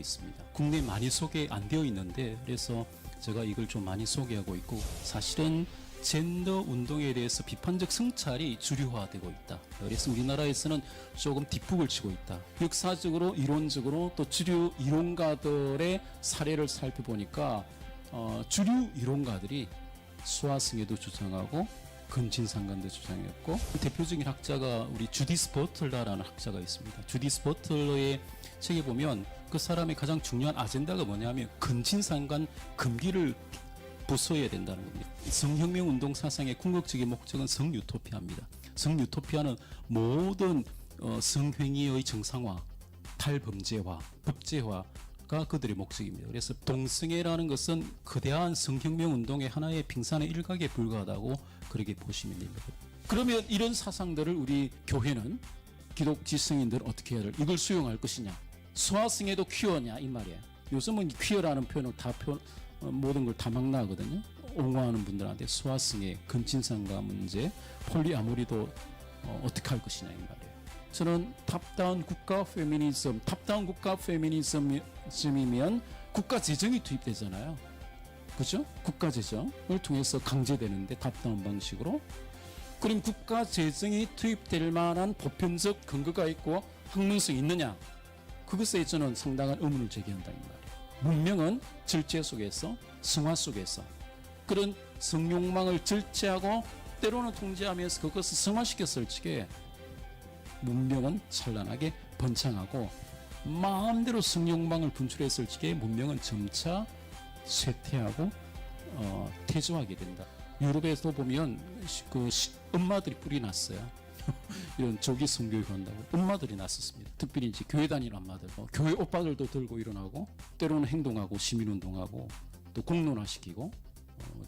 있습니다. 국내에 많이 소개 안 되어 있는데 그래서 제가 이걸 좀 많이 소개하고 있고, 사실은 젠더 운동에 대해서 비판적 성찰이 주류화되고 있다. 그래서 우리나라에서는 조금 뒷북을 치고 있다. 역사적으로 이론적으로 또 주류 이론가들의 사례를 살펴보니까 주류 이론가들이 수화성애도 주장하고 근친상간도 주장했고, 대표적인 학자가 우리 주디스 버틀러라는 학자가 있습니다. 주디스 버틀러의 책에 보면 그 사람의 가장 중요한 아젠다가 뭐냐면 근친상간 금기를 부숴야 된다는 겁니다. 성혁명 운동 사상의 궁극적인 목적은 성유토피아입니다. 성유토피아는 모든 성행위의 정상화, 탈범죄화, 법제화가 그들의 목적입니다. 그래서 동성애라는 것은 거대한 성혁명 운동의 하나의 빙산의 일각에 불과하다고 그렇게 보시면 됩니다. 그러면 이런 사상들을 우리 교회는, 기독 지성인들은 어떻게 해야 될, 이걸 수용할 것이냐? 수화성애도 퀴어냐 이 말이에요. 요즘은 퀴어라는 표현을 다 모든 걸 다 막나거든요. 옹호하는 분들한테 수화성애, 근친상간 문제, 폴리아모리도 어떻게 할 것이냐 이 말이에요. 저는 탑다운 국가 페미니즘, 탑다운 국가 페미니즘이면 국가 재정이 투입되잖아요. 그죠? 국가 재정을 통해서 강제되는데 탑다운 방식으로. 그럼 국가 재정이 투입될 만한 보편적 근거가 있고 학문성이 있느냐? 그것에 저는 상당한 의문을 제기한다는 말이에요. 문명은 절제 속에서, 성화 속에서 그런 성욕망을 절제하고 때로는 통제하면서 그것을 성화시켰을 적에 문명은 찬란하게 번창하고, 마음대로 성욕망을 분출했을 적에 문명은 점차 쇠퇴하고 퇴조하게 된다. 유럽에서 보면 엄마들이 뿔이 났어요. 이런 조기 성교육을 한다고 엄마들이 났었습니다. 특별히 이제 교회 다니는 엄마들, 교회 오빠들도 들고 일어나고 때로는 행동하고 시민운동하고 또 공론화시키고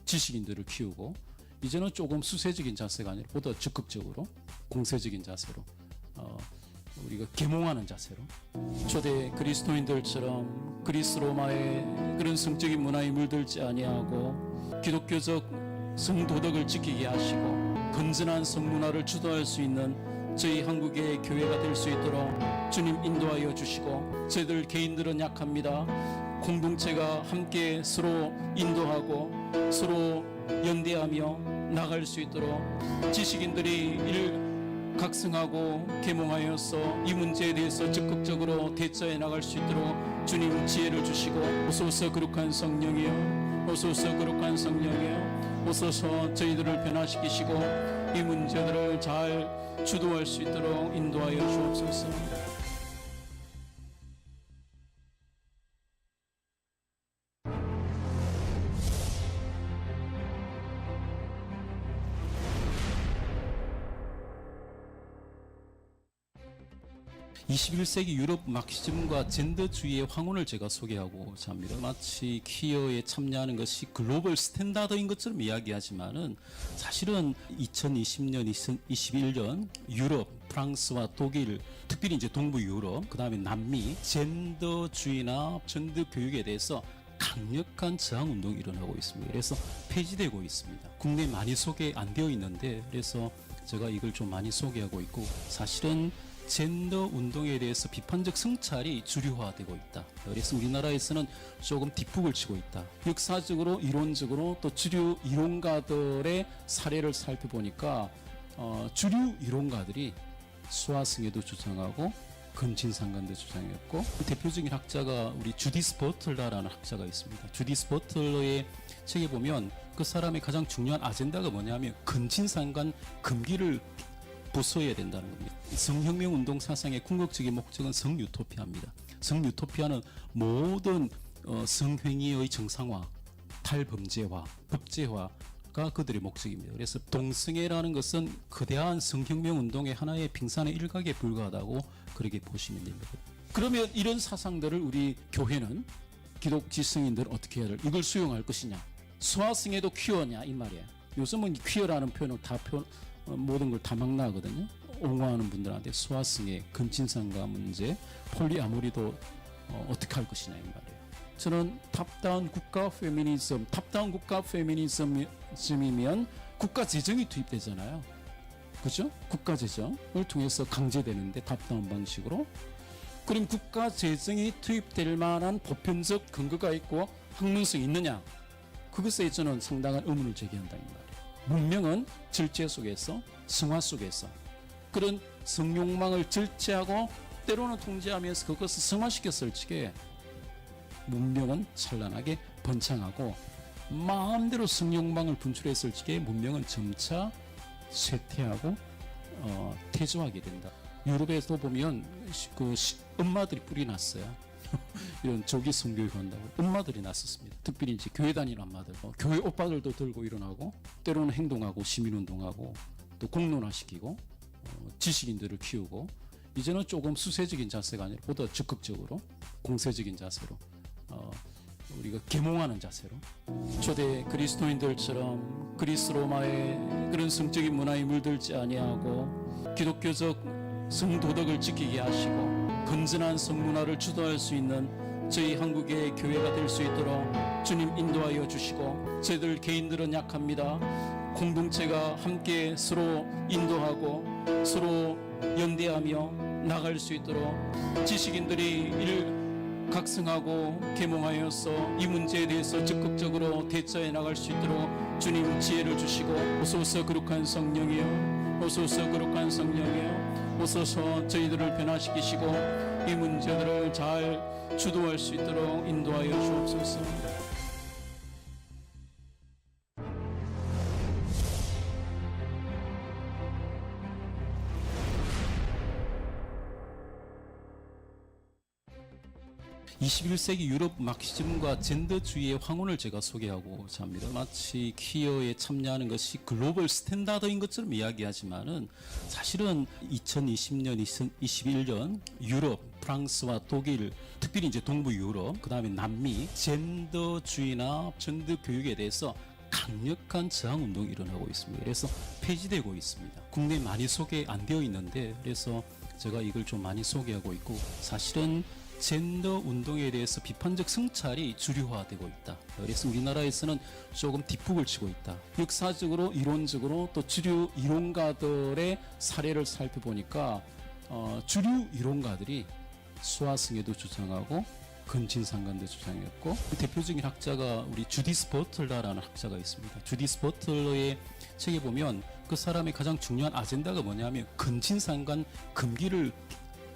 지식인들을 키우고, 이제는 조금 수세적인 자세가 아니라 보다 적극적으로 공세적인 자세로 우리가 계몽하는 자세로 초대 그리스도인들처럼 그리스 로마의 그런 성적인 문화에 물들지 아니하고 기독교적 성도덕을 지키게 하시고 건전한 성문화를 주도할 수 있는 저희 한국의 교회가 될 수 있도록 주님 인도하여 주시고, 저희들 개인들은 약합니다. 공동체가 함께 서로 인도하고 서로 연대하며 나갈 수 있도록 지식인들이 이를 각성하고 계몽하여서 이 문제에 대해서 적극적으로 대처해 나갈 수 있도록 주님 지혜를 주시고, 오소서 거룩한 성령이여, 오소서 거룩한 성령이여, 오소서 저희들을 변화시키시고 이 문제들을 잘 주도할 수 있도록 인도하여 주옵소서. 21세기 유럽 마크시즘과 젠더주의의 황혼을 제가 소개하고자 합니다. 마치 퀴어에 참여하는 것이 글로벌 스탠다드인 것처럼 이야기하지만은 사실은 2020년, 2021년 유럽, 프랑스와 독일, 특별히 이제 동부 유럽, 그 다음에 남미, 젠더주의나 젠더 교육에 대해서 강력한 저항 운동이 일어나고 있습니다. 그래서 폐지되고 있습니다. 국내에 많이 소개 안 되어 있는데 그래서 제가 이걸 좀 많이 소개하고 있고, 사실은 젠더 운동에 대해서 비판적 성찰이 주류화되고 있다. 그래서 우리나라에서는 조금 뒷북을 치고 있다. 역사적으로 이론적으로 또 주류 이론가들의 사례를 살펴보니까 주류 이론가들이 수화성애도 주장하고 근친상간도 주장했고, 대표적인 학자가 우리 주디스 버틀러라는 학자가 있습니다. 주디스 버틀러의 책에 보면 그 사람의 가장 중요한 아젠다가 뭐냐면 근친상간 금기를 부숴야 된다는 겁니다. 성혁명 운동 사상의 궁극적인 목적은 성유토피아입니다. 성유토피아는 모든 성행위의 정상화, 탈범죄화, 법제화가 그들의 목적입니다. 그래서 동성애라는 것은 거대한 성혁명 운동의 하나의 빙산의 일각에 불과하다고 그렇게 보시면 됩니다. 그러면 이런 사상들을 우리 교회는, 기독 지성인들은 어떻게 해야 될, 이걸 수용할 것이냐? 수화성애도 퀴어냐 이 말이에요. 요즘은 퀴어라는 표현을 다 모든 걸 다 막나거든요. 옹호하는 분들한테 수화성애, 근친상간 문제, 폴리아모리도 어떻게 할 것이냐 이 말이에요. 저는 탑다운 국가 페미니즘, 탑다운 국가 페미니즘이면 국가 재정이 투입되잖아요. 그죠? 국가 재정을 통해서 강제되는데 탑다운 방식으로. 그럼 국가 재정이 투입될 만한 보편적 근거가 있고 학문성이 있느냐? 그것에 저는 상당한 의문을 제기한다는 말이에요. 문명은 절제 속에서, 성화 속에서 그런 성욕망을 절제하고 때로는 통제하면서 그것을 성화시켰을 적에 문명은 찬란하게 번창하고, 마음대로 성욕망을 분출했을 적에 문명은 점차 쇠퇴하고 퇴조하게 된다. 유럽에서 보면 엄마들이 뿔이 났어요. 이런 조기 성교육 한다고 엄마들이 났었습니다. 특별히 이제 교회 다니는 엄마들, 교회 오빠들도 들고 일어나고 때로는 행동하고 시민운동하고 또 공론화시키고 지식인들을 키우고, 이제는 조금 수세적인 자세가 아니라 보다 적극적으로 공세적인 자세로 우리가 계몽하는 자세로 초대 그리스도인들처럼 그리스 로마의 그런 성적인 문화에 물들지 아니하고 기독교적 성도덕을 지키게 하시고 건전한 성문화를 주도할 수 있는 저희 한국의 교회가 될 수 있도록 주님 인도하여 주시고, 저희들 개인들은 약합니다. 공동체가 함께 서로 인도하고 서로 연대하며 나갈 수 있도록 지식인들이 이를 각성하고 계몽하여서 이 문제에 대해서 적극적으로 대처해 나갈 수 있도록 주님 지혜를 주시고, 오소서 거룩한 성령이여, 오소서 거룩한 성령이여, 오소서 저희들을 변화시키시고 이 문제들을 잘 주도할 수 있도록 인도하여 주옵소서. 21세기 유럽 마크시즘과 젠더주의의 황혼을 제가 소개하고자 합니다. 마치 퀴어에 참여하는 것이 글로벌 스탠다드인 것처럼 이야기하지만은 사실은 2020년, 2021년 유럽, 프랑스와 독일, 특별히 이제 동부 유럽, 그 다음에 남미, 젠더주의나 젠더 교육에 대해서 강력한 저항 운동이 일어나고 있습니다. 그래서 폐지되고 있습니다. 국내에 많이 소개 안 되어 있는데, 그래서 제가 이걸 좀 많이 소개하고 있고, 사실은 젠더 운동에 대해서 비판적 성찰이 주류화되고 있다. 그래서 우리나라에서는 조금 뒷북을 치고 있다. 역사적으로, 이론적으로 또 주류 이론가들의 사례를 살펴보니까 주류 이론가들이 수화성애도 주장하고 근친상간도 주장했고, 대표적인 학자가 우리 주디스 버틀러라는 학자가 있습니다. 주디스 버틀러의 책에 보면 그 사람의 가장 중요한 아젠다가 뭐냐면 근친상간 금기를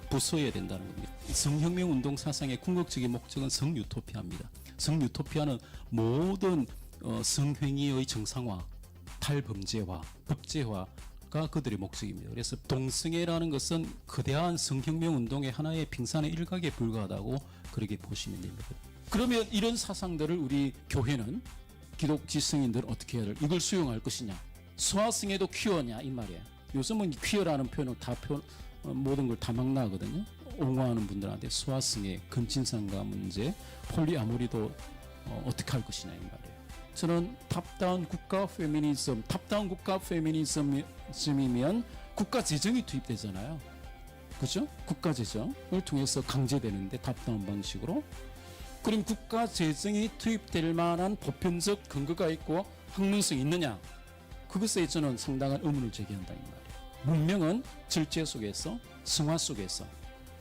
부수어야 된다는 겁니다. 성혁명 운동 사상의 궁극적인 목적은 성유토피아입니다. 성유토피아는 모든 성행위의 정상화, 탈범죄화, 법제화가 그들의 목적입니다. 그래서 동성애라는 것은 거대한 성혁명 운동의 하나의 빙산의 일각에 불과하다고 그렇게 보시면 됩니다. 그러면 이런 사상들을 우리 교회는, 기독 지성인들은 어떻게 해야 될, 이걸 수용할 것이냐? 수화성애도 퀴어냐 이 말이에요. 요즘은 퀴어라는 표현을 모든 걸 다 막 나거든요. 옹호하는 분들한테 수화성애, 근친상간 문제, 폴리아모리도 어떻게 할 것이냐 이 말이에요. 저는 탑다운 국가 페미니즘이면 국가 재정이 투입되잖아요. 그죠? 국가 재정을 통해서 강제되는데 탑다운 방식으로. 그럼 국가 재정이 투입될 만한 보편적 근거가 있고 학문성이 있느냐? 그것에 저는 상당한 의문을 제기한다는 말이에요. 문명은 절제 속에서, 성화 속에서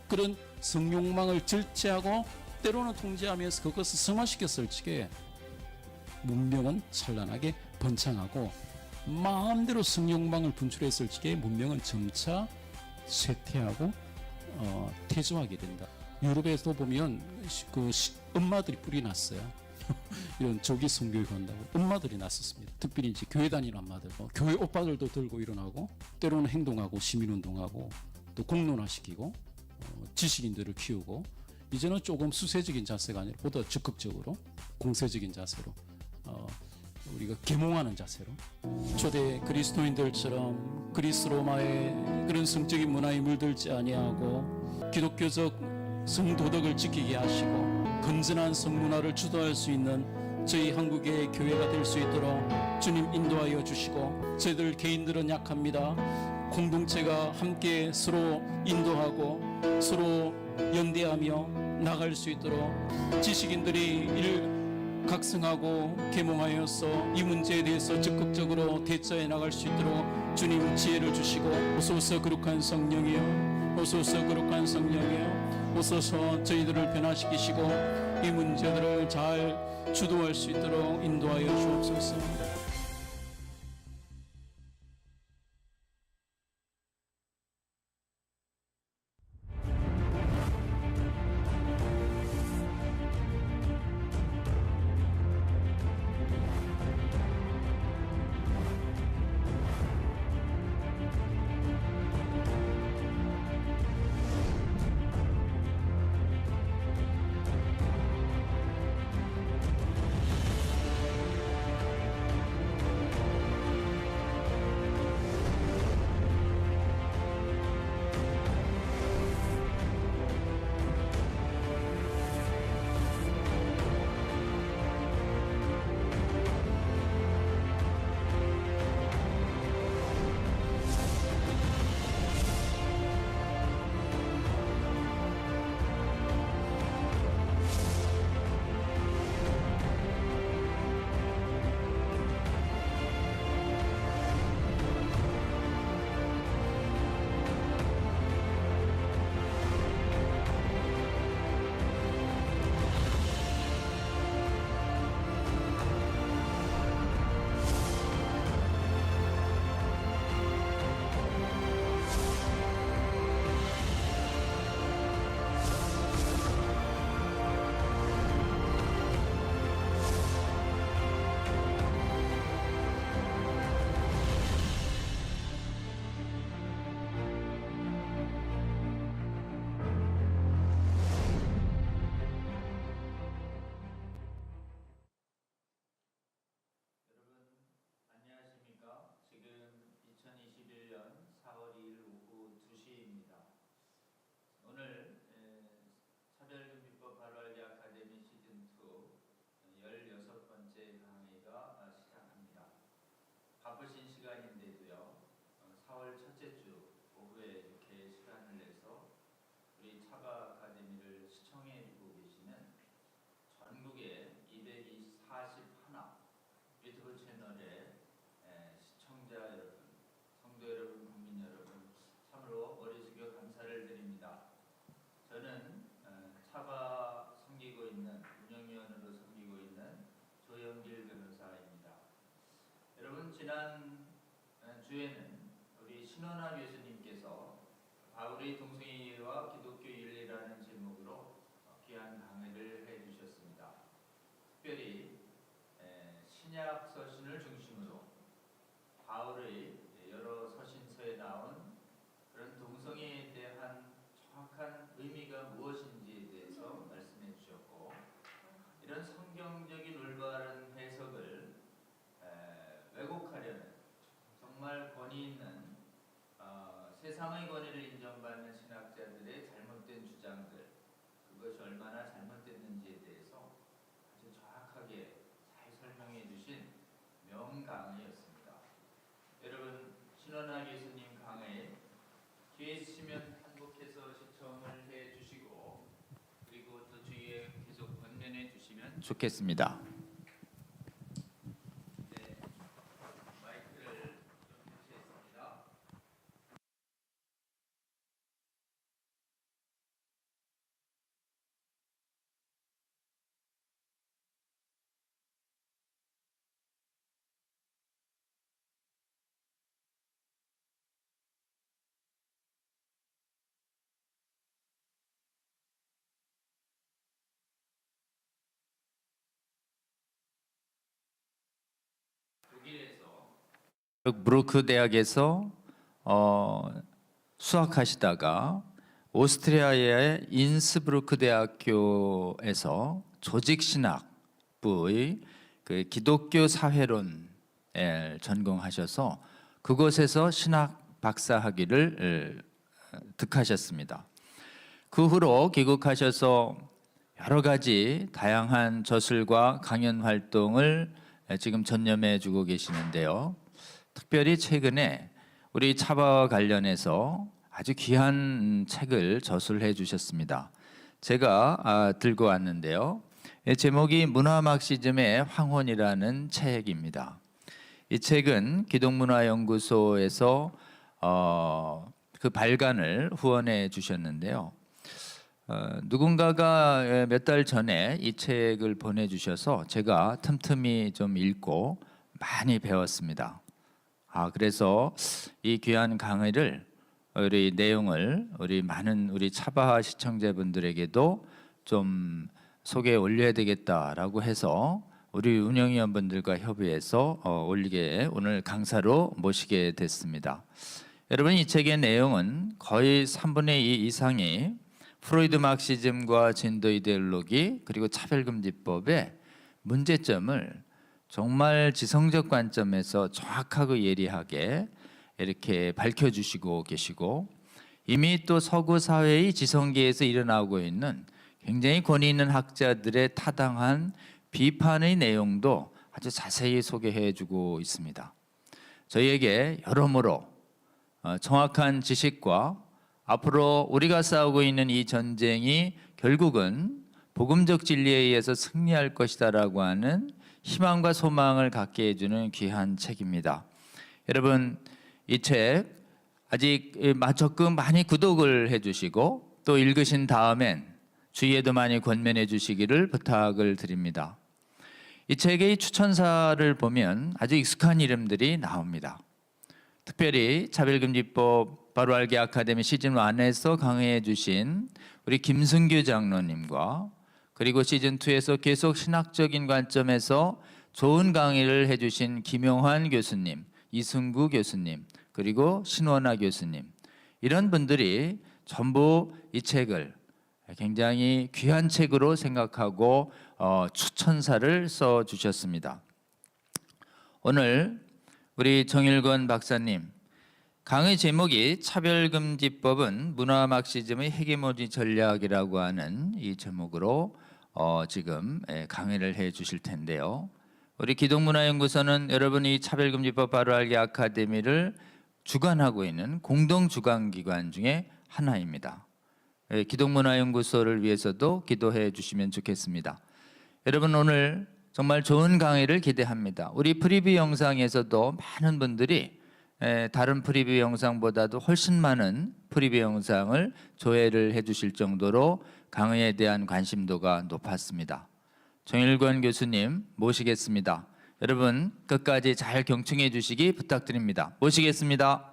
그런 성욕망을 절제하고 때로는 통제하면서 그것을 성화시켰을 적에 문명은 찬란하게 번창하고, 마음대로 성욕망을 분출했을 적에 문명은 점차 쇠퇴하고 퇴조하게 된다. 유럽에서 보면 엄마들이 뿔이 났어요. 이런 조기 성교육 한다고 엄마들이 났었습니다. 특별히 이제 교회 다니는 엄마들, 교회 오빠들도 들고 일어나고 때로는 행동하고 시민운동하고 또 공론화시키고 지식인들을 키우고, 이제는 조금 수세적인 자세가 아니라 보다 적극적으로 공세적인 자세로 우리가 계몽하는 자세로 초대 그리스도인들처럼 그리스 로마의 그런 성적인 문화에 물들지 아니하고 기독교적 성도덕을 지키게 하시고 건전한 성문화를 주도할 수 있는 저희 한국의 교회가 될 수 있도록 주님 인도하여 주시고, 저희들 개인들은 약합니다. 공동체가 함께 서로 인도하고 서로 연대하며 나갈 수 있도록 지식인들이 이를 각성하고 계몽하여서 이 문제에 대해서 적극적으로 대처해 나갈 수 있도록 주님 지혜를 주시고, 오소서 거룩한 성령이여, 오소서 거룩한 성령이여, 오소서 저희들을 변화시키시고 이 문제들을 잘 주도할 수 있도록 인도하여 주옵소서. 바쁘신 시간인데도요. 4월 첫째 주 오후에 이렇게 시간을 내서 우리 차바 아카데미를 시청해주고 계시는 전국의 241 유튜브 채널의 시청자 여러분, 성도 여러분, 국민 여러분, 참으로 어리숙여 감사를 드립니다. 저는 차바 섬기고 있는 운영위원으로 섬기고 있는 조영길 변호사입니다. 여러분, 지난 주에는 우리 신원하 교수님께서 바울의 동성애와 기독교 윤리라는 제목으로 귀한 강의를 해주셨습니다. 특별히 신약 서신을 중심으로 바울의 여러 서신서에 나온 그런 동성애에 대한 정확한 의미가 무엇인지에 대해서 말씀해 주셨고, 이런 성경적인 올바른 해석을 왜곡하려는 정말 권위 있는 세상의 권위를 인정받는 신학자들의 잘못된 주장들, 그것이 얼마나 잘못됐는지에 대해서 아주 정확하게 잘 설명해 주신 명강의였습니다. 여러분, 신원하 교수님 강의 기회 있으시면 한국에서 시청을 해 주시고, 그리고 또 주위에 계속 권면해 주시면 좋겠습니다. 브루크 대학에서 수학하시다가 오스트리아의 인스브루크 대학교에서 조직신학부의 그 기독교 사회론을 전공하셔서 그곳에서 신학 박사 학위를 득하셨습니다. 그 후로 귀국하셔서 여러 가지 다양한 저술과 강연 활동을 지금 전념해 주고 계시는데요. 특별히 최근에 우리 차바와 관련해서 아주 귀한 책을 저술해 주셨습니다. 제가 들고 왔는데요. 제목이 문화막시즘의 황혼이라는 책입니다. 이 책은 기독문화연구소에서 그 발간을 후원해 주셨는데요. 누군가가 몇 달 전에 이 책을 보내주셔서 제가 틈틈이 좀 읽고 많이 배웠습니다. 그래서 이 귀한 강의를 우리 내용을 우리 많은 우리 차바하 시청자분들에게도 좀 소개해 올려야 되겠다라고 해서 우리 운영위원분들과 협의해서 올리게 오늘 강사로 모시게 됐습니다. 여러분, 이 책의 내용은 거의 3분의 2 이상이 프로이드 마르크시즘과 진도 이데올로기 그리고 차별금지법의 문제점을 정말 지성적 관점에서 정확하고 예리하게 이렇게 밝혀주시고 계시고, 이미 또 서구 사회의 지성계에서 일어나고 있는 굉장히 권위 있는 학자들의 타당한 비판의 내용도 아주 자세히 소개해주고 있습니다. 저희에게 여러모로 정확한 지식과 앞으로 우리가 싸우고 있는 이 전쟁이 결국은 복음적 진리에 의해서 승리할 것이다라고 하는 희망과 소망을 갖게 해주는 귀한 책입니다. 여러분, 이 책 아직 적극 많이 구독을 해주시고 또 읽으신 다음엔 주위에도 많이 권면해 주시기를 부탁을 드립니다. 이 책의 추천사를 보면 아주 익숙한 이름들이 나옵니다. 특별히 차별금지법 바로 알기 아카데미 시즌 1에서 강의해 주신 우리 김승규 장로님과 그리고 시즌 2에서 계속 신학적인 관점에서 좋은 강의를 해주신 김용환 교수님, 이승구 교수님, 그리고 신원아 교수님, 이런 분들이 전부 이 책을 굉장히 귀한 책으로 생각하고 추천사를 써주셨습니다. 오늘 우리 정일권 박사님 강의 제목이 차별금지법은 문화막시즘의 헤게모니 전략이라고 하는 이 제목으로 지금 강의를 해 주실 텐데요. 우리 기독문화연구소는 여러분이 차별금지법 바로 알기 아카데미를 주관하고 있는 공동 주관기관 중에 하나입니다. 기독문화연구소를 위해서도 기도해 주시면 좋겠습니다. 여러분, 오늘 정말 좋은 강의를 기대합니다. 우리 프리뷰 영상에서도 많은 분들이 다른 프리뷰 영상보다도 훨씬 많은 프리뷰 영상을 조회를 해 주실 정도로 강의에 대한 관심도가 높았습니다. 정일권 교수님 모시겠습니다. 여러분, 끝까지 잘 경청해 주시기 부탁드립니다. 모시겠습니다.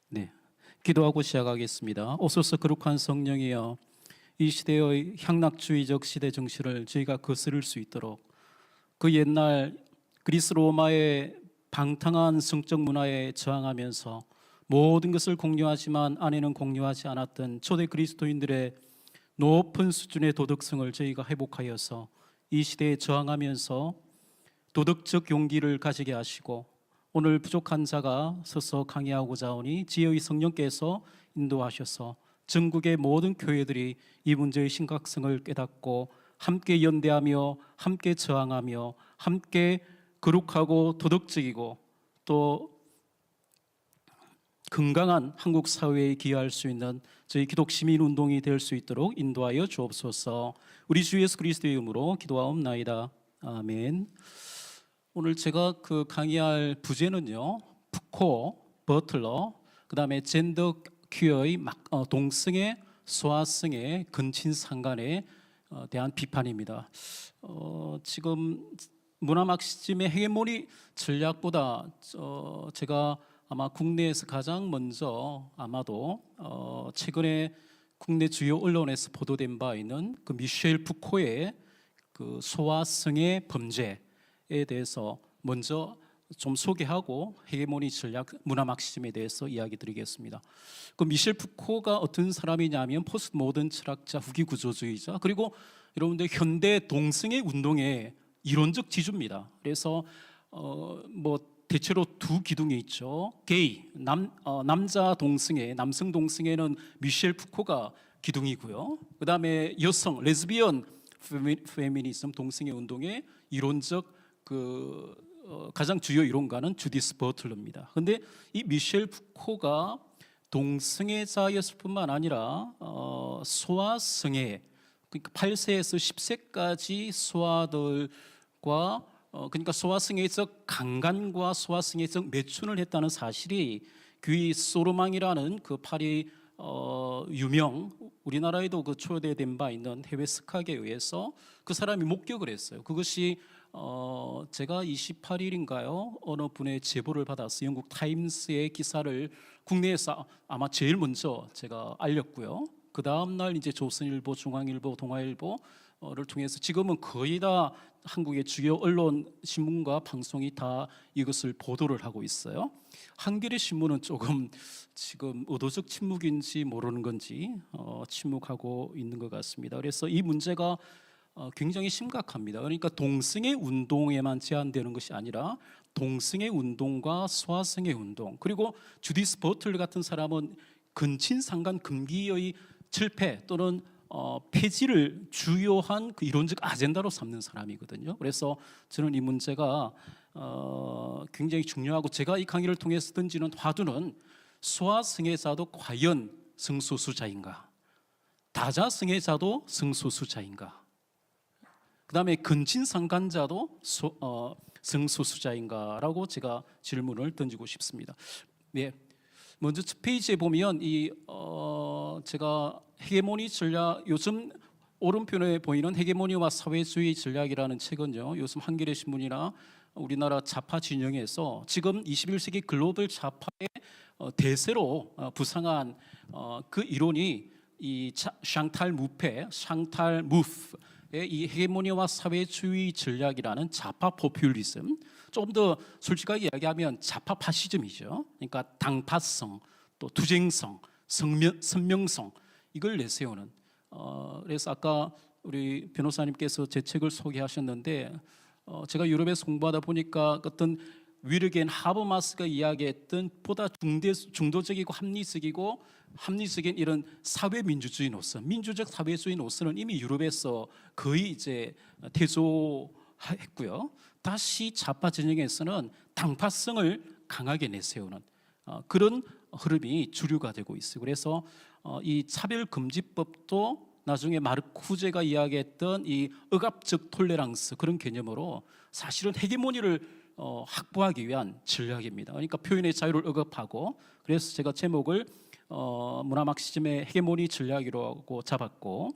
네, 기도하고 시작하겠습니다. 오소서 거룩한 성령이여, 이 시대의 향락주의적 시대 정신을 저희가 거스를 수 있도록 그 옛날 그리스 로마의 방탕한 성적 문화에 저항하면서 모든 것을 공유하지만 안에는 공유하지 않았던 초대 그리스도인들의 높은 수준의 도덕성을 저희가 회복하여서 이 시대에 저항하면서 도덕적 용기를 가지게 하시고, 오늘 부족한 자가 서서 강의하고자 하오니 지혜의 성령께서 인도하셔서 전국의 모든 교회들이 이 문제의 심각성을 깨닫고 함께 연대하며 함께 저항하며 함께 거룩하고 도덕적이고 또 건강한 한국 사회에 기여할 수 있는 저희 기독 시민 운동이 될 수 있도록 인도하여 주옵소서. 우리 주 예수 그리스도의 이름으로 기도하옵나이다. 아멘. 오늘 제가 강의할 부제는요, 푸코, 버틀러, 그 다음에 젠더 퀴어의 동성애, 소아성애, 근친상간에 대한 비판입니다. 지금 문화막시즘의 헤게모니 전략보다 제가 아마 국내에서 가장 먼저 아마도 최근에 국내 주요 언론에서 보도된 바 있는 그 미셸 푸코의 그 소아성애 범죄에 대해서 먼저 좀 소개하고 헤게모니 전략 문화막시즘에 대해서 이야기 드리겠습니다. 그 미셸 푸코가 어떤 사람이냐면 포스트 모던 철학자, 후기 구조주의자, 그리고 여러분들 현대 동성애 운동의 이론적 지주입니다. 그래서 대체로 두 기둥이 있죠. 게이, 남자 동성애, 남성 동성애는 미셸 푸코가 기둥이고요. 그 다음에 여성, 레즈비언 페미니즘, 동성애 운동의 이론적 가장 주요 이론가는 주디스 버틀러입니다. 그런데 이 미셸 푸코가 동성애자였을 뿐만 아니라 소아성애, 그러니까 8세에서 10세까지 소아들과 그러니까 소아성애적 강간과 소아성애적 매춘을 했다는 사실이 귀 소르망이라는 그 파리 유명 우리나라에도 그 초대된 바 있는 해외 스카에 의해서 그 사람이 목격을 했어요. 그것이 제가 28일인가요? 어느 분의 제보를 받아서 영국 타임스의 기사를 국내에서 아마 제일 먼저 제가 알렸고요. 그 다음 날 이제 조선일보, 중앙일보, 동아일보를 통해서 지금은 거의 다 한국의 주요 언론 신문과 방송이 다 이것을 보도를 하고 있어요. 한겨레 신문은 조금 지금 의도적 침묵인지 모르는 건지 침묵하고 있는 것 같습니다. 그래서 이 문제가 굉장히 심각합니다. 그러니까 동성애 운동에만 제한되는 것이 아니라 동성애 운동과 소아성애 운동, 그리고 주디스 버틀 같은 사람은 근친상간 금기의 실패 또는 폐지를 주요한 그 이론적 아젠다로 삼는 사람이거든요. 그래서 저는 이 문제가 굉장히 중요하고, 제가 이 강의를 통해서 던지는 화두는 소아성애자도 과연 성소수자인가, 다자성애자도 성소수자인가, 그 다음에 근친상간자도 성소수자인가라고 제가 질문을 던지고 싶습니다. 네, 먼저 첫 페이지에 보면 제가 헤게모니 전략, 요즘 오른편에 보이는 헤게모니와 사회주의 전략이라는 책은요, 요즘 한겨레 신문이나 우리나라 좌파 진영에서 지금 21세기 글로벌 좌파의 대세로 부상한 그 이론이 이 샹탈 무프의 이 헤게모니와 사회주의 전략이라는 좌파 포퓰리즘, 조금 더 솔직하게 이야기하면 좌파 파시즘이죠. 그러니까 당파성, 또 투쟁성, 선명성, 이걸 내세우는. 그래서 아까 우리 변호사님께서 제 책을 소개하셨는데, 제가 유럽에서 공부하다 보니까 어떤 위르겐 하버마스가 이야기했던 보다 중도적이고 합리적인 이런 사회민주주의 노선, 민주적 사회주의 노선은 이미 유럽에서 거의 이제 퇴조했고요. 다시 좌파 진영에서는 당파성을 강하게 내세우는 그런 흐름이 주류가 되고 있어요. 그래서 이 차별금지법도 나중에 마르쿠제가 이야기했던 이 억압적 톨레랑스, 그런 개념으로 사실은 헤게모니를 확보하기 위한 전략입니다. 그러니까 표현의 자유를 억압하고, 그래서 제가 제목을 문화막시즘의 헤게모니 전략이라고 잡았고,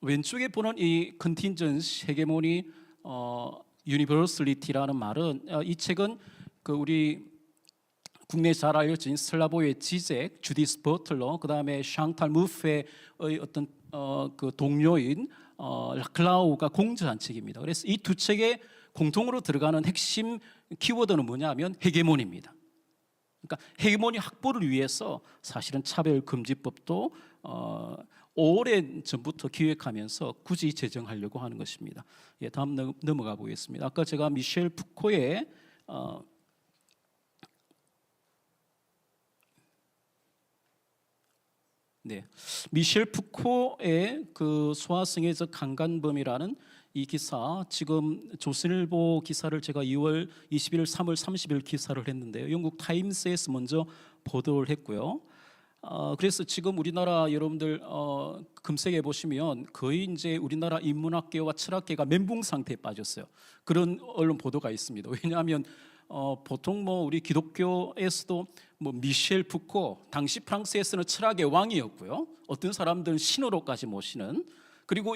왼쪽에 보는 이 컨틴전스 헤게모니 유니버설리티라는 말은, 이 책은 그 우리 국내 잘 알려진 슬라보의 지색 주디스 버틀러, 그 다음에 샹탈 무프의 어떤 그 동료인 라클라우가 공저한 책입니다. 그래서 이 두 책에 공통으로 들어가는 핵심 키워드는 뭐냐면 헤게모니입니다. 그러니까 헤게모니 확보를 위해서 사실은 차별금지법도 오랜 전부터 기획하면서 굳이 제정하려고 하는 것입니다. 예, 다음 넘어가 보겠습니다. 아까 제가 미셸 푸코의 미셸 푸코의 그 소아성애적 강간범이라는 이 기사, 지금 조선일보 기사를 제가 2월 21일, 3월 30일 기사를 했는데요. 영국 타임스에서 먼저 보도를 했고요. 그래서 지금 우리나라 여러분들 검색해 보시면 거의 이제 우리나라 인문학계와 철학계가 멘붕 상태에 빠졌어요. 그런 언론 보도가 있습니다. 왜냐하면 보통 뭐 우리 기독교에서도 뭐 미셸 푸코, 당시 프랑스에서는 철학의 왕이었고요. 어떤 사람들은 신으로까지 모시는, 그리고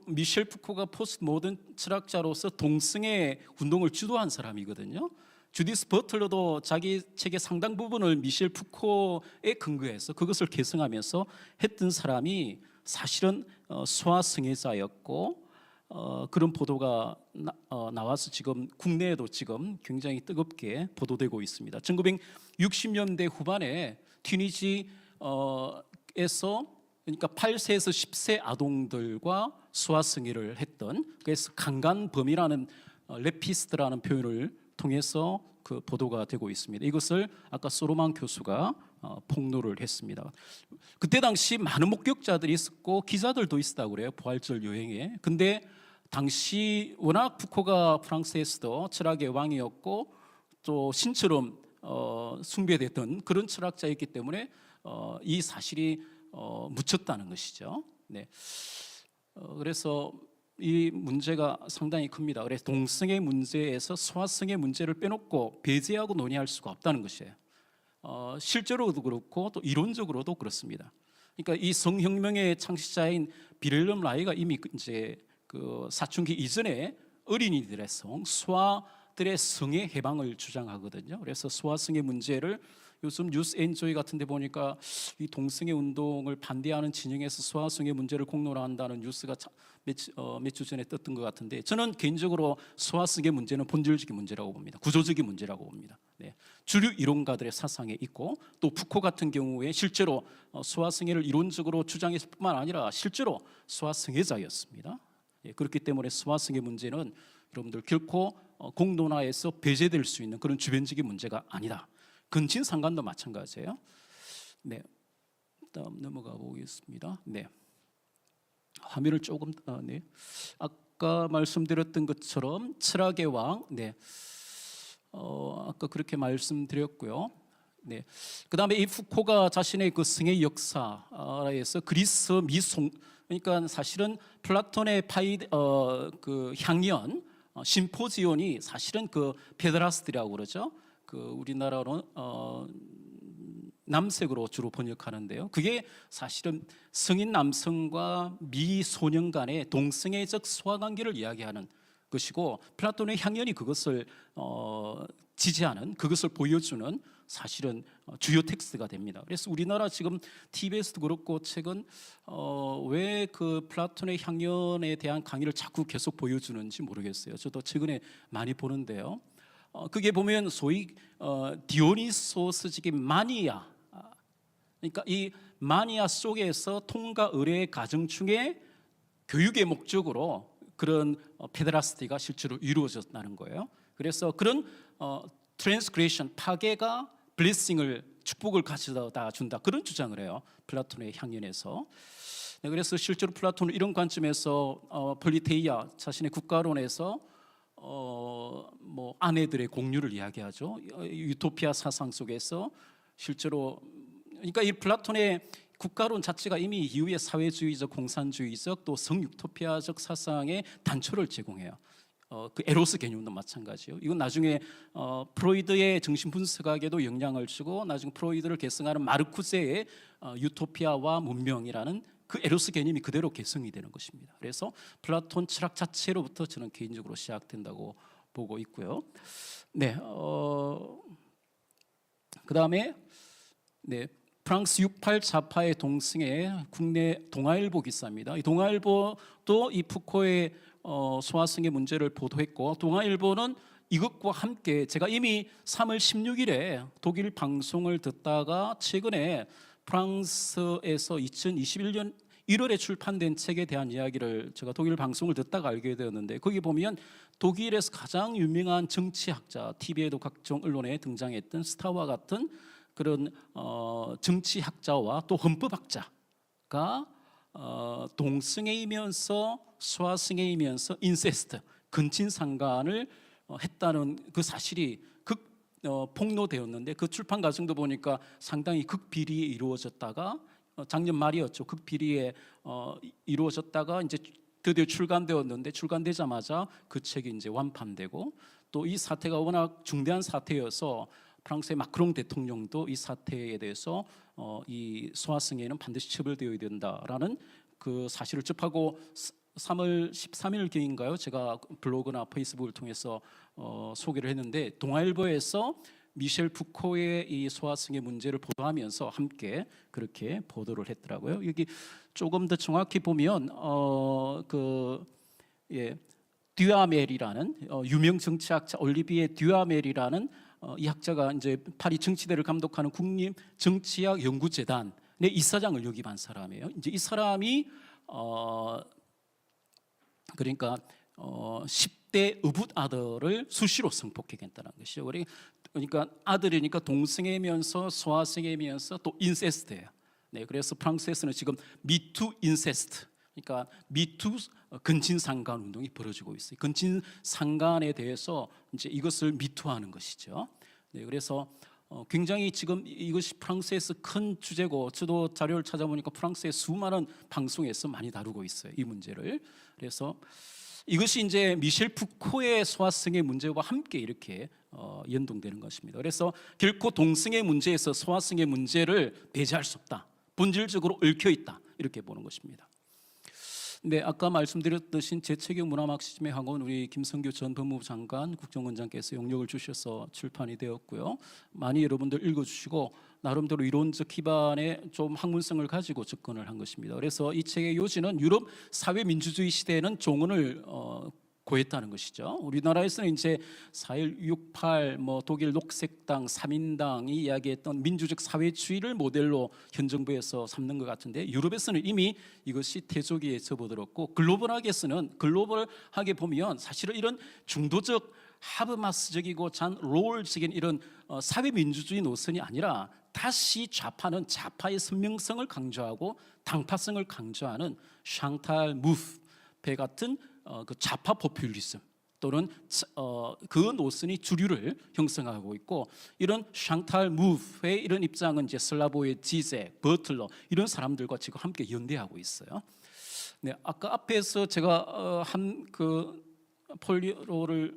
미셸 푸코가 포스트 모던 철학자로서 동성애 운동을 주도한 사람이거든요. 주디스 버틀러도 자기 책의 상당 부분을 미셸 푸코에 근거해서 그것을 개성하면서 했던 사람이 사실은 소아성애자였고, 그런 보도가 나와서 지금 국내에도 지금 굉장히 뜨겁게 보도되고 있습니다. 1960년대 후반에 튀니지에서, 그러니까 8세에서 10세 아동들과 소아성애를 했던, 그래서 강간범이라는 레피스트라는 표현을 통해서 그 보도가 되고 있습니다. 이것을 아까 소로만 교수가 폭로를 했습니다. 그때 당시 많은 목격자들이 있었고 기자들도 있었다고 그래요. 부활절 여행에. 근데 당시 워낙 푸코가 프랑스에서도 철학의 왕이었고 또 신처럼 숭배됐던 그런 철학자였기 때문에 이 사실이 묻혔다는 것이죠. 네. 그래서 이 문제가 상당히 큽니다. 그래서 동성애 문제에서 소아성애 문제를 빼놓고 배제하고 논의할 수가 없다는 것이에요. 실제로도 그렇고 또 이론적으로도 그렇습니다. 그러니까 이 성혁명의 창시자인 빌헬름 라이가 이미 이제 그 사춘기 이전에 어린이들의 성, 소아들의 성의 해방을 주장하거든요. 그래서 소아성의 문제를 요즘 뉴스 엔조이 같은 데 보니까 이 동성애 운동을 반대하는 진영에서 소아성의 문제를 공론화한다는 뉴스가 몇 주 전에 떴던 것 같은데, 저는 개인적으로 소아성의 문제는 본질적인 문제라고 봅니다. 구조적인 문제라고 봅니다. 네. 주류 이론가들의 사상에 있고, 또 푸코 같은 경우에 실제로 소아성애를 이론적으로 주장했을 뿐만 아니라 실제로 소아성애자였습니다. 예, 그렇기 때문에 소아성애 문제는 여러분들 결코 공론화에서 배제될 수 있는 그런 주변적인 문제가 아니다. 근친 상간도 마찬가지예요. 네, 다음 넘어가 보겠습니다. 네, 화면을 조금 네, 아까 말씀드렸던 것처럼 철학의 왕, 네, 아까 그렇게 말씀드렸고요. 네, 그다음에 이 푸코가 자신의 그 성의 역사에서 그리스 미송, 그러니까 사실은 플라톤의 그 향연 심포지온이 사실은 그 페드라스트라고 그러죠. 그 우리나라로 남색으로 주로 번역하는데요. 그게 사실은 성인 남성과 미소년 간의 동성애적 소아관계를 이야기하는 것이고, 플라톤의 향연이 그것을 지지하는, 그것을 보여주는 사실은 주요 텍스트가 됩니다. 그래서 우리나라 지금 TV에서도 그렇고 최근 왜 그 플라톤의 향연에 대한 강의를 자꾸 계속 보여주는지 모르겠어요. 저도 최근에 많이 보는데요. 그게 보면 소위 디오니소스적인 마니아, 그러니까 이 마니아 속에서 통과 의례의 가정중에 교육의 목적으로 그런 페데라스티가 실제로 이루어졌다는 거예요. 그래서 그런 트랜스그레이션, 파괴가 블레싱을, 축복을 가져다 준다, 그런 주장을 해요, 플라톤의 향연에서. 네, 그래서 실제로 플라톤은 이런 관점에서 폴리테이아, 자신의 국가론에서 뭐 아내들의 공유를 이야기하죠. 유토피아 사상 속에서 실제로, 그러니까 이 플라톤의 국가론 자체가 이미 이후에 사회주의적, 공산주의적, 또 성유토피아적 사상의 단초를 제공해요. 그 에로스 개념도 마찬가지요. 이건 나중에 프로이드의 정신분석학에도 영향을 주고, 나중 프로이드를 계승하는 마르쿠세의 유토피아와 문명이라는 그 에로스 개념이 그대로 계승이 되는 것입니다. 그래서 플라톤 철학 자체로부터 저는 개인적으로 시작된다고 보고 있고요. 네, 그 다음에 네, 프랑스 68 좌파의 동성애 국내 동아일보 기사입니다. 이 동아일보도 이 푸코의 소아성애 문제를 보도했고, 동아일보는 이것과 함께 제가 이미 3월 16일에 독일 방송을 듣다가 최근에 프랑스에서 2021년 1월에 출판된 책에 대한 이야기를 제가 독일 방송을 듣다가 알게 되었는데, 거기 보면 독일에서 가장 유명한 정치학자, TV에도 각종 언론에 등장했던 스타와 같은 그런 정치학자와 또 헌법학자가 동성애이면서 소아성애이면서 인세스트, 근친상간을 했다는 그 사실이 폭로되었는데, 그 출판 과정도 보니까 상당히 극비리에 이루어졌다가 작년 말이었죠. 극비리에 이루어졌다가 이제 드디어 출간되었는데, 출간되자마자 그 책이 이제 완판되고, 또 이 사태가 워낙 중대한 사태여서 프랑스의 마크롱 대통령도 이 사태에 대해서 이 소아성애는 반드시 처벌되어야 된다라는 그 사실을 접하고 3월 13일경인가요? 제가 블로그나 페이스북을 통해서 소개를 했는데, 동아일보에서 미셸 푸코의 이 소아성애 문제를 보도하면서 함께 그렇게 보도를 했더라고요. 여기 조금 더 정확히 보면 듀아멜이라는 유명 정치학자 올리비에 듀아멜이라는 이 학자가 이제 파리 정치대를 감독하는 국립 정치학 연구재단의 이사장을 역임한 사람이에요. 이제 이 사람이 그러니까 10대 의붓 아들을 수시로 성폭행했다는 것이죠. 그러니까 아들이니까 동성애면서 소아성애면서 또 인세스트예요. 네, 그래서 프랑스에서는 지금 미투 인세스트, 그러니까 미투 근친상간 운동이 벌어지고 있어요. 근친상간에 대해서 이제 이것을 미투하는 것이죠. 네, 그래서 굉장히 지금 이것이 프랑스에서 큰 주제고 저도 자료를 찾아보니까 프랑스의 수많은 방송에서 많이 다루고 있어요, 이 문제를. 그래서 이것이 이제 미셸 푸코의 소아성의 문제와 함께 이렇게 연동되는 것입니다. 그래서 결코 동성애 문제에서 소아성의 문제를 배제할 수 없다, 본질적으로 얽혀 있다, 이렇게 보는 것입니다. 네, 아까 말씀드렸듯이 재채교 문화막시즘의 학원, 우리 김성규 전 법무부 장관 국정원장께서 용역을 주셔서 출판이 되었고요. 많이 여러분들 읽어주시고 나름대로 이론적 기반의 좀 학문성을 가지고 접근을 한 것입니다. 그래서 이 책의 요지는 유럽 사회민주주의 시대에는 종언을 고했다는 것이죠. 우리나라에서는 이제 4.16.8, 독일 녹색당, 3인당이 이야기했던 민주적 사회주의를 모델로 현 정부에서 삼는 것 같은데, 유럽에서는 이미 이것이 태조기에 접어들었고, 글로벌하게 보면 사실은 이런 중도적 하브마스적이고 잔 롤적인 이런 사회민주주의 노선이 아니라 다시 좌파는 자파의 선명성을 강조하고 당파성을 강조하는 샹탈 무프페 같은 그 좌파 포퓰리즘 또는 그 노선이 주류를 형성하고 있고, 이런 샹탈 무프의 이런 입장은 이제 슬라보의 지제, 버틀러 이런 사람들과 지금 함께 연대하고 있어요. 네, 아까 앞에서 제가 한 그 폴리오를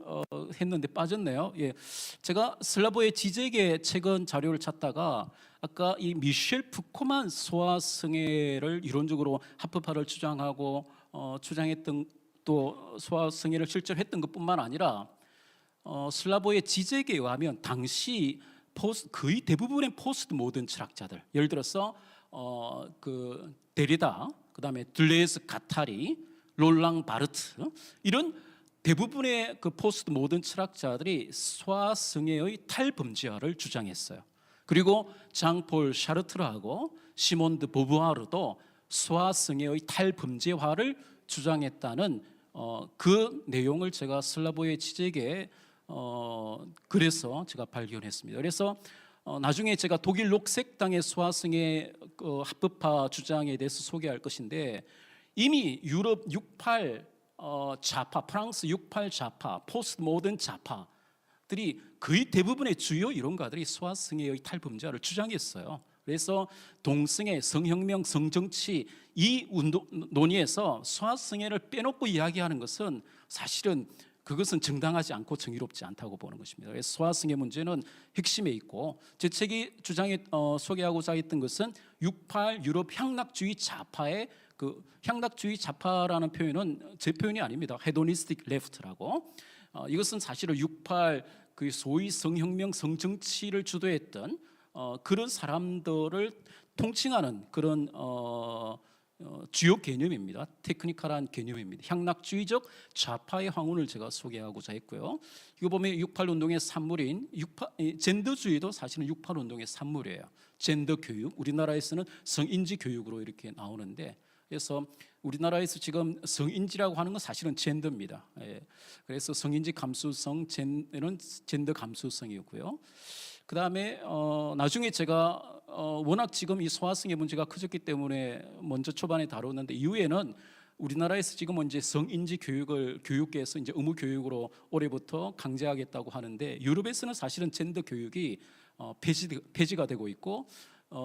했는데 빠졌네요. 예, 제가 슬라보의 지제의 최근 자료를 찾다가 아까 이 미셸 푸코만 소아성애를 이론적으로 합법화를 주장하고 주장했던, 또 소아성애를 실제로 했던 것뿐만 아니라 슬라보의 지적에 의하면 당시 거의 대부분의 포스트 모던 철학자들, 예를 들어서 그 데리다, 그다음에 들레즈 가타리, 롤랑 바르트, 이런 대부분의 그 포스트 모던 철학자들이 소아성애의 탈범죄화를 주장했어요. 그리고 장폴 샤르트르하고 시몬 드 보부아르도 소아성애의 탈범죄화를 주장했다는 그 내용을 제가 슬라보의 지적에 글에서 제가 발견했습니다. 그래서 나중에 제가 독일 녹색당의 소아성애 합법화 주장에 대해서 소개할 것인데, 이미 유럽 68 좌파, 프랑스 68 좌파, 포스트 모던 좌파들이 거의 대부분의 주요 이론가들이 소아성애의 탈범죄화를 주장했어요. 그래서 동성애, 성혁명, 성정치 이 논의에서 소아성애를 빼놓고 이야기하는 것은 사실은 그것은 정당하지 않고 정의롭지 않다고 보는 것입니다. 그래서 소아성애 문제는 핵심에 있고, 제 책이 주장에 소개하고자 했던 것은 68 유럽 향락주의 좌파의 그 향락주의 좌파라는 표현은 제 표현이 아닙니다. 헤도니스틱 레프트라고. 이것은 사실은 68 그 소위 성혁명, 성정치를 주도했던 그런 사람들을 통칭하는 그런 주요 개념입니다. 테크니컬한 개념입니다. 향락주의적 좌파의 황혼을 제가 소개하고자 했고요. 이거 보면 68 운동의 산물인 젠더주의도 사실은 68 운동의 산물이에요. 젠더 교육, 우리나라에서는 성인지 교육으로 이렇게 나오는데, 그래서 우리나라에서 지금 성인지라고 하는 건 사실은 젠더입니다. 예. 그래서 성인지 감수성, 젠더는 젠더 감수성이었고요. 그 다음에 나중에 제가 워낙 지금 이 소아성애 문제가 커졌기 때문에 먼저 초반에 다뤘는데, 이후에는 우리나라에서 지금 이제 성인지 교육을 교육계에서 이제 의무 교육으로 올해부터 강제하겠다고 하는데, 유럽에서는 사실은 젠더 교육이 폐지가 되고 있고,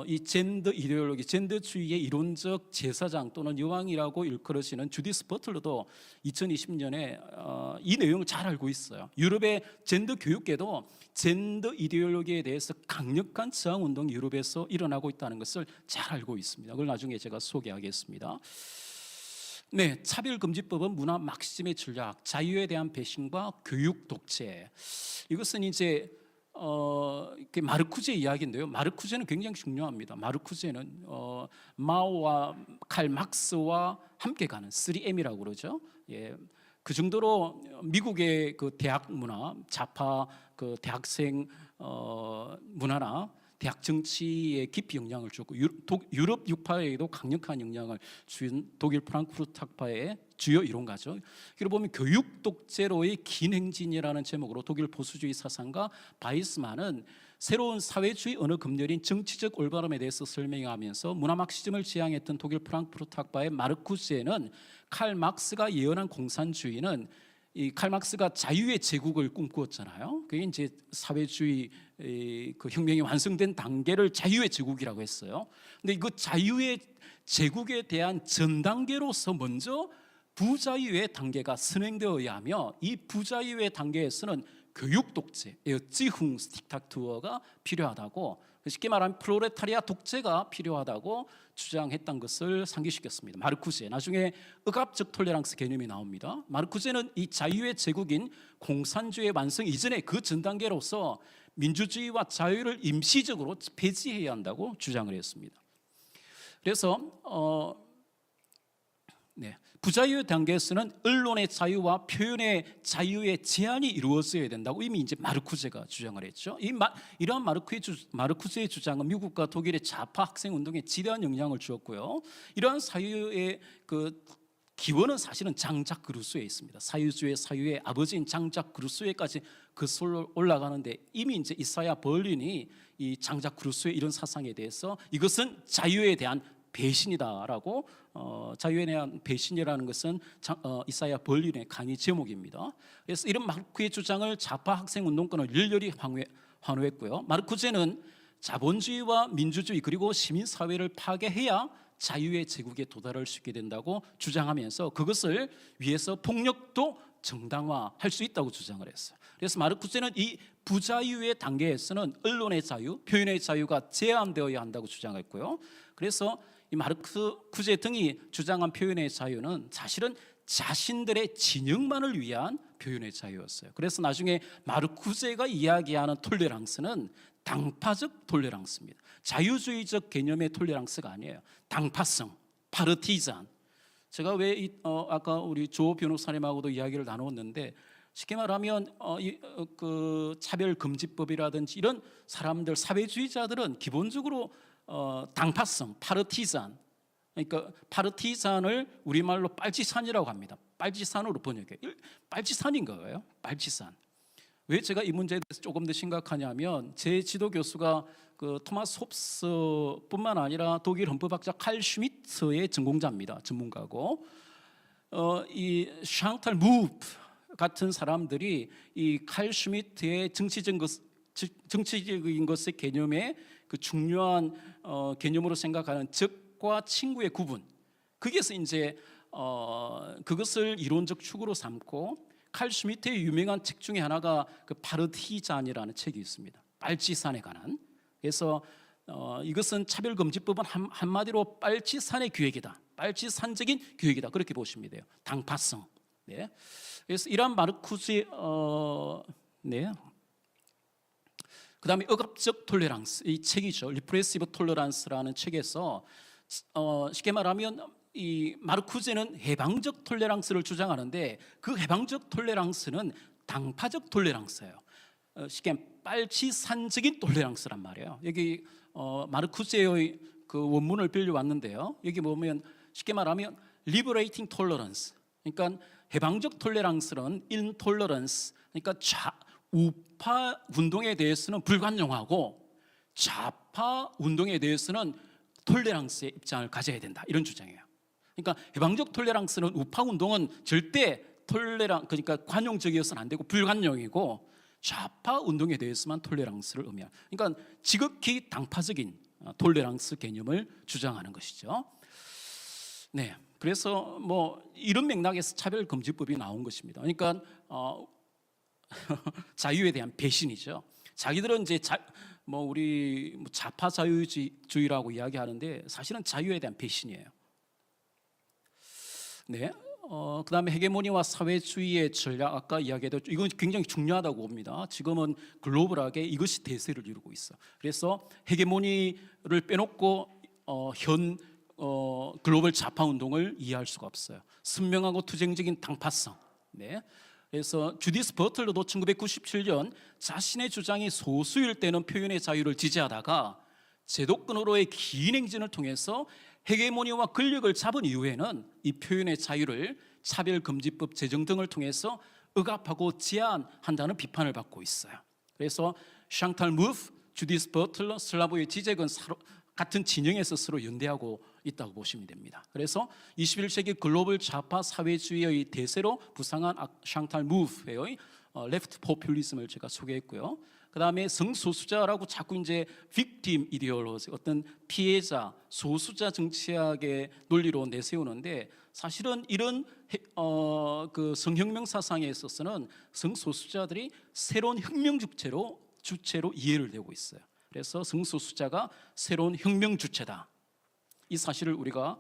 이 젠더 이데올로기, 젠더주의의 이론적 제사장 또는 여왕이라고 일컬으시는 주디스 버틀러도 2020년에 이 내용을 잘 알고 있어요. 유럽의 젠더 교육계도 젠더 이데올로기에 대해서 강력한 저항 운동이 유럽에서 일어나고 있다는 것을 잘 알고 있습니다. 그걸 나중에 제가 소개하겠습니다. 네, 차별금지법은 문화 막시즘의 전략, 자유에 대한 배신과 교육 독재. 이것은 이제 마르쿠제 이야기인데요. 마르쿠제는 굉장히 중요합니다. 마르쿠제는 마오와 칼 막스와 함께 가는 3M이라고 그러죠. 예, 그 정도로 미국의 그 대학 문화, 좌파 그 대학생 문화나 대학 정치에 깊이 영향을 줬고, 유럽 6파에도 강력한 영향을 준 독일 프랑크푸르트 학파의 주요 이론가죠. 그리고 보면 교육 독재로의 긴 행진이라는 제목으로 독일 보수주의 사상가 바이스만은 새로운 사회주의 언어 검열인 정치적 올바름에 대해서 설명하면서 문화 막시즘을 지향했던 독일 프랑크푸르트 학파의 마르쿠스에는 칼 막스가 예언한 공산주의는 이 칼막스가 자유의 제국을 꿈꾸었잖아요. 그게 이제 사회주의 그 혁명이 완성된 단계를 자유의 제국이라고 했어요. 근데 그 자유의 제국에 대한 전 단계로서 먼저 부자유의 단계가 선행되어야 하며, 이 부자유의 단계에서는 교육 독재, 찌흥 스틱탁투어가 필요하다고, 쉽게 말하면 프로레타리아 독재가 필요하다고 주장했던 것을 상기시켰습니다. 마르쿠제, 나중에 억압적 톨레랑스 개념이 나옵니다. 마르쿠제는 이 자유의 제국인 공산주의 완성 이전의 그 전 단계로서 민주주의와 자유를 임시적으로 폐지해야 한다고 주장을 했습니다. 그래서 부자유의 단계에서는 언론의 자유와 표현의 자유의 제한이 이루어져야 된다고 이미 이제 마르쿠제가 주장을 했죠. 이러한 마르쿠제의 주장은 미국과 독일의 좌파 학생 운동에 지대한 영향을 주었고요. 이러한 사유의 그 기원은 사실은 장작 그루스에 있습니다. 사유주의 사유의 아버지인 장작 그루스에까지 거슬러 올라가는데, 이미 이제 이사야 벌린이 이 장작 그루스의 이런 사상에 대해서 이것은 자유에 대한 배신이다라고, 자유에 대한 배신이라는 것은 이사야 벌린의 강의 제목입니다. 그래서 이런 마르쿠의 주장을 좌파 학생 운동권은 열렬히 환호했고요. 마르쿠제는 자본주의와 민주주의 그리고 시민사회를 파괴해야 자유의 제국에 도달할 수 있게 된다고 주장하면서 그것을 위해서 폭력도 정당화할 수 있다고 주장을 했어요. 그래서 마르쿠제는 이 부자유의 단계에서는 언론의 자유, 표현의 자유가 제한되어야 한다고 주장했고요. 그래서 이 마르쿠제 등이 주장한 표현의 자유는 사실은 자신들의 진영만을 위한 표현의 자유였어요. 그래서 나중에 마르쿠제가 이야기하는 톨레랑스는 당파적 톨레랑스입니다. 자유주의적 개념의 톨레랑스가 아니에요. 당파성, 파르티잔. 제가 왜 아까 우리 조 변호사님하고도 이야기를 나누었는데, 쉽게 말하면 그 차별금지법이라든지 이런 사람들, 사회주의자들은 기본적으로 당파성, 파르티잔, 그러니까 파르티잔을 우리말로 빨치산이라고 합니다. 빨치산으로 번역해요. 빨치산인 거예요. 빨치산. 왜 제가 이 문제에 대해서 조금 더 심각하냐면, 제 지도 교수가 그 토마스 홉스뿐만 아니라 독일 헌법학자 칼 슈미트의 전공자입니다. 전문가고, 이 샹탈 무프 같은 사람들이 이 칼 슈미트의 정치적인 것의 개념의 그 중요한 개념으로 생각하는 적과 친구의 구분, 거기에서 이제 그것을 이론적 축으로 삼고, 칼 슈미트의 유명한 책 중에 하나가 그 파르티잔이라는 책이 있습니다. 빨치산에 관한. 그래서 이것은 차별금지법은 한마디로 빨치산의 기획이다, 빨치산적인 기획이다, 그렇게 보시면 돼요. 당파성. 네. 그래서 이러한 마르쿠제 그다음에 억압적 톨레랑스, 이 책이죠. 리프레시브 톨레란스라는 책에서 쉽게 말하면 이 마르쿠제는 해방적 톨레랑스를 주장하는데, 그 해방적 톨레랑스는 당파적 톨레랑스예요. 쉽게 빨치산적인 톨레랑스란 말이에요. 여기 마르쿠제의 그 원문을 빌려왔는데요. 여기 보면 쉽게 말하면 liberating tolerance, 그러니까 해방적 톨레랑스는 intolerance, 그러니까 우파 운동에 대해서는 불관용하고 좌파 운동에 대해서는 톨레랑스의 입장을 가져야 된다, 이런 주장이에요. 그러니까 해방적 톨레랑스는 우파 운동은 절대 그러니까 관용적이어서는 안 되고 불관용이고, 좌파 운동에 대해서만 톨레랑스를 의미해요. 그러니까 지극히 당파적인 톨레랑스 개념을 주장하는 것이죠. 네, 그래서 뭐 이런 맥락에서 차별금지법이 나온 것입니다. 그러니까 자유에 대한 배신이죠. 자기들은 이제 우리 좌파 자유주의라고 이야기하는데 사실은 자유에 대한 배신이에요. 네. 그다음에 헤게모니와 사회주의의 전략, 아까 이야기했던 이건 굉장히 중요하다고 봅니다. 지금은 글로벌하게 이것이 대세를 이루고 있어. 그래서 헤게모니를 빼놓고 현 글로벌 좌파 운동을 이해할 수가 없어요. 선명하고 투쟁적인 당파성. 네. 그래서 주디스 버틀러도 1997년 자신의 주장이 소수일 때는 표현의 자유를 지지하다가 제도권으로의 긴 행진을 통해서 헤게모니와 권력을 잡은 이후에는 이 표현의 자유를 차별금지법 제정 등을 통해서 억압하고 제한한다는 비판을 받고 있어요. 그래서 샹탈 무프, 주디스 버틀러, 슬라보의 지적은 같은 진영에 스스로 연대하고 있다고 보시면 됩니다. 그래서 21세기 글로벌 좌파 사회주의의 대세로 부상한 샹탈 무브의 레프트 포퓰리즘을 제가 소개했고요. 그 다음에 성소수자라고 자꾸 이제 빅팀 이데올로지, 어떤 피해자, 소수자 정치학의 논리로 내세우는데 사실은 이런 그 성혁명 사상에 있어서는 성소수자들이 새로운 혁명 주체로 이해를 되고 있어요. 그래서 성소수자가 새로운 혁명 주체다. 이 사실을 우리가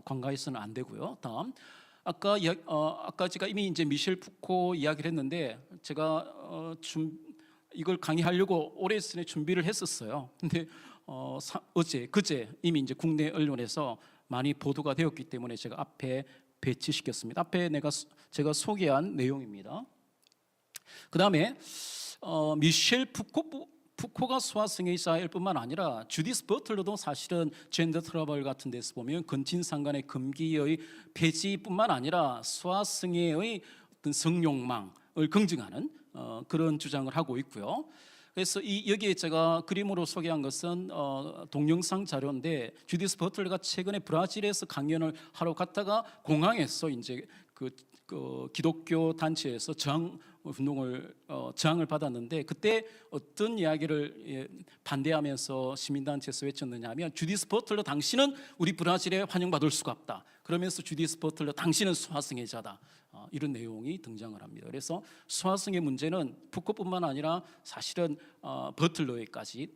간과해서는 안 되고요. 다음, 아까 제가 이미 이제 미셸 푸코 이야기를 했는데 제가 이걸 강의하려고 오래 전에 준비를 했었어요. 근데 그제 이미 이제 국내 언론에서 많이 보도가 되었기 때문에 제가 앞에 배치시켰습니다. 앞에 제가 소개한 내용입니다. 그 다음에 미셸 푸코가 수화성애자일 뿐만 아니라 주디스 버틀러도 사실은 젠더 트러블 같은 데서 보면 근친상간의 금기의 폐지뿐만 아니라 수화성애의 어떤 성욕망을 긍정하는 그런 주장을 하고 있고요. 그래서 여기에 제가 그림으로 소개한 것은 동영상 자료인데 주디스 버틀러가 최근에 브라질에서 강연을 하러 갔다가 공항에서 이제 그 기독교 단체에서 저항을 받았는데 그때 어떤 이야기를 반대하면서 시민단체에서 외쳤느냐면 주디스 버틀러 당신은 우리 브라질에 환영받을 수가 없다. 그러면서 주디스 버틀러 당신은 수화성애자다. 이런 내용이 등장을 합니다. 그래서 수화성애 문제는 푸코뿐만 아니라 사실은 버틀러에까지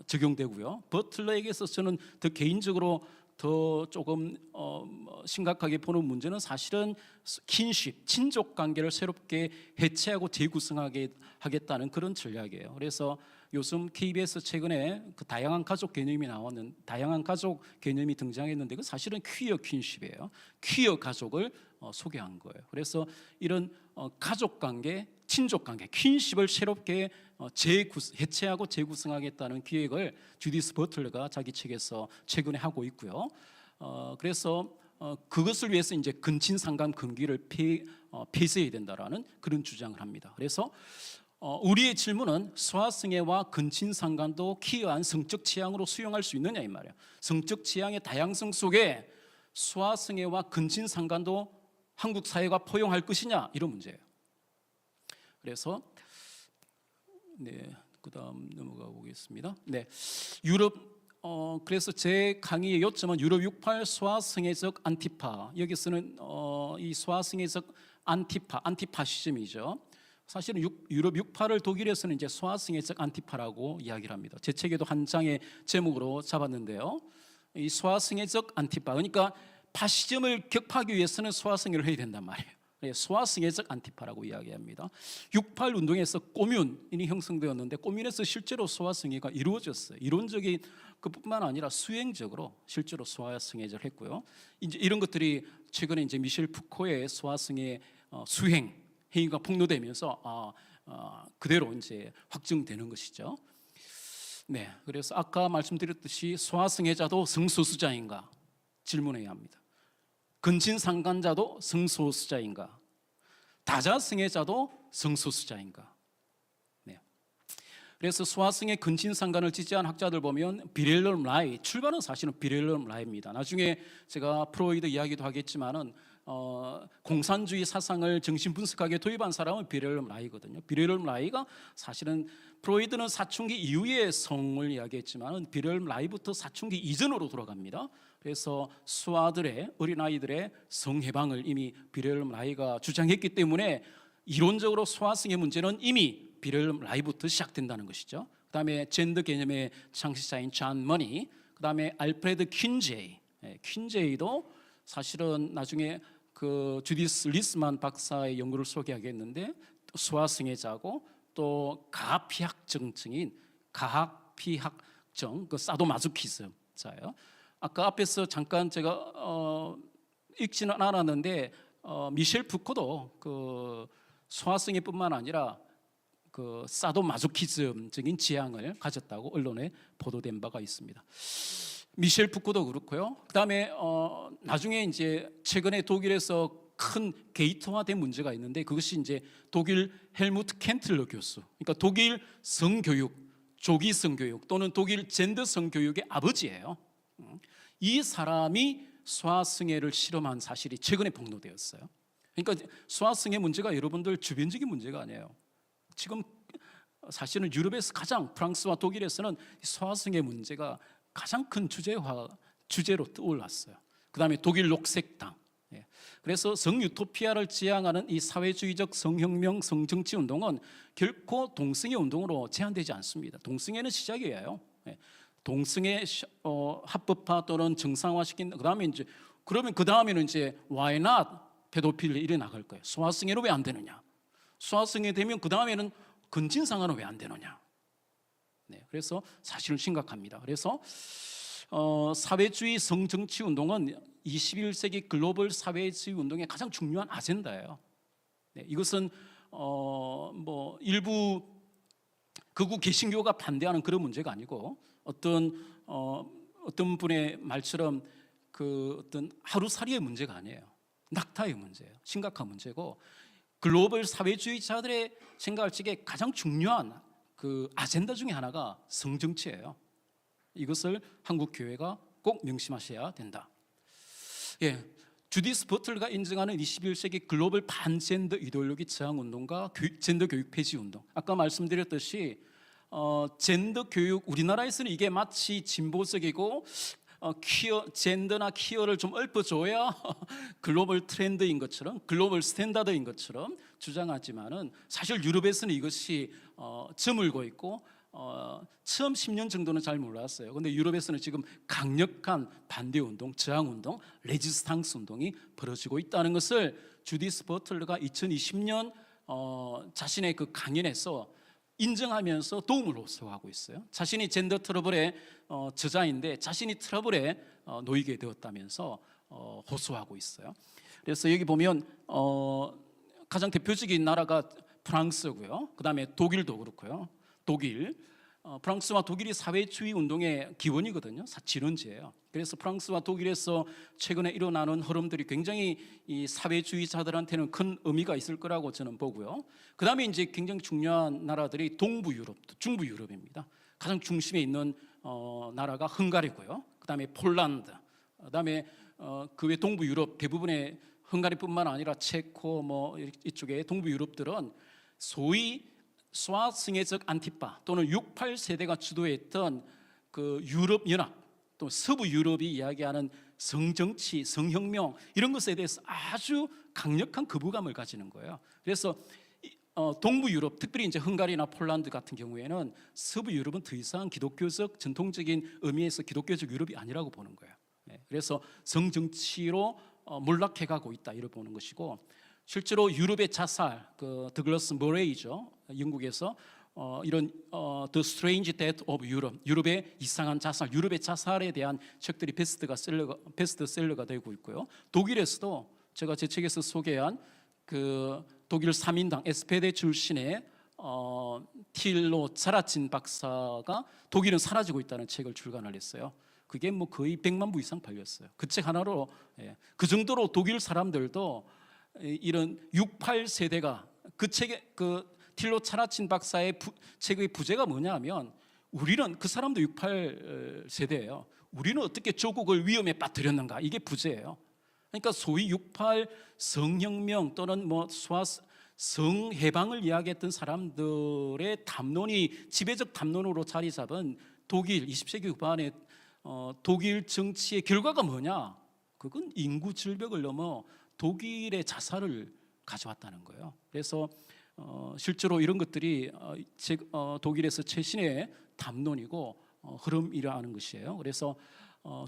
적용되고요. 버틀러에게서 저는 더 개인적으로 더 조금 심각하게 보는 문제는 사실은 킨십, 친족 관계를 새롭게 해체하고 재구성하겠다는 그런 전략이에요. 그래서 요즘 KBS 최근에 그 다양한 가족 개념이 등장했는데 그 사실은 퀴어 킨십이에요. 퀴어 가족을 소개한 거예요. 그래서 이런 가족 관계, 친족 관계, 킨십을 새롭게 해체하고 재구성하겠다는 기획을 주디스 버틀러가 자기 책에서 최근에 하고 있고요. 그래서 그것을 위해서 이제 근친상간 금기를 폐쇄해야 된다라는 그런 주장을 합니다. 그래서 우리의 질문은 수화성애와 근친상간도 키어한 성적 취향으로 수용할 수 있느냐 이 말이에요. 성적 취향의 다양성 속에 수화성애와 근친상간도 한국 사회가 포용할 것이냐 이런 문제예요. 그래서 그다음 넘어가 보겠습니다. 그래서 제 강의의 요점은 유럽 68 수화성애적 안티파. 여기서는 이 수화성애적 안티파시즘이죠. 사실은 유럽 68을 독일에서는 이제 수화성애적 안티파라고 이야기를 합니다. 제 책에도 한 장의 제목으로 잡았는데요. 이 수화성애적 안티파, 그러니까 파시즘을 격파하기 위해서는 수화성애를 해야 된단 말이에요. 수화성애적 안티파라고 이야기합니다. 68 운동에서 꼬뮌이 형성되었는데 꼬뮌에서 실제로 수화성애가 이루어졌어요. 이론적인 그뿐만 아니라 수행적으로 실제로 수화성애를 했고요. 이제 이런 것들이 최근에 이제 미셸 푸코의 수화성애 수행 행위가 폭로되면서 그대로 이제 확정되는 것이죠. 그래서 아까 말씀드렸듯이 수화성애자도 성소수자인가 질문해야 합니다. 근친상간자도 성소수자인가? 다자성애자도 성소수자인가? 그래서 수화성애 근친상간을 지지한 학자들 보면 비렐럼 라이, 출발은 사실은 비렐럼 라이입니다. 나중에 제가 프로이드 이야기도 하겠지만은 공산주의 사상을 정신분석하게 도입한 사람은 비렐럼 라이거든요. 비렐럼 라이가 사실은 프로이드는 사춘기 이후의 성을 이야기했지만은 비렐럼 라이부터 사춘기 이전으로 돌아갑니다. 그래서 수아들의 어린아이들의 성해방을 이미 비렐럼 라이가 주장했기 때문에 이론적으로 수화성의 문제는 이미 비렐럼 라이부터 시작된다는 것이죠. 그 다음에 젠더 개념의 창시자인 존 머니, 그 다음에 알프레드 퀸제이도 사실은 나중에 그 주디스 리스만 박사의 연구를 소개하겠는데 수화성애자고 또 가학피학증인 가학피학증 그 사도마조키즘자예요. 아까 앞에서 잠깐 제가 읽지는 않았는데 미셸 푸코도 그 수화성애뿐만 아니라 그 사도마조키즘적인 지향을 가졌다고 언론에 보도된 바가 있습니다. 미셸 푸코도 그렇고요. 그다음에 나중에 이제 최근에 독일에서 큰 게이트화된 문제가 있는데 그것이 이제 독일 헬무트 켄틀러 교수. 그러니까 독일 성교육 조기 성교육 또는 독일 젠더 성교육의 아버지예요. 이 사람이 소아성애를 실험한 사실이 최근에 폭로되었어요. 그러니까 소아성애 문제가 여러분들 주변적인 문제가 아니에요. 지금 사실은 유럽에서 가장, 프랑스와 독일에서는 소아성애 문제가 가장 큰 주제로 떠올랐어요. 그 다음에 독일 녹색당. 그래서 성유토피아를 지향하는 이 사회주의적 성혁명, 성정치 운동은 결코 동성애 운동으로 제한되지 않습니다. 동성애는 시작이에요. 동성애 합법화 또는 정상화시킨 그다음에 이제 그러면 그 다음에는 이제 why not 페도필이 일어 나갈 거예요. 소아성애는 왜 안 되느냐? 소아성애 되면 그 다음에는 근친상아는 왜 안 되느냐? 그래서 사실은 심각합니다. 그래서 사회주의 성정치 운동은 21세기 글로벌 사회주의 운동의 가장 중요한 아젠다예요. 이것은 뭐 일부 극우 개신교가 반대하는 그런 문제가 아니고 어떤 분의 말처럼 그 어떤 하루살이의 문제가 아니에요. 낙타의 문제예요. 심각한 문제고 글로벌 사회주의자들의 생각할 적에 가장 중요한 그 아젠다 중에 하나가 성정치예요. 이것을 한국 교회가 꼭 명심하셔야 된다. 주디스 버틀러가 인정하는 21세기 글로벌 반젠더 이데올로기 저항 운동과 젠더 교육 폐지 운동. 아까 말씀드렸듯이 젠더 교육 우리나라에서는 이게 마치 진보적이고 젠더나 퀴어를 좀 읊어줘야 글로벌 트렌드인 것처럼 글로벌 스탠다드인 것처럼 주장하지만은 사실 유럽에서는 이것이 저물고 있고 처음 10년 정도는 잘 몰랐어요. 그런데 유럽에서는 지금 강력한 반대 운동, 저항 운동, 레지스탕스 운동이 벌어지고 있다는 것을 주디스 버틀러가 2020년 자신의 그 강연에서 인정하면서 도움을 호소하고 있어요. 자신이 젠더 트러블의 저자인데 자신이 트러블에 놓이게 되었다면서 호소하고 있어요. 그래서 여기 보면 가장 대표적인 나라가 프랑스고요. 그 다음에 독일도 그렇고요. 독일, 프랑스와 독일이 사회주의 운동의 기원이거든요. 진원지예요. 그래서 프랑스와 독일에서 최근에 일어나는 흐름들이 굉장히 이 사회주의자들한테는 큰 의미가 있을 거라고 저는 보고요. 그 다음에 이제 굉장히 중요한 나라들이 동부 유럽, 중부 유럽입니다. 가장 중심에 있는 나라가 헝가리고요. 그 다음에 폴란드, 그 다음에 그 외 동부 유럽 대부분의 헝가리뿐만 아니라 체코 뭐 이쪽에 동부 유럽들은 소위 소아성애적 안티파 또는 68세대가 주도했던 그 유럽 연합 또 서부 유럽이 이야기하는 성정치, 성혁명 이런 것에 대해서 아주 강력한 거부감을 가지는 거예요. 그래서 동부 유럽, 특별히 이제 헝가리나 폴란드 같은 경우에는 서부 유럽은 더 이상 기독교적 전통적인 의미에서 기독교적 유럽이 아니라고 보는 거예요. 그래서 성정치로 몰락해가고 있다 이렇게 보는 것이고 실제로 유럽의 자살, 그 더글러스 머레이죠. 영국에서 이런 The Strange Death of Europe, 유럽의 이상한 자살, 유럽의 자살에 대한 책들이 베스트셀러가 되고 있고요. 독일에서도 제가 제 책에서 소개한 그 독일 3인당 SPD 출신의 틸로 차라친 박사가 독일은 사라지고 있다는 책을 출간을 했어요. 그게 뭐 거의 100만 부 이상 팔렸어요. 그 책 하나로 그 정도로 독일 사람들도 이런 68세대가 그 책에 그 틸로 차라친 박사의 책의 부제가 뭐냐면 우리는 그 사람도 68세대예요. 우리는 어떻게 조국을 위험에 빠뜨렸는가 이게 부제예요. 그러니까 소위 68 성혁명 또는 뭐 성해방을 이야기했던 사람들의 담론이 지배적 담론으로 자리 잡은 독일 20세기 후반에 독일 정치의 결과가 뭐냐? 그건 인구 질벽을 넘어 독일의 자살을 가져왔다는 거예요. 그래서 실제로 이런 것들이 독일에서 최신의 담론이고 흐름이라는 것이에요. 그래서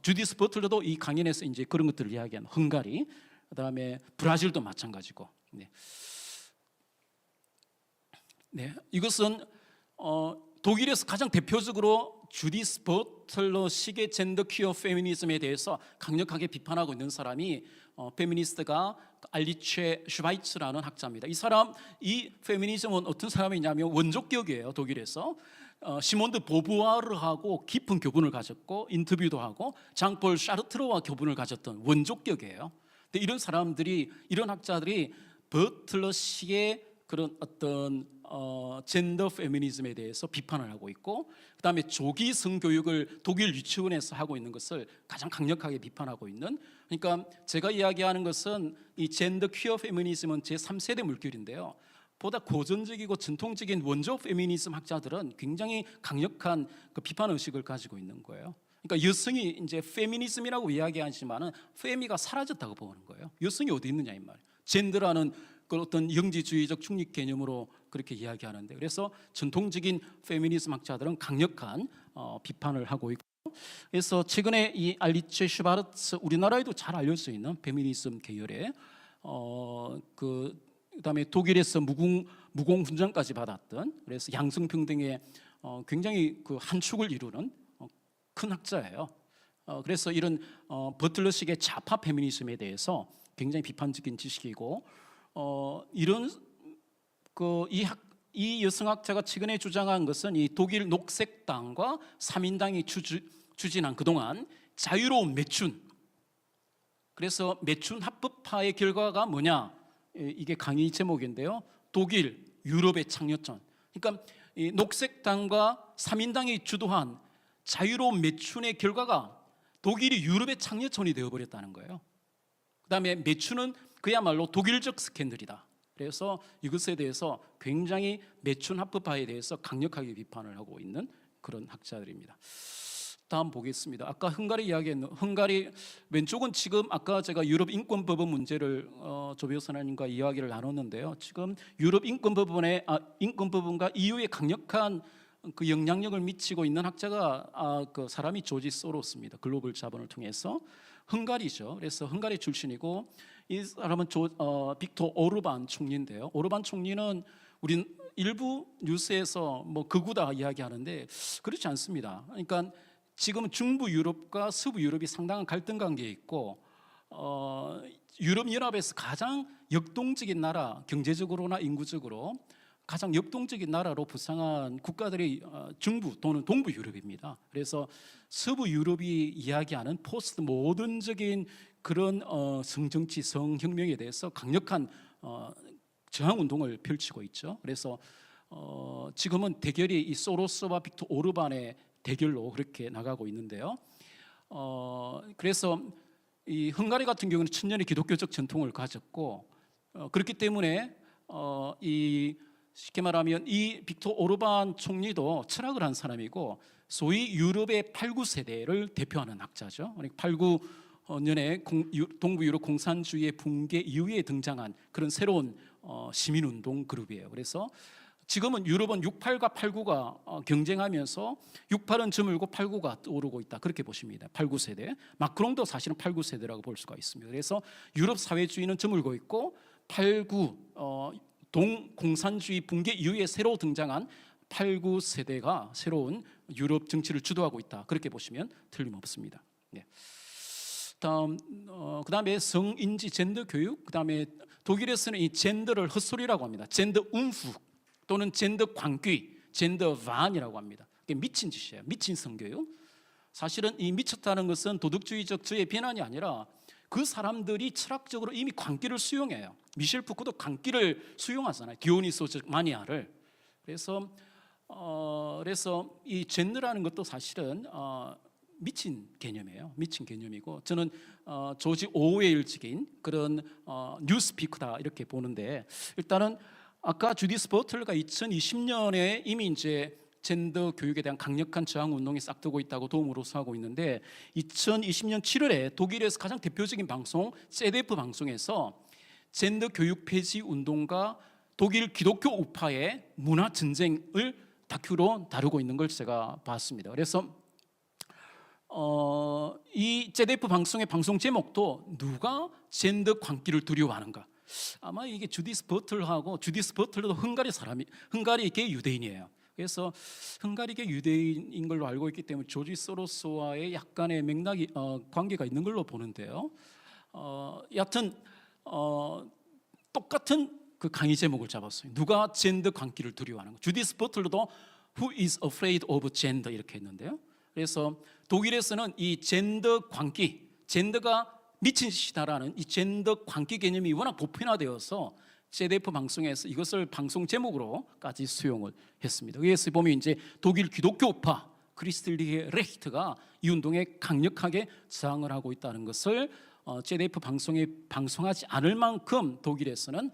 주디스 버틀러도 이 강연에서 이제 그런 것들을 이야기한 헝가리, 그다음에 브라질도 마찬가지고. 이것은 독일에서 가장 대표적으로 주디스 버틀러식의 젠더 퀴어 페미니즘에 대해서 강력하게 비판하고 있는 사람이 페미니스트가 알리체 슈바이츠라는 학자입니다. 이 페미니즘은 어떤 사람이냐면 원조격이에요. 독일에서 시몬드 보부아르하고 깊은 교분을 가졌고 인터뷰도 하고 장폴 샤르트르와 교분을 가졌던 원조격이에요. 근데 이런 학자들이 버틀러식의 그런 어떤 젠더 페미니즘에 대해서 비판을 하고 있고, 그다음에 조기 성교육을 독일 유치원에서 하고 있는 것을 가장 강력하게 비판하고 있는. 그러니까 제가 이야기하는 것은 이 젠더 퀴어 페미니즘은 제3세대 물결인데요. 보다 고전적이고 전통적인 원조 페미니즘 학자들은 굉장히 강력한 그 비판 의식을 가지고 있는 거예요. 그러니까 여성이 이제 페미니즘이라고 이야기하지만은 페미가 사라졌다고 보는 거예요. 여성이 어디 있느냐 이 말이에요. 젠더라는 그 어떤 영지주의적 중립 개념으로 그렇게 이야기하는데, 그래서 전통적인 페미니즘 학자들은 강력한 비판을 하고 있고, 그래서 최근에 이 알리체 슈바르츠, 우리나라에도 잘 알려져 있는 페미니즘 계열의 그다음에 독일에서 무공 훈장까지 받았던, 그래서 양성평등의 굉장히 그 한 축을 이루는 큰 학자예요. 그래서 이런 버틀러식의 좌파 페미니즘에 대해서 굉장히 비판적인 지식이고, 이런 이 여성학자가 최근에 주장한 것은 이 독일 녹색당과 3인당이 추진한 그동안 자유로운 매춘, 그래서 매춘 합법화의 결과가 뭐냐, 이게 강의 제목인데요. 독일 유럽의 창녀전. 그러니까 이 녹색당과 3인당이 주도한 자유로운 매춘의 결과가 독일이 유럽의 창녀촌이 되어버렸다는 거예요. 그다음에 매춘은 그야말로 독일적 스캔들이다. 그래서 이것에 대해서 굉장히 매춘 합법화에 대해서 강력하게 비판을 하고 있는 그런 학자들입니다. 다음 보겠습니다. 아까 헝가리 이야기했는, 헝가리 왼쪽은 지금 아까 제가 유럽 인권법원 문제를 조 변호사님과 이야기를 나눴는데요. 지금 유럽 인권법원과 EU에 강력한 그 영향력을 미치고 있는 학자가 그 사람이 조지 소로스입니다. 글로벌 자본을 통해서. 헝가리죠. 그래서 헝가리 출신이고, 이 사람은 빅토 오르반 총리인데요. 오르반 총리는 우리 일부 뉴스에서 뭐 극우다 이야기하는데 그렇지 않습니다. 그러니까 지금 중부 유럽과 서부 유럽이 상당한 갈등 관계에 있고, 유럽 연합에서 가장 역동적인 나라, 경제적으로나 인구적으로 가장 역동적인 나라로 부상한 국가들이 중부 또는 동부 유럽입니다. 그래서 서부 유럽이 이야기하는 포스트 모던적인 그런 성정치, 성혁명에 대해서 강력한 저항 운동을 펼치고 있죠. 그래서 지금은 대결이 이 소로스와 빅토 오르반의 대결로 그렇게 나가고 있는데요. 그래서 이 헝가리 같은 경우는 천년의 기독교적 전통을 가졌고, 그렇기 때문에 이 쉽게 말하면 이 빅토 오르반 총리도 철학을 한 사람이고, 소위 유럽의 8, 9세대를 대표하는 학자죠. 8, 9년에 동부 유럽 공산주의의 붕괴 이후에 등장한 그런 새로운 시민운동 그룹이에요. 그래서 지금은 유럽은 68과 89가 경쟁하면서 68은 저물고 89가 떠오르고 있다, 그렇게 보십니다. 8, 9세대. 마크롱도 사실은 8, 9세대라고 볼 수가 있습니다. 그래서 유럽 사회주의는 저물고 있고, 8, 9 동공산주의 붕괴 이후에 새로 등장한 8, 9세대가 새로운 유럽 정치를 주도하고 있다, 그렇게 보시면 틀림없습니다. 네. 그다음에 성인지 젠더 교육, 그다음에 독일에서는 이 젠더를 헛소리라고 합니다. 젠더 움프 또는 젠더 광귀, 젠더 반이라고 합니다. 이게 미친 짓이에요. 미친 성교육. 사실은 이 미쳤다는 것은 도덕주의적 저의 비난이 아니라 그 사람들이 철학적으로 이미 광기를 수용해요. 미셸 푸코도 광기를 수용하잖아요. 디오니소적 마니아를. 그래서 이 젠더라는 것도 사실은 미친 개념이에요. 미친 개념이고, 저는 조지 오웰 적인 그런 뉴스피크다 이렇게 보는데, 일단은 아까 주디스 버틀러가 2020년에 이미 이제 젠더 교육에 대한 강력한 저항 운동이 싹트고 있다고 도움으로서 하고 있는데, 2020년 7월에 독일에서 가장 대표적인 방송 ZDF 방송에서 젠더 교육 폐지 운동과 독일 기독교 우파의 문화 전쟁을 다큐로 다루고 있는 걸 제가 봤습니다. 그래서 이 ZDF 방송의 방송 제목도 누가 젠더 광기를 두려워하는가. 아마 이게 주디스 버틀러하고, 주디스 버틀러도 헝가리계 유대인이에요. 그래서 헝가리계 유대인인 걸로 알고 있기 때문에 조지 소로스와의 약간의 맥락이 관계가 있는 걸로 보는데요. 여하튼 똑같은 그 강의 제목을 잡았어요. 누가 젠더 광기를 두려워하는가. 주디스 버틀러도 Who is afraid of gender 이렇게 했는데요. 그래서 독일에서는 이 젠더 광기, 젠더가 미친 짓이다라는 이 젠더 광기 개념이 워낙 보편화되어서 ZDF 방송에서 이것을 방송 제목으로까지 수용을 했습니다. 그래서 보면 이제 독일 기독교파 크리스틀리히 레히트가 이 운동에 강력하게 저항을 하고 있다는 것을 ZDF 방송에 방송하지 않을 만큼 독일에서는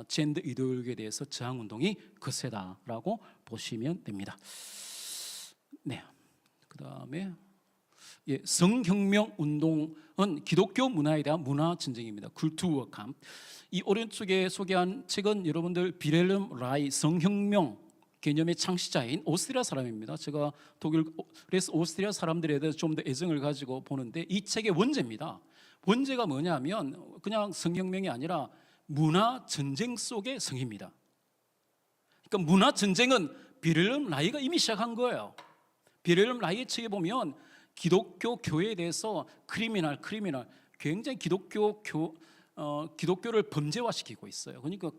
젠더 이데올로기에 대해서 저항 운동이 거세다라고 보시면 됩니다. 네, 그다음에 성혁명 운동은 기독교 문화에 대한 문화 전쟁입니다. 쿨투어캄. 이 오른쪽에 소개한 책은 여러분들 빌헬름 라이 성혁명 개념의 창시자인 오스트리아 사람입니다. 제가 독일 그래서 오스트리아 사람들에 대해서 좀 더 애정을 가지고 보는데 이 책의 원제입니다. 원제가 뭐냐면 그냥 성혁명이 아니라 문화 전쟁 속의 성입니다. 그러니까 문화 전쟁은 빌헬름 라이가 이미 시작한 거예요. 빌헬름 라이의 책에 보면 기독교 교회에 대해서 크리미널 굉장히 기독교를 범죄화시키고 있어요. 그러니까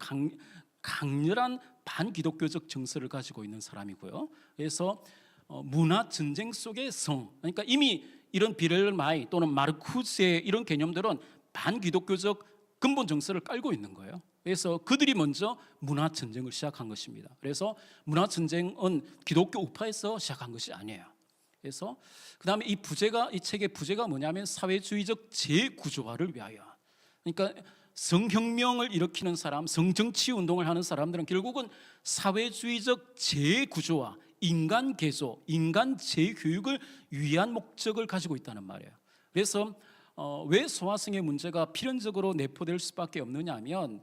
강렬한 반기독교적 정서를 가지고 있는 사람이고요. 그래서 문화 전쟁 속의 성, 그러니까 이미 이런 빌헬름 라이 또는 마르쿠스의 이런 개념들은 반기독교적 근본 정서를 깔고 있는 거예요. 그래서 그들이 먼저 문화 전쟁을 시작한 것입니다. 그래서 문화 전쟁은 기독교 우파에서 시작한 것이 아니에요. 그래서 그다음에 이 책의 부제가 뭐냐면 사회주의적 재구조화를 위하여. 그러니까 성혁명을 일으키는 사람, 성정치 운동을 하는 사람들은 결국은 사회주의적 재구조화, 인간 개조, 인간 재교육을 위한 목적을 가지고 있다는 말이에요. 그래서 왜 소아성의 문제가 필연적으로 내포될 수밖에 없느냐 하면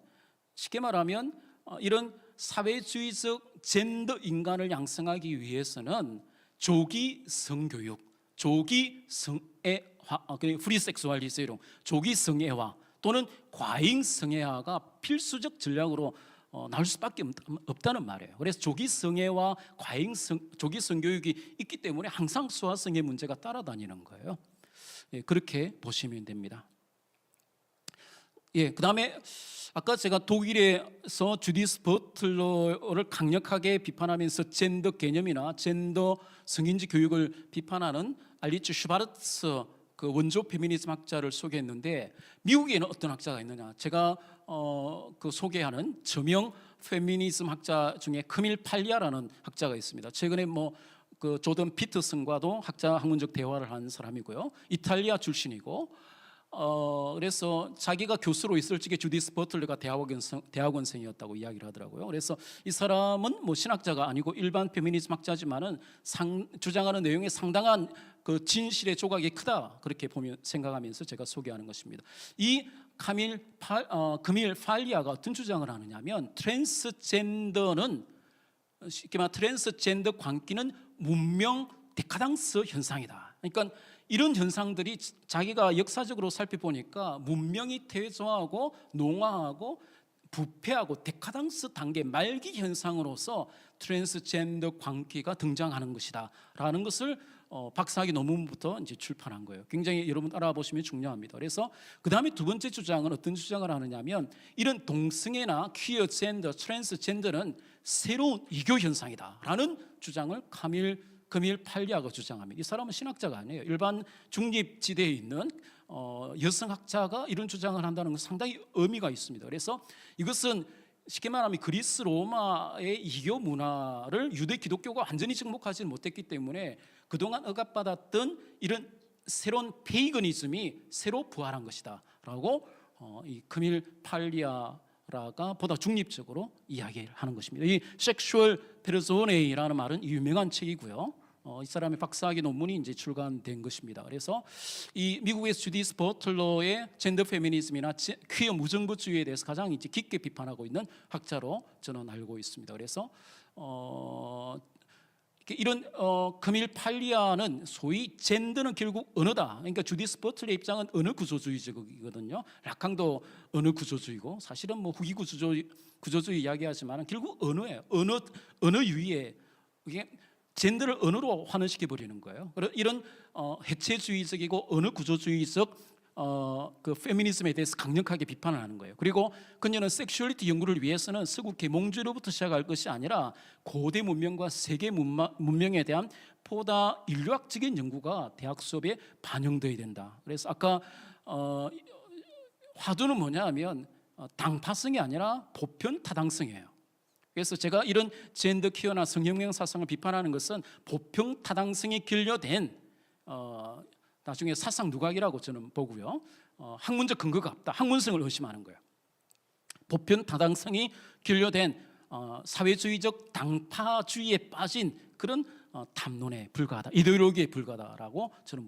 쉽게 말하면 이런 사회주의적 젠더 인간을 양성하기 위해서는 조기 성교육, 조기 성애화, 프리섹수얼리스용, 조기 성애화 또는 과잉 성애화가 필수적 전략으로 나올 수밖에 없다는 말이에요. 그래서 조기 성애와 조기 성교육이 있기 때문에 항상 소아성의 문제가 따라다니는 거예요. 그렇게 보시면 됩니다. 그다음에 아까 제가 독일에서 주디스 버틀러를 강력하게 비판하면서 젠더 개념이나 젠더 성인지 교육을 비판하는 알리츠 슈바르츠 그 원조 페미니즘 학자를 소개했는데 미국에는 어떤 학자가 있느냐? 제가 그 소개하는 저명 페미니즘 학자 중에 크밀 팔리아라는 학자가 있습니다. 최근에 그 조던 피터슨과도 학문적 대화를 한 사람이고요. 이탈리아 출신이고 그래서 자기가 교수로 있을 적에 주디스 버틀러가 대학원생이었다고 이야기를 하더라고요. 그래서 이 사람은 신학자가 아니고 일반 페미니즘 학자지만은 주장하는 내용에 상당한 그 진실의 조각이 크다 그렇게 생각하면서 제가 소개하는 것입니다. 이 크밀 팔리아가 어떤 주장을 하느냐면 트랜스젠더는 쉽게 말해 트랜스젠더 광기는 문명 데카당스 현상이다. 그러니까 이런 현상들이 자기가 역사적으로 살펴보니까 문명이 퇴조하고 농화하고 부패하고 데카당스 단계 말기 현상으로서 트랜스젠더 광기가 등장하는 것이다 라는 것을 박사학위 논문부터 이제 출판한 거예요. 굉장히 여러분 알아보시면 중요합니다. 그래서 그 다음에 두 번째 주장은 어떤 주장을 하느냐면 이런 동성애나 퀴어 젠더, 트랜스젠더는 새로운 이교 현상이다 라는 주장을 크밀 팔리아가 주장합니다. 이 사람은 신학자가 아니에요. 일반 중립지대에 있는 여성학자가 이런 주장을 한다는 건 상당히 의미가 있습니다. 그래서 이것은 쉽게 말하면 그리스 로마의 이교 문화를 유대 기독교가 완전히 정복하지는 못했기 때문에 그동안 억압받았던 이런 새로운 페이거니즘이 새로 부활한 것이다 라고 이 크밀 팔리아라가 보다 중립적으로 이야기를 하는 것입니다. 이 섹슈얼 페르소네이라는 말은 유명한 책이고요. 이 사람의 박사학위 논문이 이제 출간된 것입니다. 그래서 이 미국의 주디스 버틀러의 젠더 페미니즘이나 퀴어 무정부주의에 대해서 가장 이제 깊게 비판하고 있는 학자로 저는 알고 있습니다. 그래서 이런 크밀 팔리아는 소위 젠더는 결국 언어다. 그러니까 주디스 버틀러의 입장은 언어 구조주의적이거든요. 라캉도 언어 구조주의고 사실은 후기 구조주의 이야기하지만 결국 언어예요. 언어 유희에 이게 젠더를 언어로 환원시켜 버리는 거예요. 이런 해체주의적이고 언어 구조주의적 그 페미니즘에 대해서 강력하게 비판을 하는 거예요. 그리고 그녀는 섹슈얼리티 연구를 위해서는 서구 계몽주의로부터 시작할 것이 아니라 고대 문명과 세계 문명에 대한 보다 인류학적인 연구가 대학 수업에 반영되어야 된다. 그래서 아까 화두는 뭐냐 하면 당파성이 아니라 보편 타당성이에요. 그래서 제가 이런 젠더 퀴어나 성혁명 사상을 비판하는 것은 보편 타당성이 길려된 나중에 사상 누각이라고 저는 보고요. 학문적 근거가 없다. 학문성을 의심하는 거예요. 보편 타당성이 길려된 사회주의적 당파주의에 빠진 그런 탐론에 불과하다, 이데올로기에 불과하다라고 저는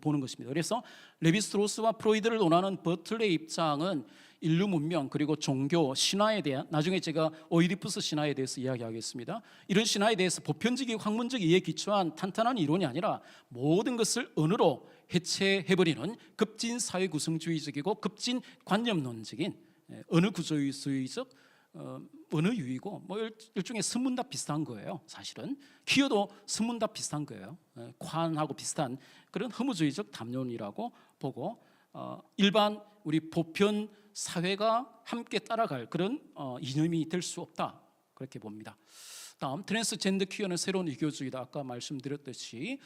보는 것입니다. 그래서 레비스트로스와 프로이드를 논하는 버틀레의 입장은 인류 문명 그리고 종교, 신화에 대한, 나중에 제가 오이디푸스 신화에 대해서 이야기하겠습니다. 이런 신화에 대해서 보편적이고 학문적 이해에 기초한 탄탄한 이론이 아니라 모든 것을 언어로 해체해버리는 급진 사회 구성주의적이고 급진 관념론적인 언어 구조주의적 언어유의고 뭐 일종의 선문답 비슷한 거예요. 사실은 퀴어도 선문답 비슷한 거예요. 칸하고 비슷한 그런 허무주의적 담론이라고 보고 일반 우리 보편 사회가 함께 따라갈 그런 이념이 될 수 없다, 그렇게 봅니다. 다음 트랜스젠더 퀴어는 새로운 이교주의다. 아까 말씀드렸듯이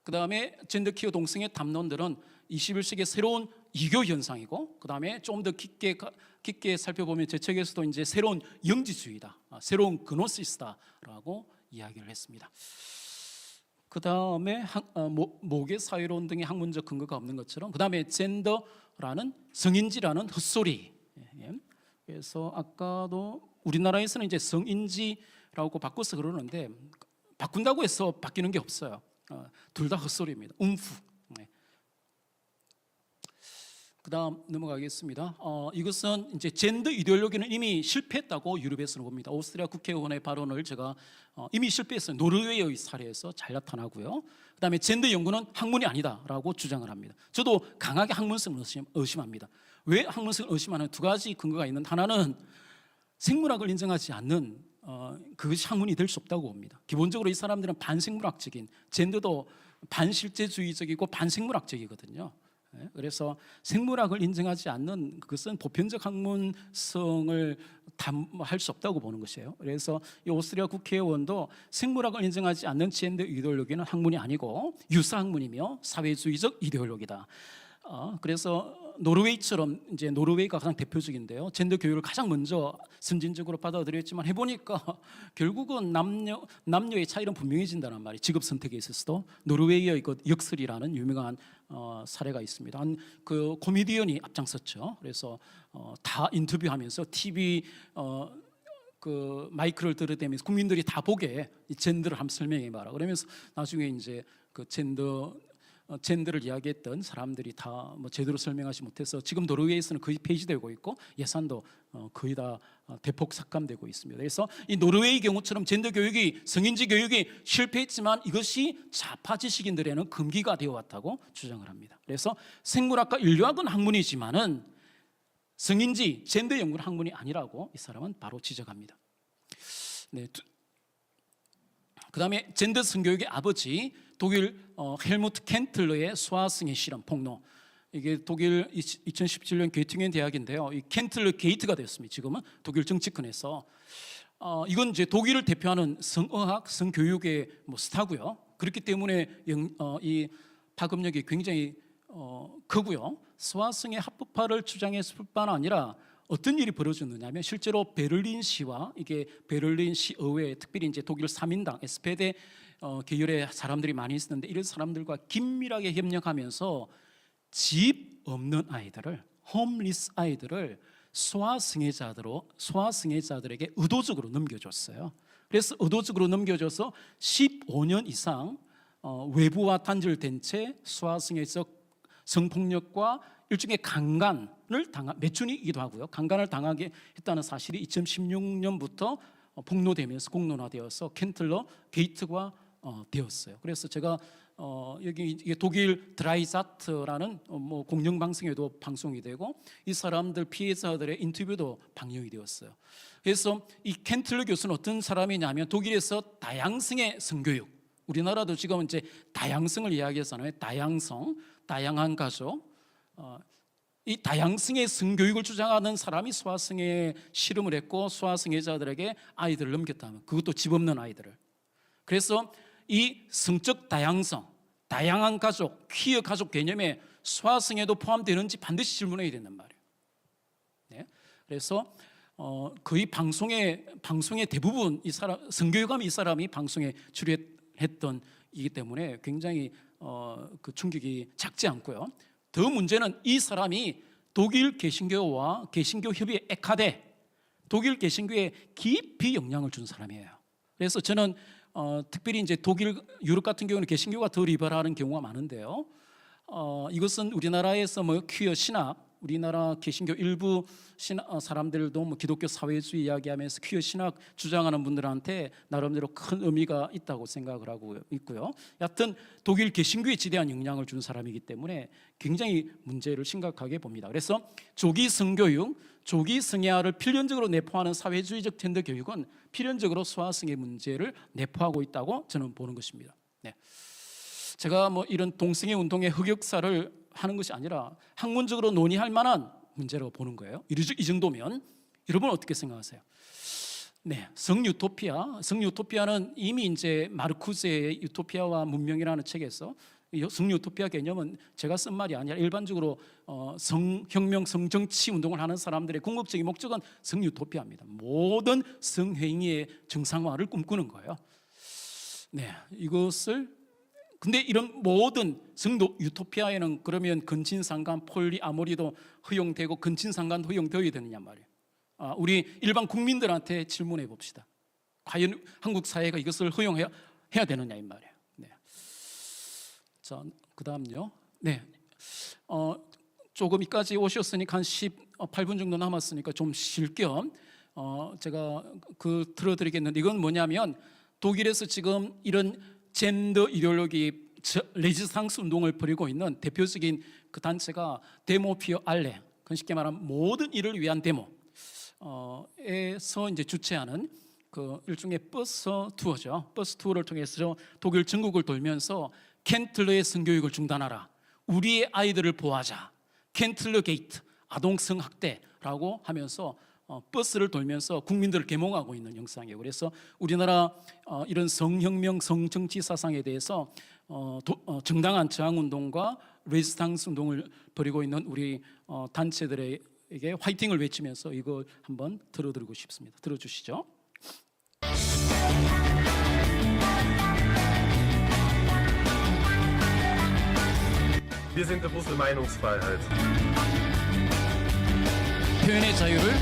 그 다음에 젠더 퀴어 동성애 담론들은 21세기의 새로운 이교 현상이고, 그 다음에 좀 더 깊게 살펴보면 제 책에서도 이제 새로운 영지주의다, 새로운 그노시스다라고 이야기를 했습니다. 그 다음에 모계 사회론 등의 학문적 근거가 없는 것처럼, 그 다음에 젠더라는 성인지라는 헛소리. 그래서 아까도 우리나라에서는 이제 성인지라고 바꿔서 그러는데 바꾼다고 해서 바뀌는 게 없어요. 둘 다 헛소리입니다. 그 다음 넘어가겠습니다. 이것은 이제 젠더 이데올로기는 이미 실패했다고 유럽에서는 봅니다. 오스트리아 국회의원의 발언을 제가 이미 실패했어요. 노르웨이의 사례에서 잘 나타나고요. 그 다음에 젠더 연구는 학문이 아니다라고 주장을 합니다. 저도 강하게 학문성을 의심합니다. 왜 학문성을 의심하는 두 가지 근거가 있는데, 하나는 생물학을 인정하지 않는 그것이 학문이 될 수 없다고 봅니다. 기본적으로 이 사람들은 반생물학적인, 젠더도 반실제주의적이고 반생물학적이거든요. 그래서 생물학을 인정하지 않는 그것은 보편적 학문성을 할 수 없다고 보는 것이에요. 그래서 이 오스트리아 국회의원도 생물학을 인정하지 않는 젠더 이데올로기는 학문이 아니고 유사학문이며 사회주의적 이데올로기다. 그래서 노르웨이처럼, 이제 노르웨이가 가장 대표적인데요. 젠더 교육을 가장 먼저 선진적으로 받아들였지만 해보니까 결국은 남녀의 차이는 분명해진다는 말이, 직업 선택에 있어서도. 노르웨이의 그 역설이라는 유명한 사례가 있습니다. 그 코미디언이 앞장섰죠. 그래서 다 인터뷰하면서 TV 그 마이크를 들이대면서 국민들이 다 보게 이 젠더를 한번 설명해봐라 그러면서 나중에 이제 그 젠더를 이야기했던 사람들이 다 뭐 제대로 설명하지 못해서 지금 노르웨이에서는 거의 폐지되고 있고 예산도 거의 다 대폭 삭감되고 있습니다. 그래서 이 노르웨이 경우처럼 젠더 교육이, 성인지 교육이 실패했지만 이것이 좌파 지식인들에는 금기가 되어 왔다고 주장을 합니다. 그래서 생물학과 인류학은 학문이지만은 성인지 젠더 연구는 학문이 아니라고 이 사람은 바로 지적합니다. 그 다음에 젠더 성교육의 아버지, 독일 헬무트 켄틀러의 소아성의 실험 폭로. 이게 독일 2017년 게이팅겐 대학인데요. 이 켄틀러 게이트가 됐습니다. 지금은 독일 정치권에서. 이건 이제 독일을 대표하는 성어학, 성교육의 뭐 스타고요. 그렇기 때문에 이 파급력이 굉장히 크고요. 소아성의 합법화를 주장했을 뿐만 아니라 어떤 일이 벌어졌느냐면, 실제로 베를린시와 이게 베를린시 의회, 특별히 이제 독일 3인당 SPD 계열의 사람들이 많이 있었는데, 이런 사람들과 긴밀하게 협력하면서 집 없는 아이들을, 홈리스 아이들을 소아성애자들에게 의도적으로 넘겨줬어요. 그래서 의도적으로 넘겨줘서 15년 이상 외부와 단절된 채 소아성애적 성폭력과 일종의 강간을 매춘이기도 하고요. 강간을 당하게 했다는 사실이 2016년부터 폭로되면서 공론화되어서 켄틀러 게이트가 되었어요. 그래서 제가 여기 이게 독일 드라이자트라는 뭐 공영방송에도 방송이 되고, 이 사람들 피해자들의 인터뷰도 방영이 되었어요. 그래서 이 켄틀러 교수는 어떤 사람이냐면, 독일에서 다양성의 성교육, 우리나라도 지금 이제 다양성을 이야기하잖아요. 다양성, 다양한 가족. 이 다양성의 성교육을 주장하는 사람이 소아성애 실험을 했고, 소아성애자들에게 아이들을 넘겼다면, 그것도 집 없는 아이들을. 그래서 이 성적 다양성, 다양한 가족, 퀴어 가족 개념에 소아성애도 포함되는지 반드시 질문해야 된단 말이에요. 네. 그래서 거의 방송의 대부분 이 사람 성교육감이 이 사람이 방송에 출연했던 이기 때문에 굉장히 그 충격이 작지 않고요. 더 문제는 이 사람이 독일 개신교와 개신교 협의 에카데 독일 개신교에 깊이 영향을 준 사람이에요. 그래서 저는 특별히 이제 독일, 유럽 같은 경우는 개신교가 더 리버럴한 경우가 많은데요. 이것은 우리나라에서 뭐 퀴어 신학, 우리나라 개신교 일부 사람들도 뭐 기독교 사회주의 이야기하면서 퀴어 신학 주장하는 분들한테 나름대로 큰 의미가 있다고 생각을 하고 있고요. 여하튼 독일 개신교에 지대한 영향을 준 사람이기 때문에 굉장히 문제를 심각하게 봅니다. 그래서 조기 성교육, 조기 성애아를 필연적으로 내포하는 사회주의적 젠더 교육은 필연적으로 소아성애 문제를 내포하고 있다고 저는 보는 것입니다. 네. 제가 뭐 이런 동성애 운동의 흑역사를 하는 것이 아니라 학문적으로 논의할 만한 문제라고 보는 거예요. 이 정도면 여러분 어떻게 생각하세요? 네, 성유토피아는 이미 이제 마르쿠스의 유토피아와 문명이라는 책에서 성유토피아 개념은 제가 쓴 말이 아니라 일반적으로 성혁명, 성정치 운동을 하는 사람들의 궁극적인 목적은 성유토피아입니다. 모든 성행위의 정상화를 꿈꾸는 거예요. 네, 이것을 근데 이런 모든 성도 유토피아에는 그러면 근친상간, 폴리아모리도 허용되고 근친상간도 허용되어야 되느냐 말이에요. 우리 일반 국민들한테 질문해 봅시다. 과연 한국 사회가 이것을 허용해야 되느냐 이 말이에요. 네. 자, 그다음요. 네. 조금 이까지 오셨으니까 한 18분 정도 남았으니까 좀 쉴 겸 제가 들어드리겠는데 이건 뭐냐면 독일에서 지금 이런 젠더 이데올로기 레지스탕스 운동을 벌이고 있는 대표적인 그 단체가 데모 피어 알레, 쉽게 말하면 모든 일을 위한 데모에서 이제 주최하는 그 일종의 버스 투어죠. 버스 투어를 통해서 독일 전국을 돌면서 켄틀러의 성교육을 중단하라, 우리의 아이들을 보호하자, 켄틀러 게이트, 아동성 학대라고 하면서 버스를 돌면서 국민들을 계몽하고 있는 영상이에요. 그래서 우리나라 이런 성혁명, 성정치 사상에 대해서 정당한 저항운동과 레지스탕스 운동을 벌이고 있는 우리 단체들에게 화이팅을 외치면서 이걸 한번 들어드리고 싶습니다. 들어주시죠. Wir sind bewusste Meinungsfreiheit. 표현의 자유를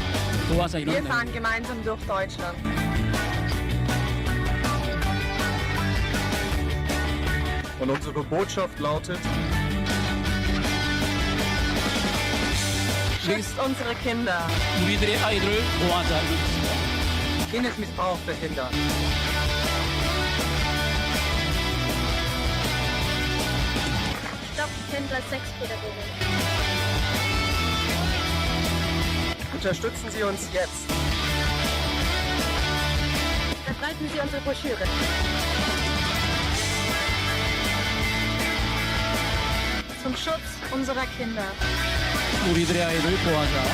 도와자 이런 Wir fahren gemeinsam durch Deutschland. Und unsere Botschaft lautet: Schützt unsere Kinder. 우리들의 아이들을 보호하자 이런 뜻이죠. Kindesmissbrauch verhindern. Stopp Kindler Sexpädagogik. Unterstützen Sie uns jetzt. Verbreiten Sie unsere Broschüre. Zum Schutz unserer Kinder. 우리들의 아이를 보호하자.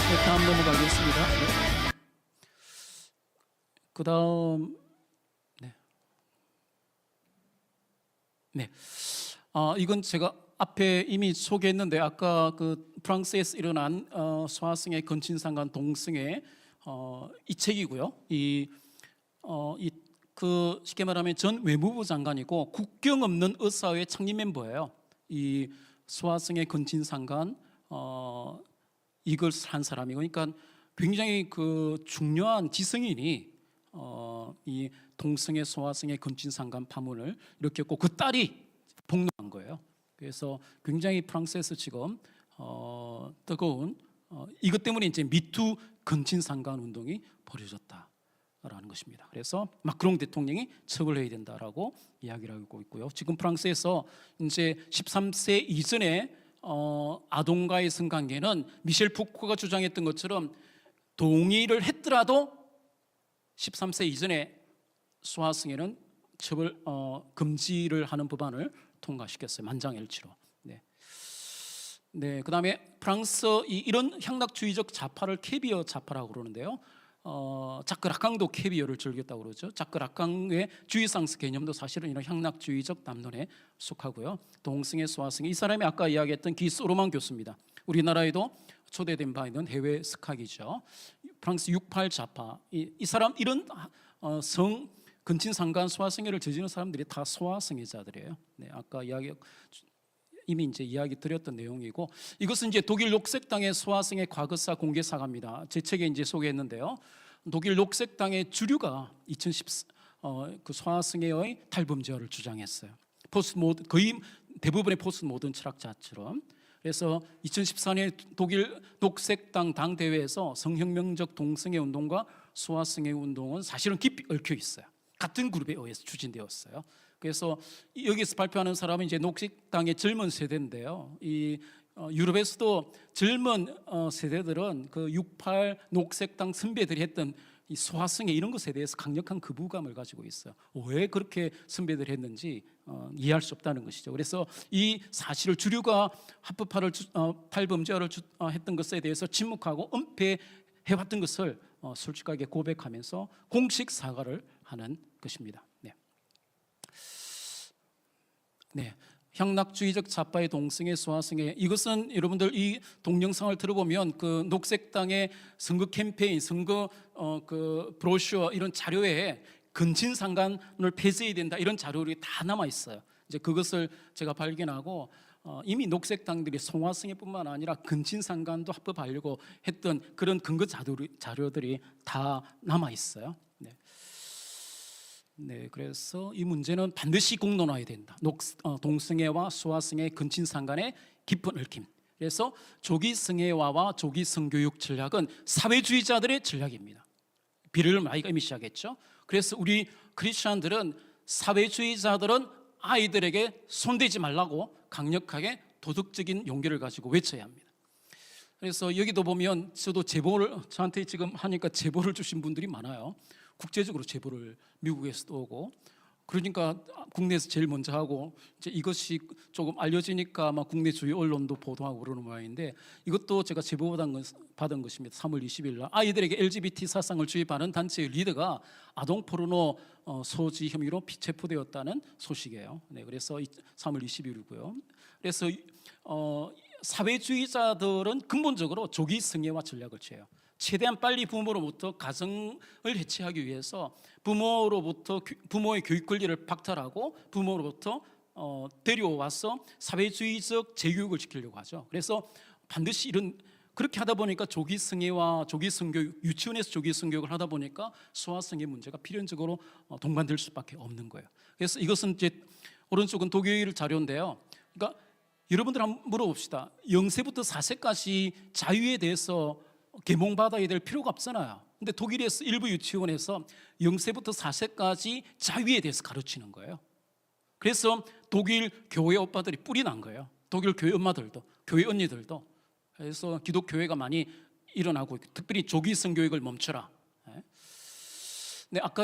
네, 다음 넘어가겠습니다. 네. 그 다음, 네. 이건 제가 앞에 이미 소개했는데 아까 그 프랑스에서 일어난 소아성애, 근친상간, 동성애 이 책이고요. 그 쉽게 말하면 전 외무부 장관이고 국경 없는 의사회 창립 멤버예요. 이 소아성애, 근친상간 이걸 한 사람이고, 그러니까 굉장히 그 중요한 지성인이 이 동성애, 소아성애, 근친상간 파문을 일으켰고 그 딸이 폭로한 거예요. 그래서 굉장히 프랑스에서 지금 뜨거운 이것 때문에 이제 미투 근친상간 운동이 벌어졌다라는 것입니다. 그래서 마크롱 대통령이 처벌해야 된다라고 이야기를 하고 있고요. 지금 프랑스에서 이제 13세 이전에 아동과의 성관계는 미셸 푸코가 주장했던 것처럼 동의를 했더라도 13세 이전에 소아성애는 처벌 금지를 하는 법안을 통과시켰어요. 만장일치로. 네. 네, 그다음에 프랑스 이런 향락주의적 좌파를 캐비어 좌파라고 그러는데요. 자크 라캉도 캐비어를 즐겼다고 그러죠. 자크 라캉의 주의상스 개념도 사실은 이런 향락주의적 담론에 속하고요. 동승의 소화승의 이 사람이 아까 이야기했던 기소로만 교수입니다. 우리나라에도 초대된 바 있는 해외 스카기죠. 프랑스 68 좌파 이 사람 이런 성 근친상간 소화승회를 저지르는 사람들이 다 소화승회자들이에요. 네, 아까 이미 이제 이야기 드렸던 내용이고 이것은 이제 독일 녹색당의 소화승회 과거사 공개 사과입니다. 제 책에 이제 소개했는데요. 독일 녹색당의 주류가 2014 그 소화승회의 탈범죄화를 주장했어요. 거의 대부분의 포스트 모던 철학자처럼. 그래서 2014년 독일 녹색당 당대회에서 성혁명적 동성애 운동과 소화승회 운동은 사실은 깊이 얽혀 있어요. 같은 그룹에 의해서 추진되었어요. 그래서 여기서 발표하는 사람은 이제 녹색당의 젊은 세대인데요. 유럽에서도 젊은 세대들은 그 68 녹색당 선배들이 했던 이 소화승회 이런 것에 대해서 강력한 거부감을 가지고 있어요. 왜 그렇게 선배들이 했는지 이해할 수 없다는 것이죠. 그래서 이 사실을 주류가 합법화를 탈범죄화를 했던 것에 대해서 침묵하고 은폐해왔던 것을 솔직하게 고백하면서 공식 사과를 하는 것입니다. 네, 향락주의적 좌파의 동성애 소화승회 이것은 여러분들 이 동영상을 들어보면 그 녹색당의 선거 캠페인, 선거 그 브로셔 이런 자료에 근친상간을 폐쇄해야 된다 이런 자료들이 다 남아 있어요. 이제 그것을 제가 발견하고 이미 녹색당들이 소화승회뿐만 아니라 근친상간도 합법하려고 했던 그런 근거 자료들이 다 남아 있어요. 네, 그래서 이 문제는 반드시 공론화해야 된다. 동성애와 소화승회 근친상간의 깊은 얽힘. 그래서 조기성애화와 조기성교육 전략은 사회주의자들의 전략입니다. 비를 많이 의미시하겠죠. 그래서 우리 크리스천들은 사회주의자들은 아이들에게 손대지 말라고 강력하게 도덕적인 용기를 가지고 외쳐야 합니다. 그래서 여기도 보면 저도 저한테 지금 하니까 제보를 주신 분들이 많아요. 국제적으로 제보를 미국에서도 오고 그러니까 국내에서 제일 먼저 하고 이제 이것이 조금 알려지니까 아마 국내 주요 언론도 보도하고 그러는 모양인데 이것도 제가 제보 받은 것입니다. 3월 20일 날 아이들에게 LGBT 사상을 주입하는 단체의 리더가 아동 포르노 소지 혐의로 체포되었다는 소식이에요. 네, 그래서 3월 20일이고요. 그래서 사회주의자들은 근본적으로 조기 성애화 전략을 취해요. 최대한 빨리 부모로부터 가정을 해체하기 위해서 부모의 교육 권리를 박탈하고 부모로부터 데려와서 사회주의적 재교육을 시키려고 하죠. 그래서 반드시 그렇게 하다 보니까 조기 성애와 조기 성교육, 유치원에서 조기 성교육을 하다 보니까 소아성애 문제가 필연적으로 동반될 수밖에 없는 거예요. 그래서 이것은 이제 오른쪽은 독일 자료인데요. 그러니까 여러분들 한번 물어봅시다. 0세부터 4세까지 자유에 대해서 계몽받아야 될 필요가 없잖아요. 근데 독일에서 일부 유치원에서 0세부터 4세까지 자유에 대해서 가르치는 거예요. 그래서 독일 교회 오빠들이 뿔이 난 거예요. 독일 교회 엄마들도, 교회 언니들도. 그래서 기독교회가 많이 일어나고 있고, 특별히 조기 성교육을 멈춰라. 네, 아까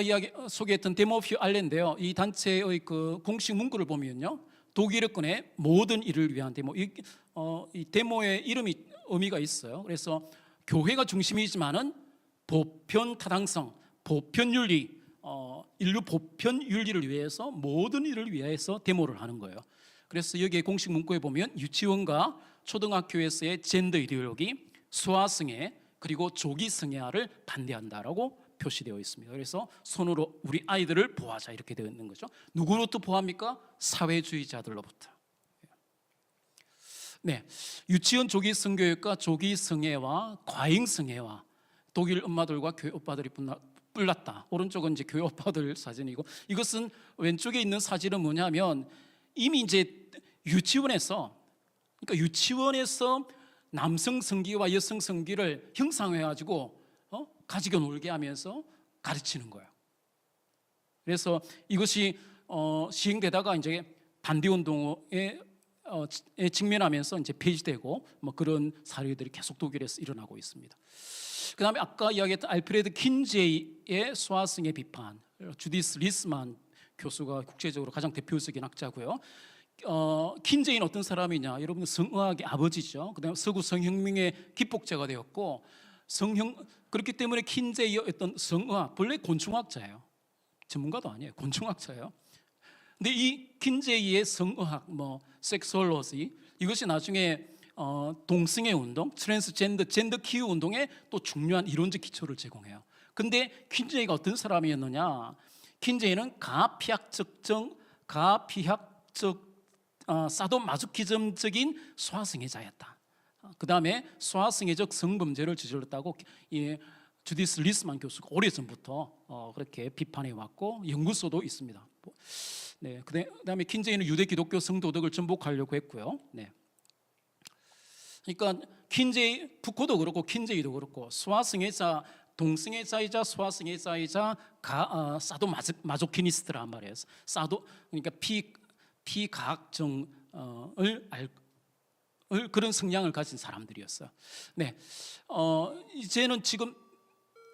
소개했던 데모퓨 알렌인데요. 이 단체의 그 공식 문구를 보면요, 독일어권의 모든 일을 위한 데모. 이 데모의 이름이 의미가 있어요. 그래서 교회가 중심이지만은 보편 타당성, 보편 윤리, 인류 보편 윤리를 위해서 모든 일을 위해서 데모를 하는 거예요. 그래서 여기에 공식 문구에 보면 유치원과 초등학교에서의 젠더 이데올로기, 소아성애 그리고 조기 성애화를 반대한다라고 표시되어 있습니다. 그래서 손으로 우리 아이들을 보호하자 이렇게 되어 있는 거죠. 누구로부터 보호합니까? 사회주의자들로부터. 네, 유치원 조기 성교육과 조기 성애와 과잉 성애와 독일 엄마들과 교회 오빠들이 뿔났다. 오른쪽은 이제 교회 오빠들 사진이고 이것은 왼쪽에 있는 사진은 뭐냐면 이미 이제 유치원에서 남성 성기와 여성 성기를 형상화해가지고 가지고 놀게 하면서 가르치는 거예요. 그래서 이것이 시행되다가 이제 반대 운동에 직면하면서 이제 폐지되고 뭐 그런 사례들이 계속 독일에서 일어나고 있습니다. 그다음에 아까 이야기했던 알프레드 킨제이의 소아성애 비판, 주디스 리스만 교수가 국제적으로 가장 대표적인 학자고요. 킨제이는 어떤 사람이냐? 여러분 성의학의 아버지죠. 그다음에 서구 성혁명의 기폭제가 되었고 그렇기 때문에 킨제이의 어떤 성의학 본래 곤충학자예요. 전문가도 아니에요. 곤충학자예요. 근데 이 킨제이의 성의학, 섹스올로지 이것이 나중에 동성애 운동, 트랜스젠더 젠더 키우 운동에 또 중요한 이론적 기초를 제공해요. 근데 킨제이가 어떤 사람이었느냐? 킨제이는 가피학적 사도마조키즘적인 소아성애자였다. 그 다음에 소아성애적 성범죄를 저질렀다고 주디스 리스만 교수가 오래전부터 그렇게 비판해 왔고 연구소도 있습니다. 네, 그다음에 킨제이는 유대 기독교 성도덕을 전복하려고 했고요. 네. 그러니까 푸코도 그렇고 킨제이도 그렇고 소아성애자, 동성애자이자 소아성애자이자 사도 마조키니스트란 말이에요. 그러니까 피가학정을 그런 성향을 가진 사람들이었어요. 네, 이제는 지금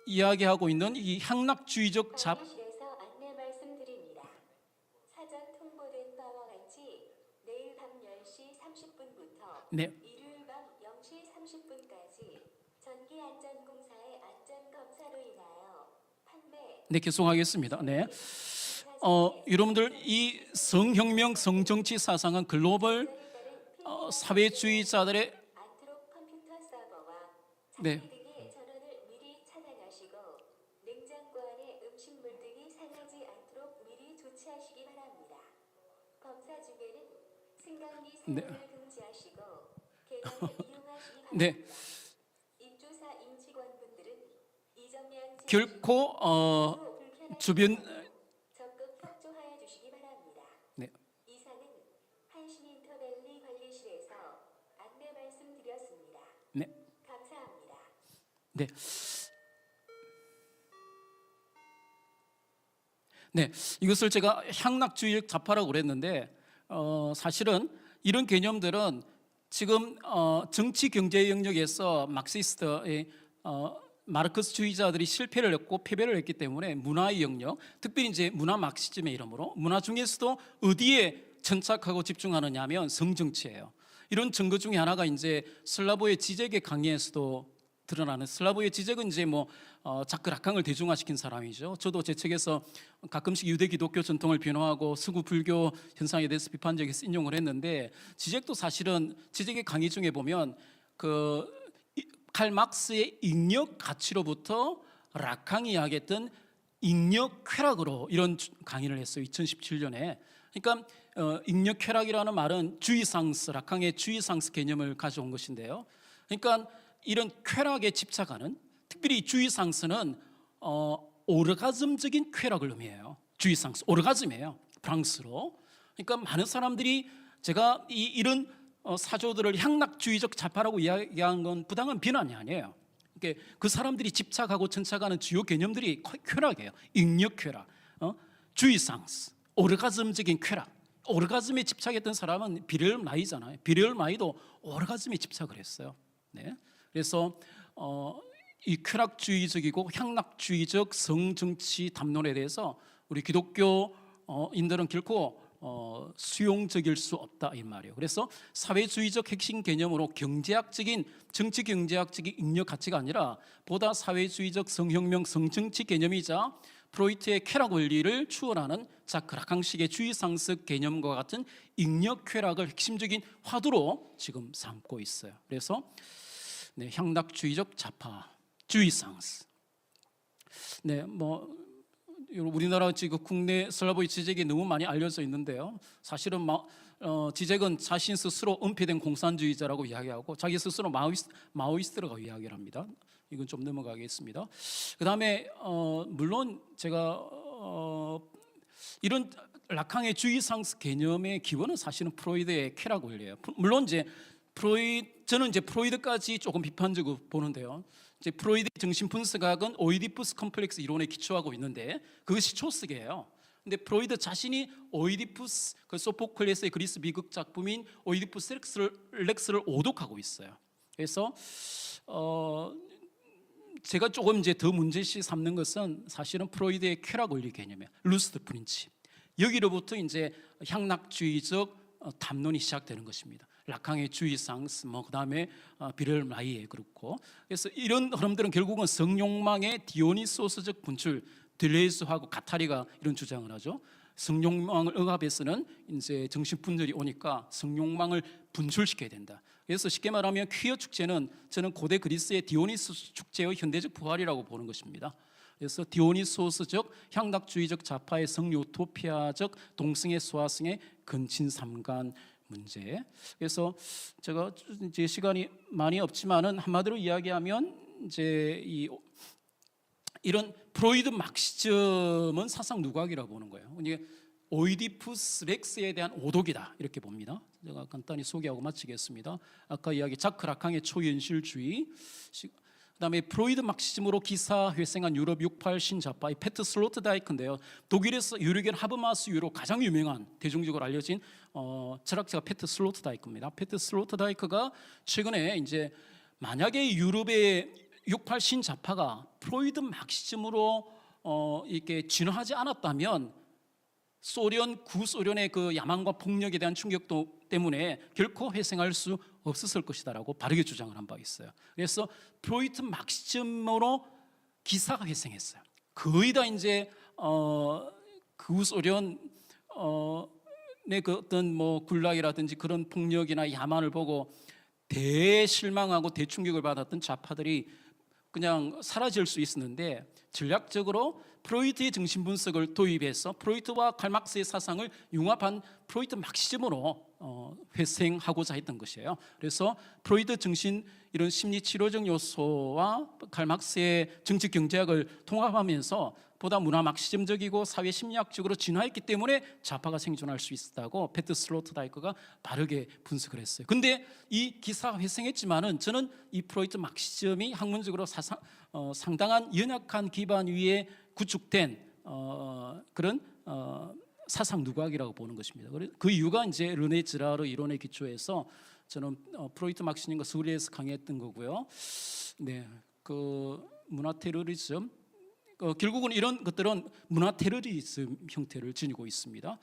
이야기하고 있는 이 향락주의적 강의실에서 안내 말씀드립니다. 사전 통보된 바와 같이 내일 밤 10시 30분부터 네. 일요일 밤 0시 30분까지 전기안전공사의 안전검사로 인하여 판매 네, 계속하겠습니다. 네. 여러분들 이 성혁명 성정치 사상은 글로벌 사회주의자들의 안트록 컴퓨터 서버와 네. 장비 등의 전원을 미리 차단하시고 냉장고 안에 음식물 등이 상하지 않도록 미리 조치하시기 바랍니다. 검사 중에는 승강기 사용을 금지하시고 계단을 이용하시기 바랍니다. 네. 입주사 임직원분들은 이정량 결코 주변 적극 협조하여 주시기 바랍니다. 네. 이상은 한신인터밸리 관리실에서 안내 말씀드렸습니다. 네. 감사합니다. 네. 네, 이것을 제가 향락주의적 좌파라고 그랬는데 사실은 이런 개념들은 지금 정치 경제 영역에서 막시스트의 마르크스주의자들이 실패를 했고 패배를 했기 때문에 문화의 영역, 특별히 이제 문화 막시즘의 이름으로 문화 중에서도 어디에 천착하고 집중하느냐 하면 성정치예요. 이런 증거 중에 하나가 이제 슬라보의 지적의 강의에서도 드러나는 슬라보의 지적은 이제 자크 락강을 대중화시킨 사람이죠. 저도 제 책에서 가끔씩 유대 기독교 전통을 변호하고 서구 불교 현상에 대해서 비판적에서 인용을 했는데 지적도 사실은 지적의 강의 중에 보면 칼 막스의 인력 가치로부터 락강이 이야기했던 인력 쾌락으로 이런 강의를 했어요. 2017년에. 그러니까 인력 쾌락이라는 말은 주의상스, 락강의 주의상스 개념을 가져온 것인데요. 그러니까 이런 쾌락에 집착하는, 특별히 주의상스는 오르가즘적인 쾌락을 의미해요. 주의상스, 오르가즘이에요. 프랑스로. 그러니까 많은 사람들이 제가 이런 사조들을 향락주의적 좌파라고 이야기한 건 부당한 비난이 아니에요. 그러니까 그 사람들이 집착하고 천착하는 주요 개념들이 쾌락이에요. 인력 쾌락, 주의상스, 오르가즘적인 쾌락. 오르가즘에 집착했던 사람은 비레얼 마이잖아요. 비레얼 마이도 오르가즘에 집착을 했어요. 네. 그래서 이 쾌락주의적이고 향락주의적 성정치 담론에 대해서 우리 기독교인들은 결코 수용적일 수 없다 이 말이에요. 그래서 사회주의적 핵심 개념으로 경제학적인 정치 경제학적인 인력 가치가 아니라 보다 사회주의적 성혁명 성정치 개념이자 프로이트의 쾌락 원리를 추월하는 자크 락강식의 주의상습 개념과 같은 인력 쾌락을 핵심적인 화두로 지금 삼고 있어요. 그래서 향락주의적 좌파, 주의상습. 네, 우리나라 지금 국내 슬라보의 지적이 너무 많이 알려져 있는데요. 사실은 지적은 자신 스스로 은폐된 공산주의자라고 이야기하고 자기 스스로 마오이스트라고 이야기를 합니다. 이건 좀 넘어가겠습니다. 그 다음에 물론 제가 이런 락강의 주의상습 개념의 기원은 사실은 프로이드의 쾌락 원리예요. 물론 저는 이제 프로이드까지 조금 비판적으로 보는데요. 이제 프로이드 정신 분석학은 오이디푸스 컴플렉스 이론에 기초하고 있는데 그것이 초석이에요. 근데 프로이드 자신이 오이디푸스 소포클레스의 그리스 비극 작품인 오이디푸스 렉스를 오독하고 있어요. 그래서 제가 조금 이제 더 문제시 삼는 것은 사실은 프로이드의 쾌락 원리 개념이에요. 루스트 프린치. 여기로부터 이제 향락주의적 담론이 시작되는 것입니다. 라캉의 주의상스, 그다음에 비렐 라이에 그렇고, 그래서 이런 흐름들은 결국은 성욕망의 디오니소스적 분출, 딜레이스하고 가타리가 이런 주장을 하죠. 성욕망을 억압해서는 이제 정신분열이 오니까 성욕망을 분출시켜야 된다. 그래서 쉽게 말하면 퀴어 축제는 저는 고대 그리스의 디오니소스 축제의 현대적 부활이라고 보는 것입니다. 그래서 디오니소스적 향락주의적 좌파의 성유토피아적 동성애 소아성의 근친삼간 문제. 그래서 제가 이제 시간이 많이 없지만은 한마디로 이야기하면 이제 이런 프로이드 막시즘은 사상 누각이라고 보는 거예요. 이게 오이디푸스 렉스에 대한 오독이다 이렇게 봅니다. 제가 간단히 소개하고 마치겠습니다. 아까 이야기 자크 라캉의 초현실주의, 그다음에 프로이드 막시즘으로 기사회생한 유럽 68 신자파의 페트 슬로트다이크인데요. 독일에서 유럽계 하버마스유로 가장 유명한 대중적으로 알려진 철학자가 페트 슬로트다이크입니다. 페트 슬로트다이크가 최근에 이제 만약에 유럽의 68 신자파가 프로이드 막시즘으로 이렇게 진화하지 않았다면 구소련의 그 야망과 폭력에 대한 충격도 때문에 결코 회생할 수 없었을 것이다라고 바르게 주장을 한 바 있어요. 그래서 프로이트 막시즘으로 기사가 회생했어요. 거의 다 이제 구소련의 그 어떤 굴락이라든지 그런 폭력이나 야만을 보고 대실망하고 대충격을 받았던 좌파들이 그냥 사라질 수 있었는데, 전략적으로 프로이트의 정신분석을 도입해서 프로이트와 칼막스의 사상을 융합한 프로이트 막시즘으로 회생하고자 했던 것이에요. 그래서 프로이트 정신 이런 심리치료적 요소와 칼막스의 정치경제학을 통합하면서 보다 문화 막시즘적이고 사회 심리학적으로 진화했기 때문에 좌파가 생존할 수 있었다고 페트 슬로트다이크가 바르게 분석을 했어요. 근데 이 기사가 회생했지만은 저는 이 프로이트 막시즘이 학문적으로 상당한 연약한 기반 위에 구축된 그런 사상 누각이라고 보는 것입니다. 그 이유가 이제 르네 지라르 이론에 기초해서 저는 프로이트 막시즘과 스리에서 강의했던 거고요. 네, 그 문화 테러리즘, 결국은 이런 것들은 문화 테러리즘 형태를 지니고 있습니다.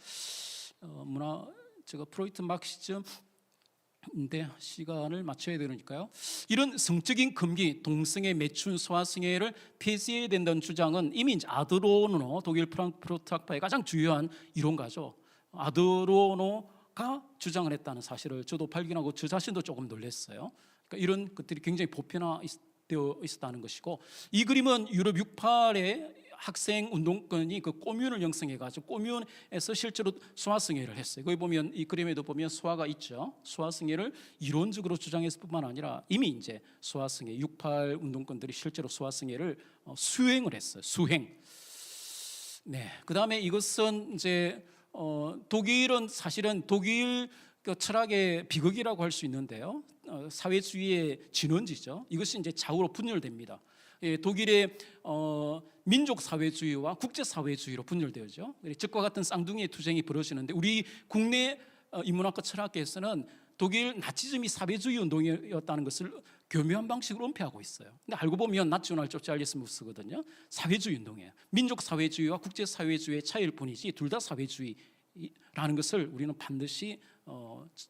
제가 프로이트 막시즘인데 시간을 맞춰야 되니까요. 이런 성적인 금기, 동성애, 매춘, 소아성애를 폐지해야 된다는 주장은 이미 이제 아드로노 독일 프랑크푸르트 학파의 가장 주요한 이론가죠. 아드로노가 주장을 했다는 사실을 저도 발견하고 저 자신도 조금 놀랐어요. 그러니까 이런 것들이 굉장히 보편화되어 있었다는 것이고, 이 그림은 유럽 68의 학생 운동권이 그 꼬뮌을 형성해가지고 꼬뮌에서 실제로 소아성애를 했어요. 거기 보면 이 그림에도 보면 소아가 있죠. 소아성애를 이론적으로 주장했을 뿐만 아니라 이미 이제 소아성애 68 운동권들이 실제로 소아성애를 수행을 했어요. 수행. 네. 그다음에 이것은 이제 독일은 사실은 독일 그 철학의 비극이라고 할 수 있는데요. 사회주의의 진원지죠. 이것이 이제 좌우로 분열됩니다. 독일의 민족 사회주의와 국제 사회주의로 분열되어죠. 적과 같은 쌍둥이의 투쟁이 벌어지는데, 우리 국내 인문학과 철학계에서는 독일 나치즘이 사회주의 운동이었다는 것을 교묘한 방식으로 은폐하고 있어요. 근데 알고 보면 나치오날 소циал리스무스거든요. 사회주의 운동이에요. 민족 사회주의와 국제 사회주의의 차이일 뿐이지 둘 다 사회주의라는 것을 우리는 반드시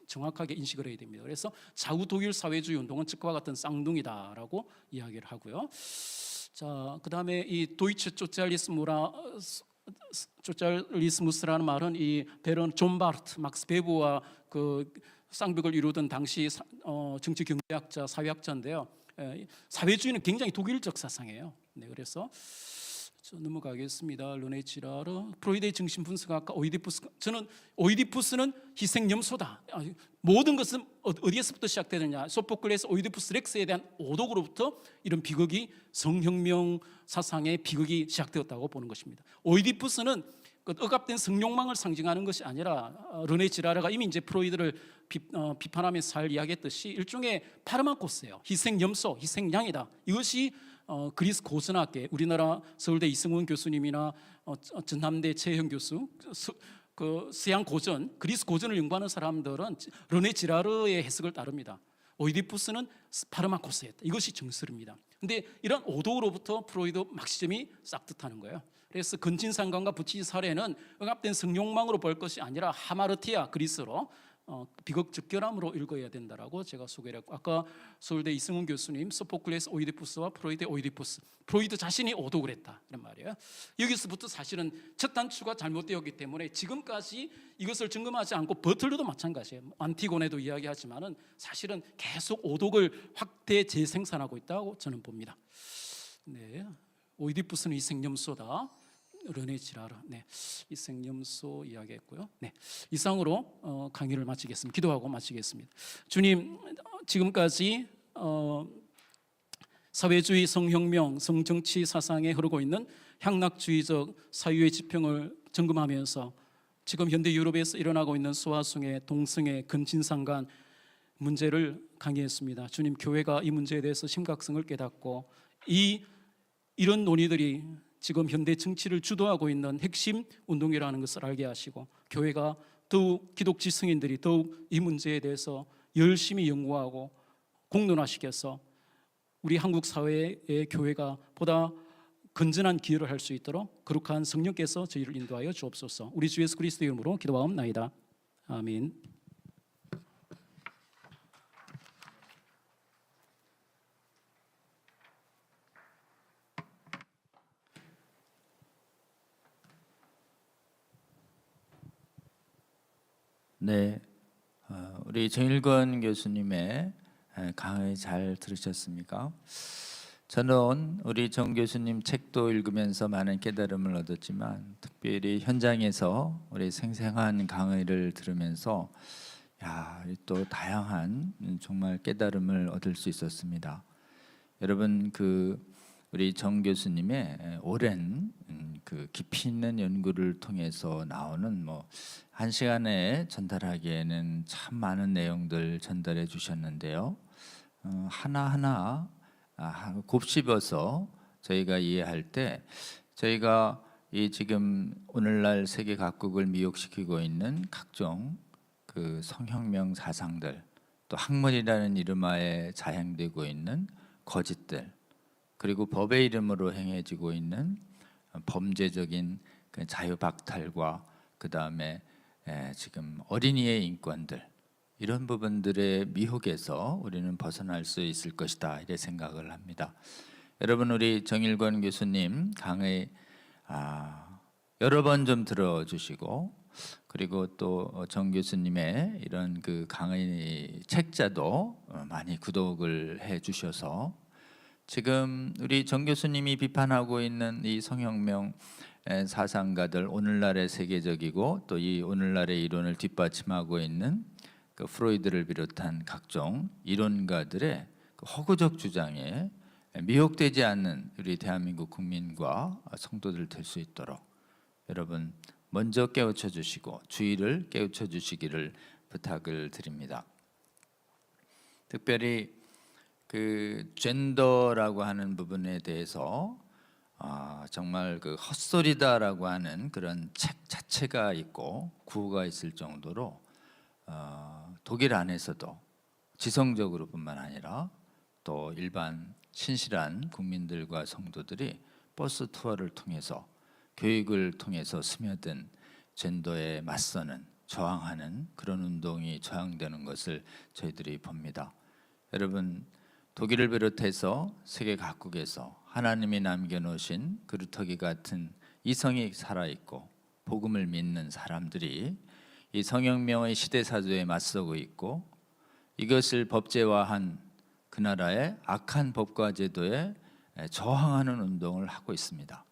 정확하게 인식을 해야 됩니다. 그래서 좌우 독일 사회주의 운동은 적과 같은 쌍둥이다라고 이야기를 하고요. 자, 그다음에 이 도이체 소циал리스무스라는 말은 이 베런 존 바르트, 막스 베버와 그 쌍벽을 이루던 당시 정치 경제학자, 사회학자인데요. 사회주의는 굉장히 독일적 사상이에요. 네, 그래서 넘어가겠습니다. 르네 지라르, 프로이드의 정신 분석학과 오이디푸스. 저는 오이디푸스는 희생 염소다. 모든 것은 어디에서부터 시작되느냐? 소포클레스 오이디푸스 렉스에 대한 오독으로부터 이런 비극이, 성혁명 사상의 비극이 시작되었다고 보는 것입니다. 오이디푸스는 그 억압된 성욕망을 상징하는 것이 아니라 르네 지라르가 이미 이제 프로이드를 비판하면서 잘 이야기했듯이 일종의 파르마코스예요. 희생 염소, 희생 양이다. 이것이 그리스 고전학계, 우리나라 서울대 이승훈 교수님이나 전남대 최형 교수, 그 서양 고전, 그리스 고전을 연구하는 사람들은 르네 지라르의 해석을 따릅니다. 오이디푸스는 파르마코스였다. 이것이 정설입니다. 근데 이런 오도로부터 프로이드 막시즘이 싹트하는 거예요. 그래서 근친상간과 부친 살해는 억압된 성욕망으로 볼 것이 아니라 하마르티아, 그리스로 비극적 결함으로 읽어야 된다라고 제가 소개를 했고, 아까 서울대 이승훈 교수님 소포클레스 오이디푸스와 프로이드 오이디푸스, 프로이드 자신이 오독을 했다 이런 말이에요. 여기서부터 사실은 첫 단추가 잘못되었기 때문에 지금까지 이것을 점검하지 않고 버틀러도 마찬가지예요. 안티고네도 이야기하지만은 사실은 계속 오독을 확대 재생산하고 있다고 저는 봅니다. 네, 오이디푸스는 이생염소다. 르네지라르, 네, 이생염소 이야기했고요. 네, 이상으로 강의를 마치겠습니다. 기도하고 마치겠습니다. 주님, 지금까지 사회주의 성혁명, 성정치 사상에 흐르고 있는 향락주의적 사유의 지평을 점검하면서 지금 현대 유럽에서 일어나고 있는 소아성애, 동성애, 근친상간 문제를 강의했습니다. 주님, 교회가 이 문제에 대해서 심각성을 깨닫고 이런 논의들이 지금 현대 정치를 주도하고 있는 핵심 운동이라는 것을 알게 하시고, 교회가 더욱 기독지 성인들이 더욱 이 문제에 대해서 열심히 연구하고 공론화시켜서 우리 한국 사회의 교회가 보다 건전한 기여를 할 수 있도록 거룩한 성령께서 저희를 인도하여 주옵소서. 우리 주 예수 그리스도 이름으로 기도하옵나이다. 아멘. 네, 우리 정일권 교수님의 강의 잘 들으셨습니까? 저는 우리 정 교수님 책도 읽으면서 많은 깨달음을 얻었지만, 특별히 현장에서 우리 생생한 강의를 들으면서 또 다양한 정말 깨달음을 얻을 수 있었습니다. 여러분, 우리 정 교수님의 오랜 그 깊이 있는 연구를 통해서 나오는 한 시간에 전달하기에는 참 많은 내용들 전달해 주셨는데요. 하나하나 곱씹어서 저희가 이해할 때, 저희가 이 지금 오늘날 세계 각국을 미혹시키고 있는 각종 그 성혁명 사상들, 또 학문이라는 이름하에 자행되고 있는 거짓들, 그리고 법의 이름으로 행해지고 있는 범죄적인 그 자유박탈과 그 다음에 지금 어린이의 인권들, 이런 부분들의 미혹에서 우리는 벗어날 수 있을 것이다, 이래 생각을 합니다. 여러분, 우리 정일권 교수님 강의 여러 번 좀 들어주시고, 그리고 또 정 교수님의 이런 그 강의 책자도 많이 구독을 해주셔서 지금 우리 정 교수님이 비판하고 있는 이 성혁명 사상가들, 오늘날의 세계적이고 또 이 오늘날의 이론을 뒷받침하고 있는 그 프로이드를 비롯한 각종 이론가들의 그 허구적 주장에 미혹되지 않는 우리 대한민국 국민과 성도들 될 수 있도록 여러분 먼저 깨우쳐 주시고 주의를 깨우쳐 주시기를 부탁을 드립니다. 특별히 그 젠더라고 하는 부분에 대해서 정말 그 헛소리다라고 하는 그런 책 자체가 있고 구호가 있을 정도로 독일 안에서도 지성적으로뿐만 아니라 또 일반 신실한 국민들과 성도들이 버스 투어를 통해서 교육을 통해서 스며든 젠더에 맞서는, 저항하는 그런 운동이 저항되는 것을 저희들이 봅니다. 여러분, 독일을 비롯해서 세계 각국에서 하나님이 남겨놓으신 그루터기 같은 이성이 살아있고 복음을 믿는 사람들이 이 성혁명의 시대사조에 맞서고 있고, 이것을 법제화한 그 나라의 악한 법과 제도에 저항하는 운동을 하고 있습니다.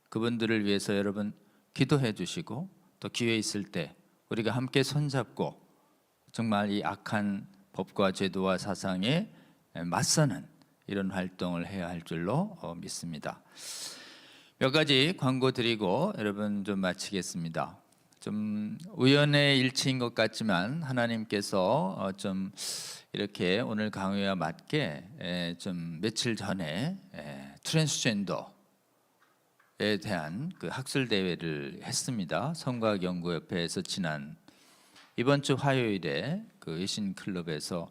그분들을 위해서 여러분 기도해 주시고, 또 기회 있을 때 우리가 함께 손잡고 정말 이 악한 법과 제도와 사상에 맞서는 이런 활동을 해야 할 줄로 믿습니다. 몇 가지 광고 드리고 여러분 좀 마치겠습니다. 좀 우연의 일치인 것 같지만 하나님께서 좀 이렇게 오늘 강의와 맞게 좀 며칠 전에 트랜스젠더에 대한 그 학술 대회를 했습니다. 성과연구협회에서 지난 이번 주 화요일에 그 의신클럽에서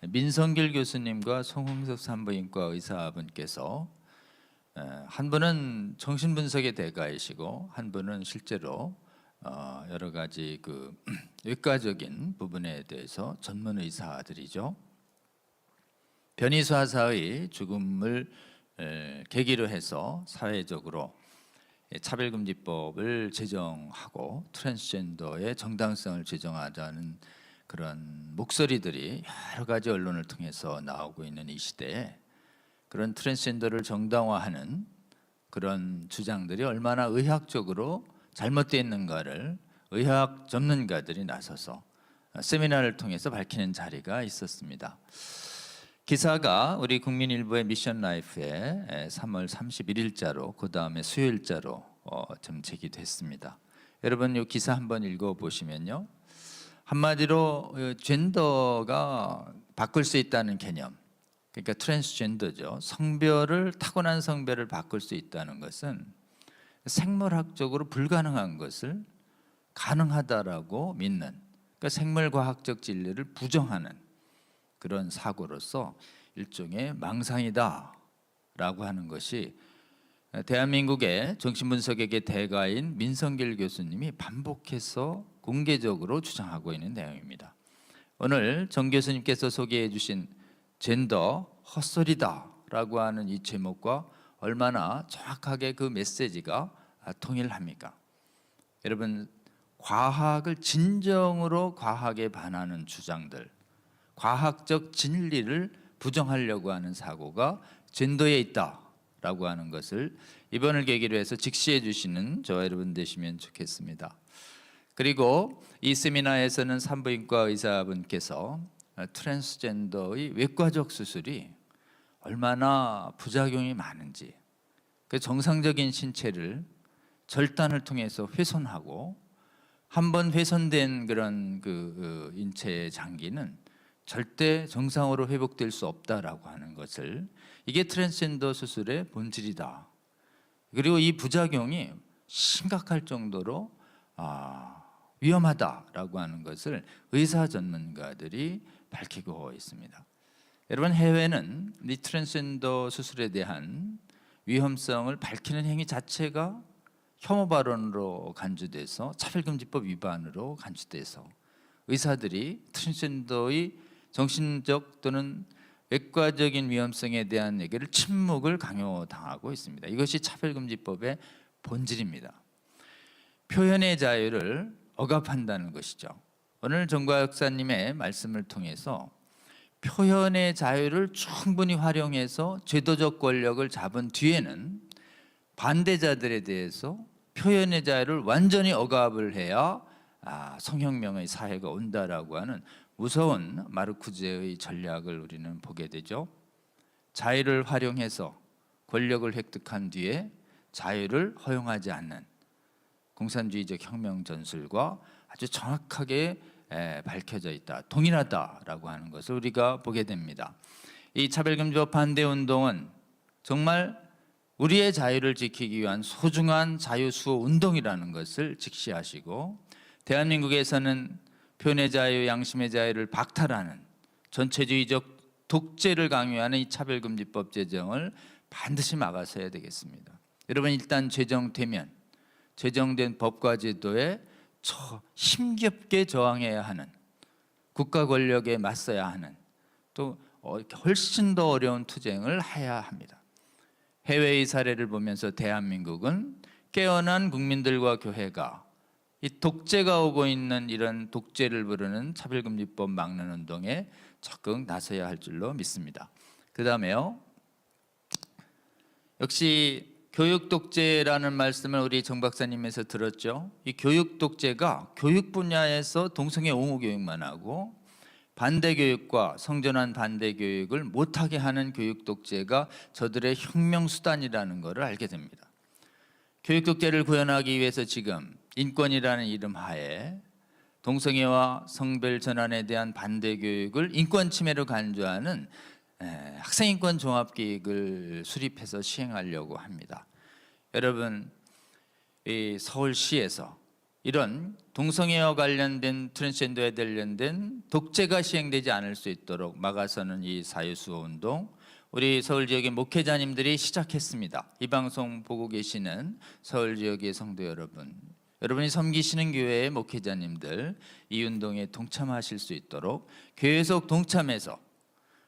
민성길 교수님과 송홍석 산부인과 의사분께서 한 분은 정신분석의 대가이시고 한 분은 실제로 여러 가지 그 외과적인 부분에 대해서 전문 의사들이죠. 변이사사의 죽음을 계기로 해서 사회적으로 차별금지법을 제정하고 트랜스젠더의 정당성을 제정하자는 그런 목소리들이 여러 가지 언론을 통해서 나오고 있는 이 시대에 그런 트랜스젠더를 정당화하는 그런 주장들이 얼마나 의학적으로 잘못되어 있는가를 의학 전문가들이 나서서 세미나를 통해서 밝히는 자리가 있었습니다. 기사가 우리 국민일보의 미션 라이프에 3월 31일자로 그 다음에 수요일자로 점책이 됐습니다. 여러분 이 기사 한번 읽어보시면요, 한마디로 젠더가 바꿀 수 있다는 개념, 그러니까 트랜스젠더죠. 성별을 타고난 성별을 바꿀 수 있다는 것은 생물학적으로 불가능한 것을 가능하다라고 믿는, 그러니까 생물과학적 진리를 부정하는 그런 사고로서 일종의 망상이다라고 하는 것이 대한민국의 정신분석학의 대가인 민성길 교수님이 반복해서 공개적으로 주장하고 있는 내용입니다. 오늘 정 교수님께서 소개해 주신 젠더 헛소리다라고 하는 이 제목과 얼마나 정확하게 그 메시지가 통일합니까? 여러분, 과학을 진정으로 과학에 반하는 주장들, 과학적 진리를 부정하려고 하는 사고가 젠더에 있다라고 하는 것을 이번을 계기로 해서 직시해 주시는 저와 여러분 되시면 좋겠습니다. 그리고 이 세미나에서는 산부인과 의사분께서 트랜스젠더의 외과적 수술이 얼마나 부작용이 많은지, 그 정상적인 신체를 절단을 통해서 훼손하고 한 번 훼손된 그런 그 인체의 장기는 절대 정상으로 회복될 수 없다라고 하는 것을, 이게 트랜스젠더 수술의 본질이다. 그리고 이 부작용이 심각할 정도로 위험하다라고 하는 것을 의사 전문가들이 밝히고 있습니다. 여러분, 해외는 이 트랜스젠더 수술에 대한 위험성을 밝히는 행위 자체가 혐오 발언으로 간주돼서 차별금지법 위반으로 간주돼서 의사들이 트랜스젠더의 정신적 또는 외과적인 위험성에 대한 얘기를 침묵을 강요당하고 있습니다. 이것이 차별금지법의 본질입니다. 표현의 자유를 억압한다는 것이죠. 오늘 정과 역사님의 말씀을 통해서 표현의 자유를 충분히 활용해서 제도적 권력을 잡은 뒤에는 반대자들에 대해서 표현의 자유를 완전히 억압을 해야 성혁명의 사회가 온다라고 하는 무서운 마르쿠제의 전략을 우리는 보게 되죠. 자유를 활용해서 권력을 획득한 뒤에 자유를 허용하지 않는 공산주의적 혁명 전술과 아주 정확하게 밝혀져 있다, 동일하다라고 하는 것을 우리가 보게 됩니다. 이 차별금지법 반대 운동은 정말 우리의 자유를 지키기 위한 소중한 자유수호 운동이라는 것을 직시하시고, 대한민국에서는 표현의 자유, 양심의 자유를 박탈하는 전체주의적 독재를 강요하는 이 차별금지법 제정을 반드시 막아서야 되겠습니다. 여러분, 일단 제정된 법과 제도에 힘겹게 저항해야 하는, 국가 권력에 맞서야 하는, 또 훨씬 더 어려운 투쟁을 해야 합니다. 해외의 사례를 보면서 대한민국은 깨어난 국민들과 교회가 이 독재가 오고 있는 이런 독재를 부르는 차별금지법 막는 운동에 적극 나서야 할 줄로 믿습니다. 그 다음에요, 역시 교육 독재라는 말씀을 우리 정 박사님에서 들었죠. 이 교육 독재가 교육 분야에서 동성애 옹호 교육만 하고 반대 교육과 성전환 반대 교육을 못하게 하는 교육 독재가 저들의 혁명 수단이라는 것을 알게 됩니다. 교육 독재를 구현하기 위해서 지금 인권이라는 이름 하에 동성애와 성별 전환에 대한 반대 교육을 인권 침해로 간주하는 학생인권 종합계획을 수립해서 시행하려고 합니다. 여러분, 이 서울시에서 이런 동성애와 관련된 트랜스젠더에 관련된 독재가 시행되지 않을 수 있도록 막아서는 이 사유수호 운동, 우리 서울 지역의 목회자님들이 시작했습니다. 이 방송 보고 계시는 서울 지역의 성도 여러분, 여러분이 섬기시는 교회의 목회자님들 이 운동에 동참하실 수 있도록 계속 동참해서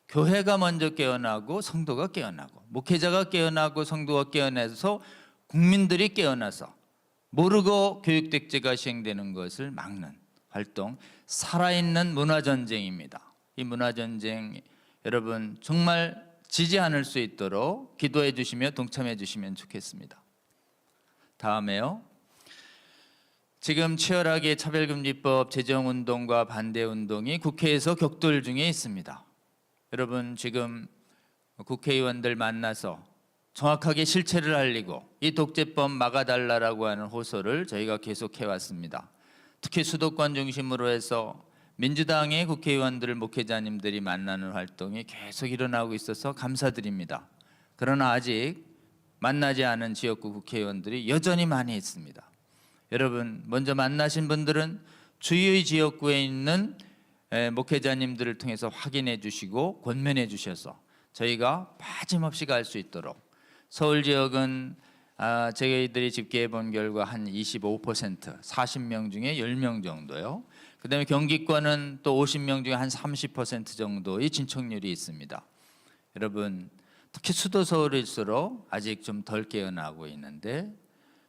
교회가 먼저 깨어나고 성도가 깨어나고 목회자가 깨어나고 성도가 깨어나서 국민들이 깨어나서 모르고 교육택제가 시행되는 것을 막는 활동, 살아있는 문화전쟁입니다. 이 문화전쟁 여러분 정말 지지 않을 수 있도록 기도해 주시며 동참해 주시면 좋겠습니다. 다음에요. 지금 치열하게 차별금지법 제정운동과 반대운동이 국회에서 격돌 중에 있습니다. 여러분 지금 국회의원들 만나서 정확하게 실체를 알리고 이 독재법 막아달라고 하는 호소를 저희가 계속 해왔습니다. 특히 수도권 중심으로 해서 민주당의 국회의원들 목회자님들이 만나는 활동이 계속 일어나고 있어서 감사드립니다. 그러나 아직 만나지 않은 지역구 국회의원들이 여전히 많이 있습니다. 여러분 먼저 만나신 분들은 주의 지역구에 있는 목회자님들을 통해서 확인해 주시고 권면해 주셔서 저희가 빠짐없이 갈 수 있도록 서울 지역은 저희들이 집계해 본 결과 한 25%, 40명 중에 10명 정도요. 그다음에 경기권은 또 50명 중에 한 30% 정도의 진척률이 있습니다. 여러분 특히 수도 서울일수록 아직 좀 덜 깨어나고 있는데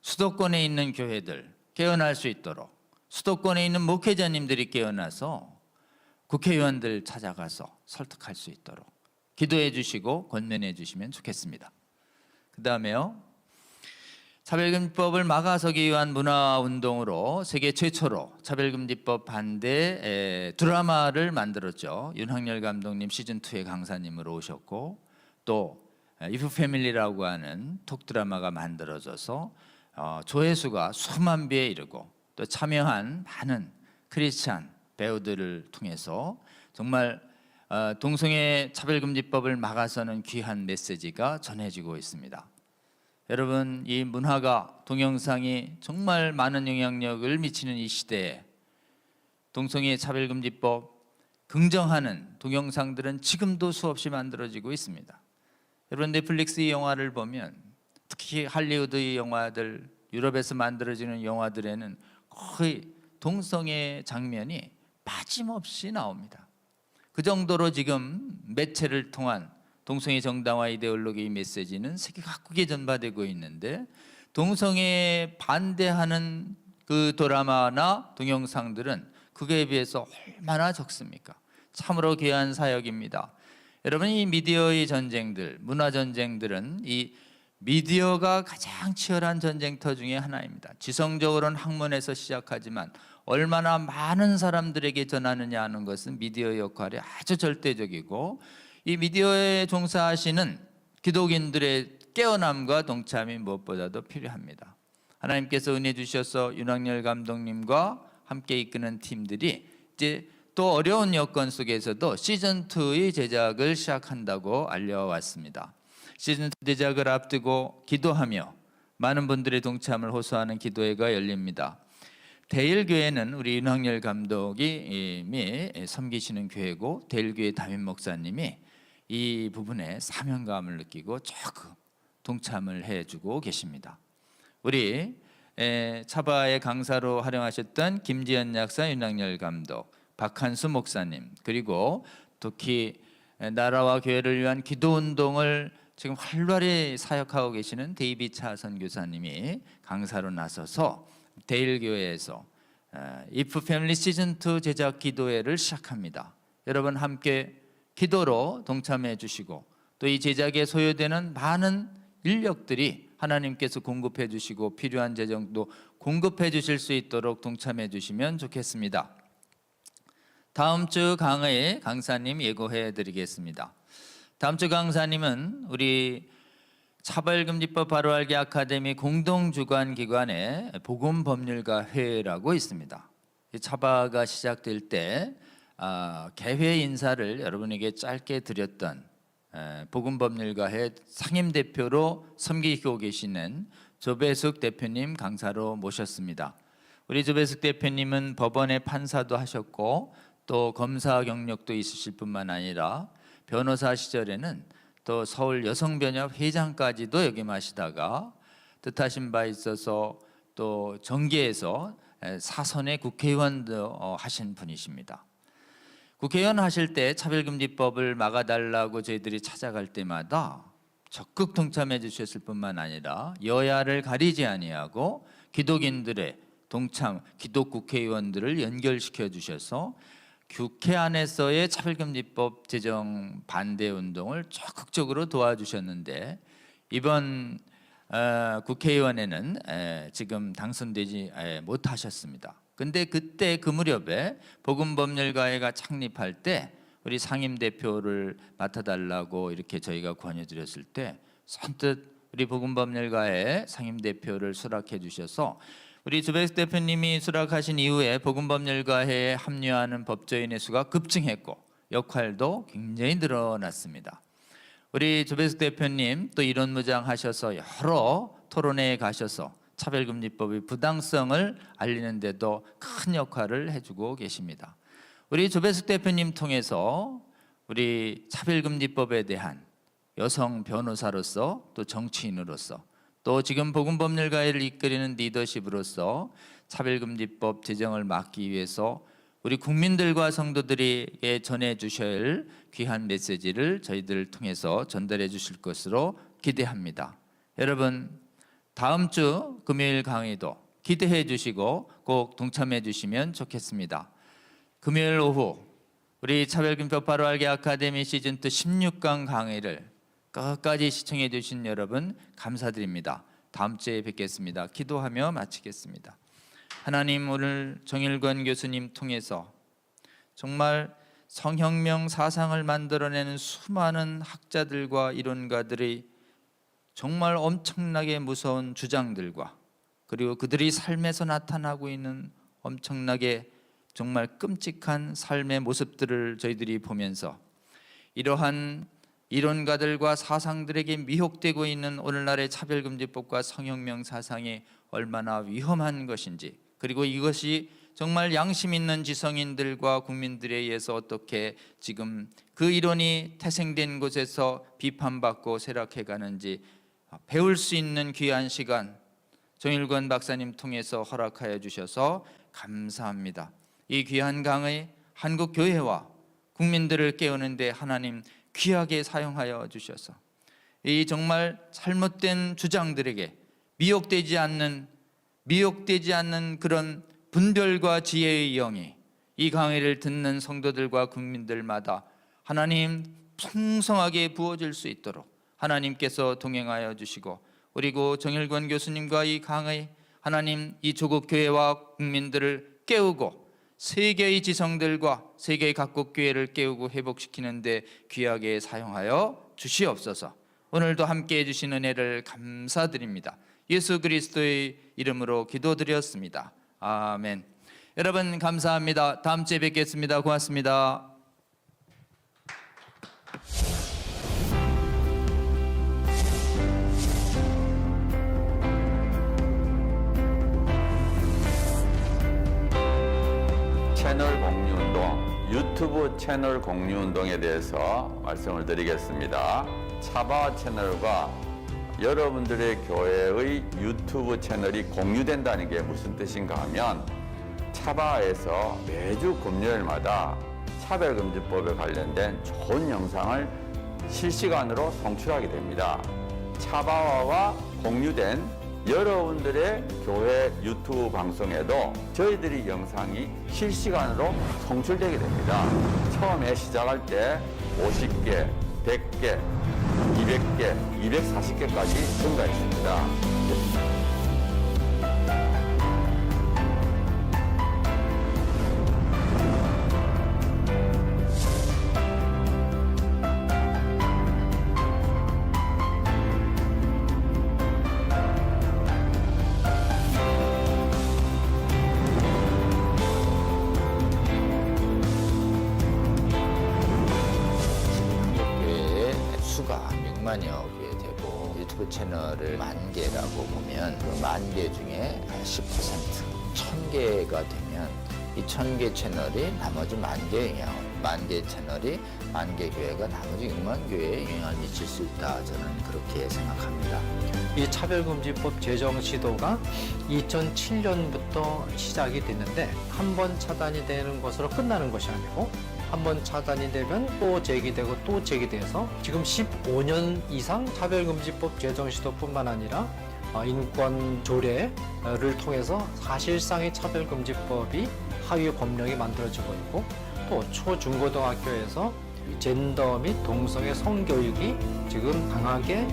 수도권에 있는 교회들 깨어날 수 있도록 수도권에 있는 목회자님들이 깨어나서 국회의원들 찾아가서 설득할 수 있도록 기도해 주시고 권면해 주시면 좋겠습니다. 그 다음에요. 차별금지법을 막아서기 위한 문화운동으로 세계 최초로 차별금지법 반대 드라마를 만들었죠. 윤학열 감독님 시즌2의 강사님으로 오셨고 또 이프 패밀리라고 하는 톡 드라마가 만들어져서 조회수가 수만 배에 이르고 또 참여한 많은 크리스찬 배우들을 통해서 정말 동성애 차별금지법을 막아서는 귀한 메시지가 전해지고 있습니다. 여러분 이 문화가 동영상이 정말 많은 영향력을 미치는 이 시대에 동성애 차별금지법 긍정하는 동영상들은 지금도 수없이 만들어지고 있습니다. 여러분 넷플릭스 영화를 보면 특히 할리우드 영화들 유럽에서 만들어지는 영화들에는 거의 동성애 장면이 빠짐없이 나옵니다. 그 정도로 지금 매체를 통한 동성애 정당화 이데올로기 메시지는 세계 각국에 전파되고 있는데 동성애에 반대하는 그 드라마나 동영상들은 그거에 비해서 얼마나 적습니까? 참으로 귀한 사역입니다. 여러분 이 미디어의 전쟁들, 문화 전쟁들은 이 미디어가 가장 치열한 전쟁터 중에 하나입니다. 지성적으로는 학문에서 시작하지만 얼마나 많은 사람들에게 전하느냐 하는 것은 미디어의 역할이 아주 절대적이고 이 미디어에 종사하시는 기독인들의 깨어남과 동참이 무엇보다도 필요합니다. 하나님께서 은혜 주셔서 윤학열 감독님과 함께 이끄는 팀들이 이제 또 어려운 여건 속에서도 시즌2의 제작을 시작한다고 알려왔습니다. 시즌2 제작을 앞두고 기도하며 많은 분들의 동참을 호소하는 기도회가 열립니다. 대일교회는 우리 윤학열 감독이 섬기시는 교회고 대일교회 담임 목사님이 이 부분에 사명감을 느끼고 조금 동참을 해주고 계십니다. 우리 차바의 강사로 활용하셨던 김지연 약사, 윤학열 감독, 박한수 목사님 그리고 특히 나라와 교회를 위한 기도운동을 지금 활발히 사역하고 계시는 데이비 차 선교사님이 강사로 나서서 대일교회에서 이프 패밀리 시즌2 제작 기도회를 시작합니다. 여러분 함께 기도로 동참해 주시고 또 이 제작에 소요되는 많은 인력들이 하나님께서 공급해 주시고 필요한 재정도 공급해 주실 수 있도록 동참해 주시면 좋겠습니다. 다음 주 강의 강사님 예고해 드리겠습니다. 다음 주 강사님은 우리 차별금지법 바로알기 아카데미 공동주관 기관의 복음법률가 회라고 있습니다. 이 차바가 시작될 때 개회 인사를 여러분에게 짧게 드렸던 복음법률가회 상임대표로 섬기고 계시는 조배숙 대표님 강사로 모셨습니다. 우리 조배숙 대표님은 법원의 판사도 하셨고 또 검사 경력도 있으실 뿐만 아니라 변호사 시절에는 또 서울 여성변협 회장까지도 역임하시다가 뜻하신 바 있어서 또 정계에서 사선의 국회의원도 하신 분이십니다. 국회의원 하실 때 차별금지법을 막아달라고 저희들이 찾아갈 때마다 적극 동참해 주셨을 뿐만 아니라 여야를 가리지 아니하고 기독인들의 동참, 기독 국회의원들을 연결시켜 주셔서 국회 안에서의 차별금지법 제정 반대 운동을 적극적으로 도와주셨는데 이번 국회의원에는 지금 당선되지 못하셨습니다. 근데 그때 그 무렵에 복음법률가회가 창립할 때 우리 상임 대표를 맡아달라고 이렇게 저희가 권유드렸을 때 선뜻 우리 복음법률가회 상임 대표를 수락해 주셔서 우리 조배석 대표님이 수락하신 이후에 복음법률가회에 합류하는 법조인의 수가 급증했고 역할도 굉장히 늘어났습니다. 우리 조배석 대표님 또 이론무장하셔서 여러 토론회에 가셔서 차별금지법의 부당성을 알리는 데도 큰 역할을 해주고 계십니다. 우리 조배석 대표님 통해서 우리 차별금지법에 대한 여성 변호사로서 또 정치인으로서 또 지금 복음법률가회를 이끌이는 리더십으로서 차별금지법 제정을 막기 위해서 우리 국민들과 성도들에게 전해 주셔야 할 귀한 메시지를 저희들을 통해서 전달해 주실 것으로 기대합니다. 여러분 다음 주 금요일 강의도 기대해 주시고 꼭 동참해 주시면 좋겠습니다. 금요일 오후 우리 차별금지법 바로 알기 아카데미 시즌2 16강 강의를 끝까지 시청해 주신 여러분 감사드립니다. 다음 주에 뵙겠습니다. 기도하며 마치겠습니다. 하나님, 오늘 정일권 교수님 통해서 정말 성혁명 사상을 만들어내는 수많은 학자들과 이론가들의 정말 엄청나게 무서운 주장들과 그리고 그들이 삶에서 나타나고 있는 엄청나게 정말 끔찍한 삶의 모습들을 저희들이 보면서 이러한 이론가들과 사상들에게 미혹되고 있는 오늘날의 차별금지법과 성혁명 사상이 얼마나 위험한 것인지, 그리고 이것이 정말 양심 있는 지성인들과 국민들에 의해서 어떻게 지금 그 이론이 태생된 곳에서 비판받고 쇠락해 가는지 배울 수 있는 귀한 시간 정일권 박사님 통해서 허락하여 주셔서 감사합니다. 이 귀한 강의 한국 교회와 국민들을 깨우는데 하나님 귀하게 사용하여 주셔서 이 정말 잘못된 주장들에게 미혹되지 않는 그런 분별과 지혜의 영이 이 강의를 듣는 성도들과 국민들마다 하나님 풍성하게 부어질 수 있도록 하나님께서 동행하여 주시고, 그리고 정일권 교수님과 이 강의 하나님 이 조국 교회와 국민들을 깨우고 세계의 지성들과 세계의 각국 교회를 깨우고 회복시키는데 귀하게 사용하여 주시옵소서. 오늘도 함께해 주신 은혜를 감사드립니다. 예수 그리스도의 이름으로 기도드렸습니다. 아멘. 여러분 감사합니다. 다음 주에 뵙겠습니다. 고맙습니다. 채널 공유운동, 유튜브 채널 공유운동에 대해서 말씀을 드리겠습니다. 차바 채널과 여러분들의 교회의 유튜브 채널이 공유된다는 게 무슨 뜻인가 하면, 차바에서 매주 금요일마다 차별금지법에 관련된 좋은 영상을 실시간으로 송출하게 됩니다. 차바와와 공유된 여러분들의 교회 유튜브 방송에도 저희들이 영상이 실시간으로 송출되게 됩니다. 처음에 시작할 때 50개, 100개, 200개, 240개까지 증가했습니다. 수가 6만여 개 되고 유튜브 채널을 10,000개라고 보면 그 10,000개 중에 10%, 1,000개가 되면 이 1000개 채널이 나머지 10,000개의 영향을, 10,000개 채널이 10,000개 교회가 나머지 6만 교회에 영향을 미칠 수 있다. 저는 그렇게 생각합니다. 이 차별금지법 제정 시도가 2007년부터 시작이 됐는데 한 번 차단이 되는 것으로 끝나는 것이 아니고 한 번 차단이 되면 또 제기되고 또 제기돼서 지금 15년 이상 차별금지법 제정 시도뿐만 아니라 인권 조례를 통해서 사실상의 차별금지법이 하위 법령이 만들어지고 있고 또 초중고등학교에서 젠더 및 동성애 성교육이 지금 강하게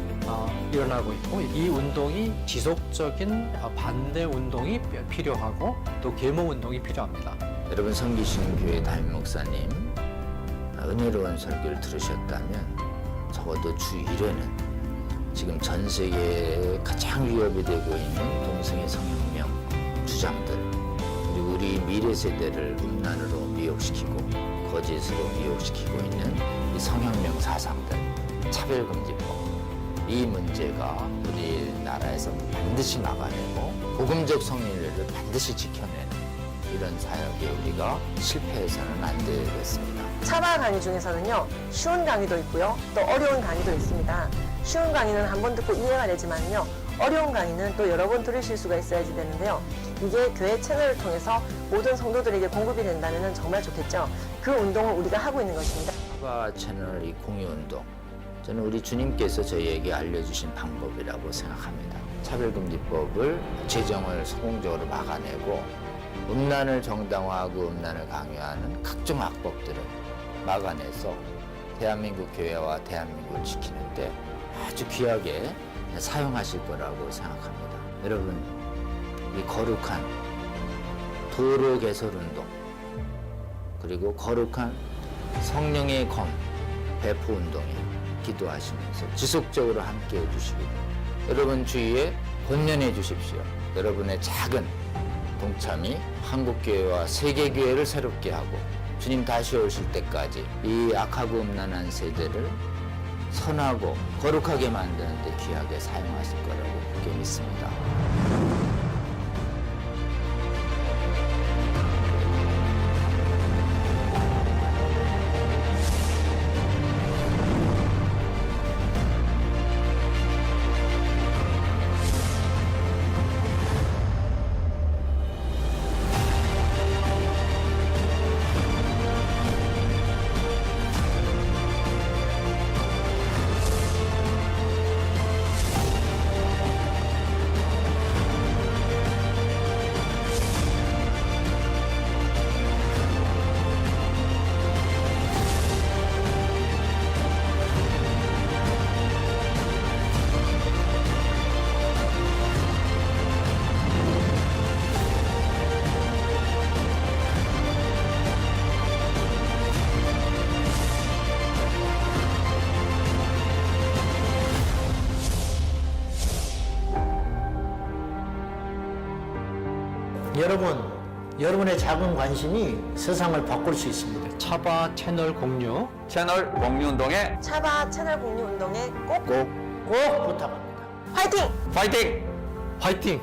일어나고 있고 이 운동이 지속적인 반대 운동이 필요하고 또 계몽 운동이 필요합니다. 여러분 섬기시는 교회 담임 목사님 은혜로운 설교를 들으셨다면 적어도 주 1회는 지금 전 세계에 가장 위협이 되고 있는 동성애 성혁명 주장들 그리고 우리 미래 세대를 음란으로 미혹시키고 거짓으로 미혹시키고 있는 이 성혁명 사상들 차별금지법 이 문제가 우리나라에서 반드시 막아내고 복음적 성인례를 반드시 지켜내는 이런 사역에 우리가 실패해서는 안 되겠습니다. 차바 강의 중에서는요, 쉬운 강의도 있고요, 또 어려운 강의도 있습니다. 쉬운 강의는 한 번 듣고 이해가 되지만요, 어려운 강의는 또 여러 번 들으실 수가 있어야지 되는데요. 이게 교회 채널을 통해서 모든 성도들에게 공급이 된다면 정말 좋겠죠. 그 운동을 우리가 하고 있는 것입니다. 차바 채널 이 공유 운동 저는 우리 주님께서 저희에게 알려주신 방법이라고 생각합니다. 차별금지법을 제정을 성공적으로 막아내고 음란을 정당화하고 음란을 강요하는 각종 악법들을 막아내서 대한민국 교회와 대한민국을 지키는데 아주 귀하게 사용하실 거라고 생각합니다. 여러분, 이 거룩한 도로 개설 운동 그리고 거룩한 성령의 검 배포 운동에 기도하시면서 지속적으로 함께 해주시고 여러분 주위에 권면해 주십시오. 여러분의 작은 동참이 한국교회와 세계교회를 새롭게 하고 주님 다시 오실 때까지 이 악하고 음란한 세대를 선하고 거룩하게 만드는 데 귀하게 사용하실 거라고 그렇게 믿습니다. 여러분의 작은 관심이 세상을 바꿀 수 있습니다. 차바 채널 공유 채널 공유 운동에 차바 채널 공유 운동에 꼭 꼭 부탁합니다. 화이팅! 파이팅! 화이팅!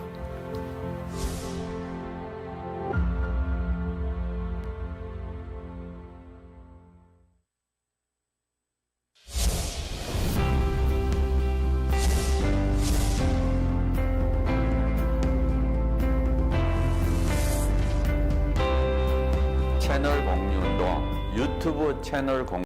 채널 공유 운동 유튜브 채널 공유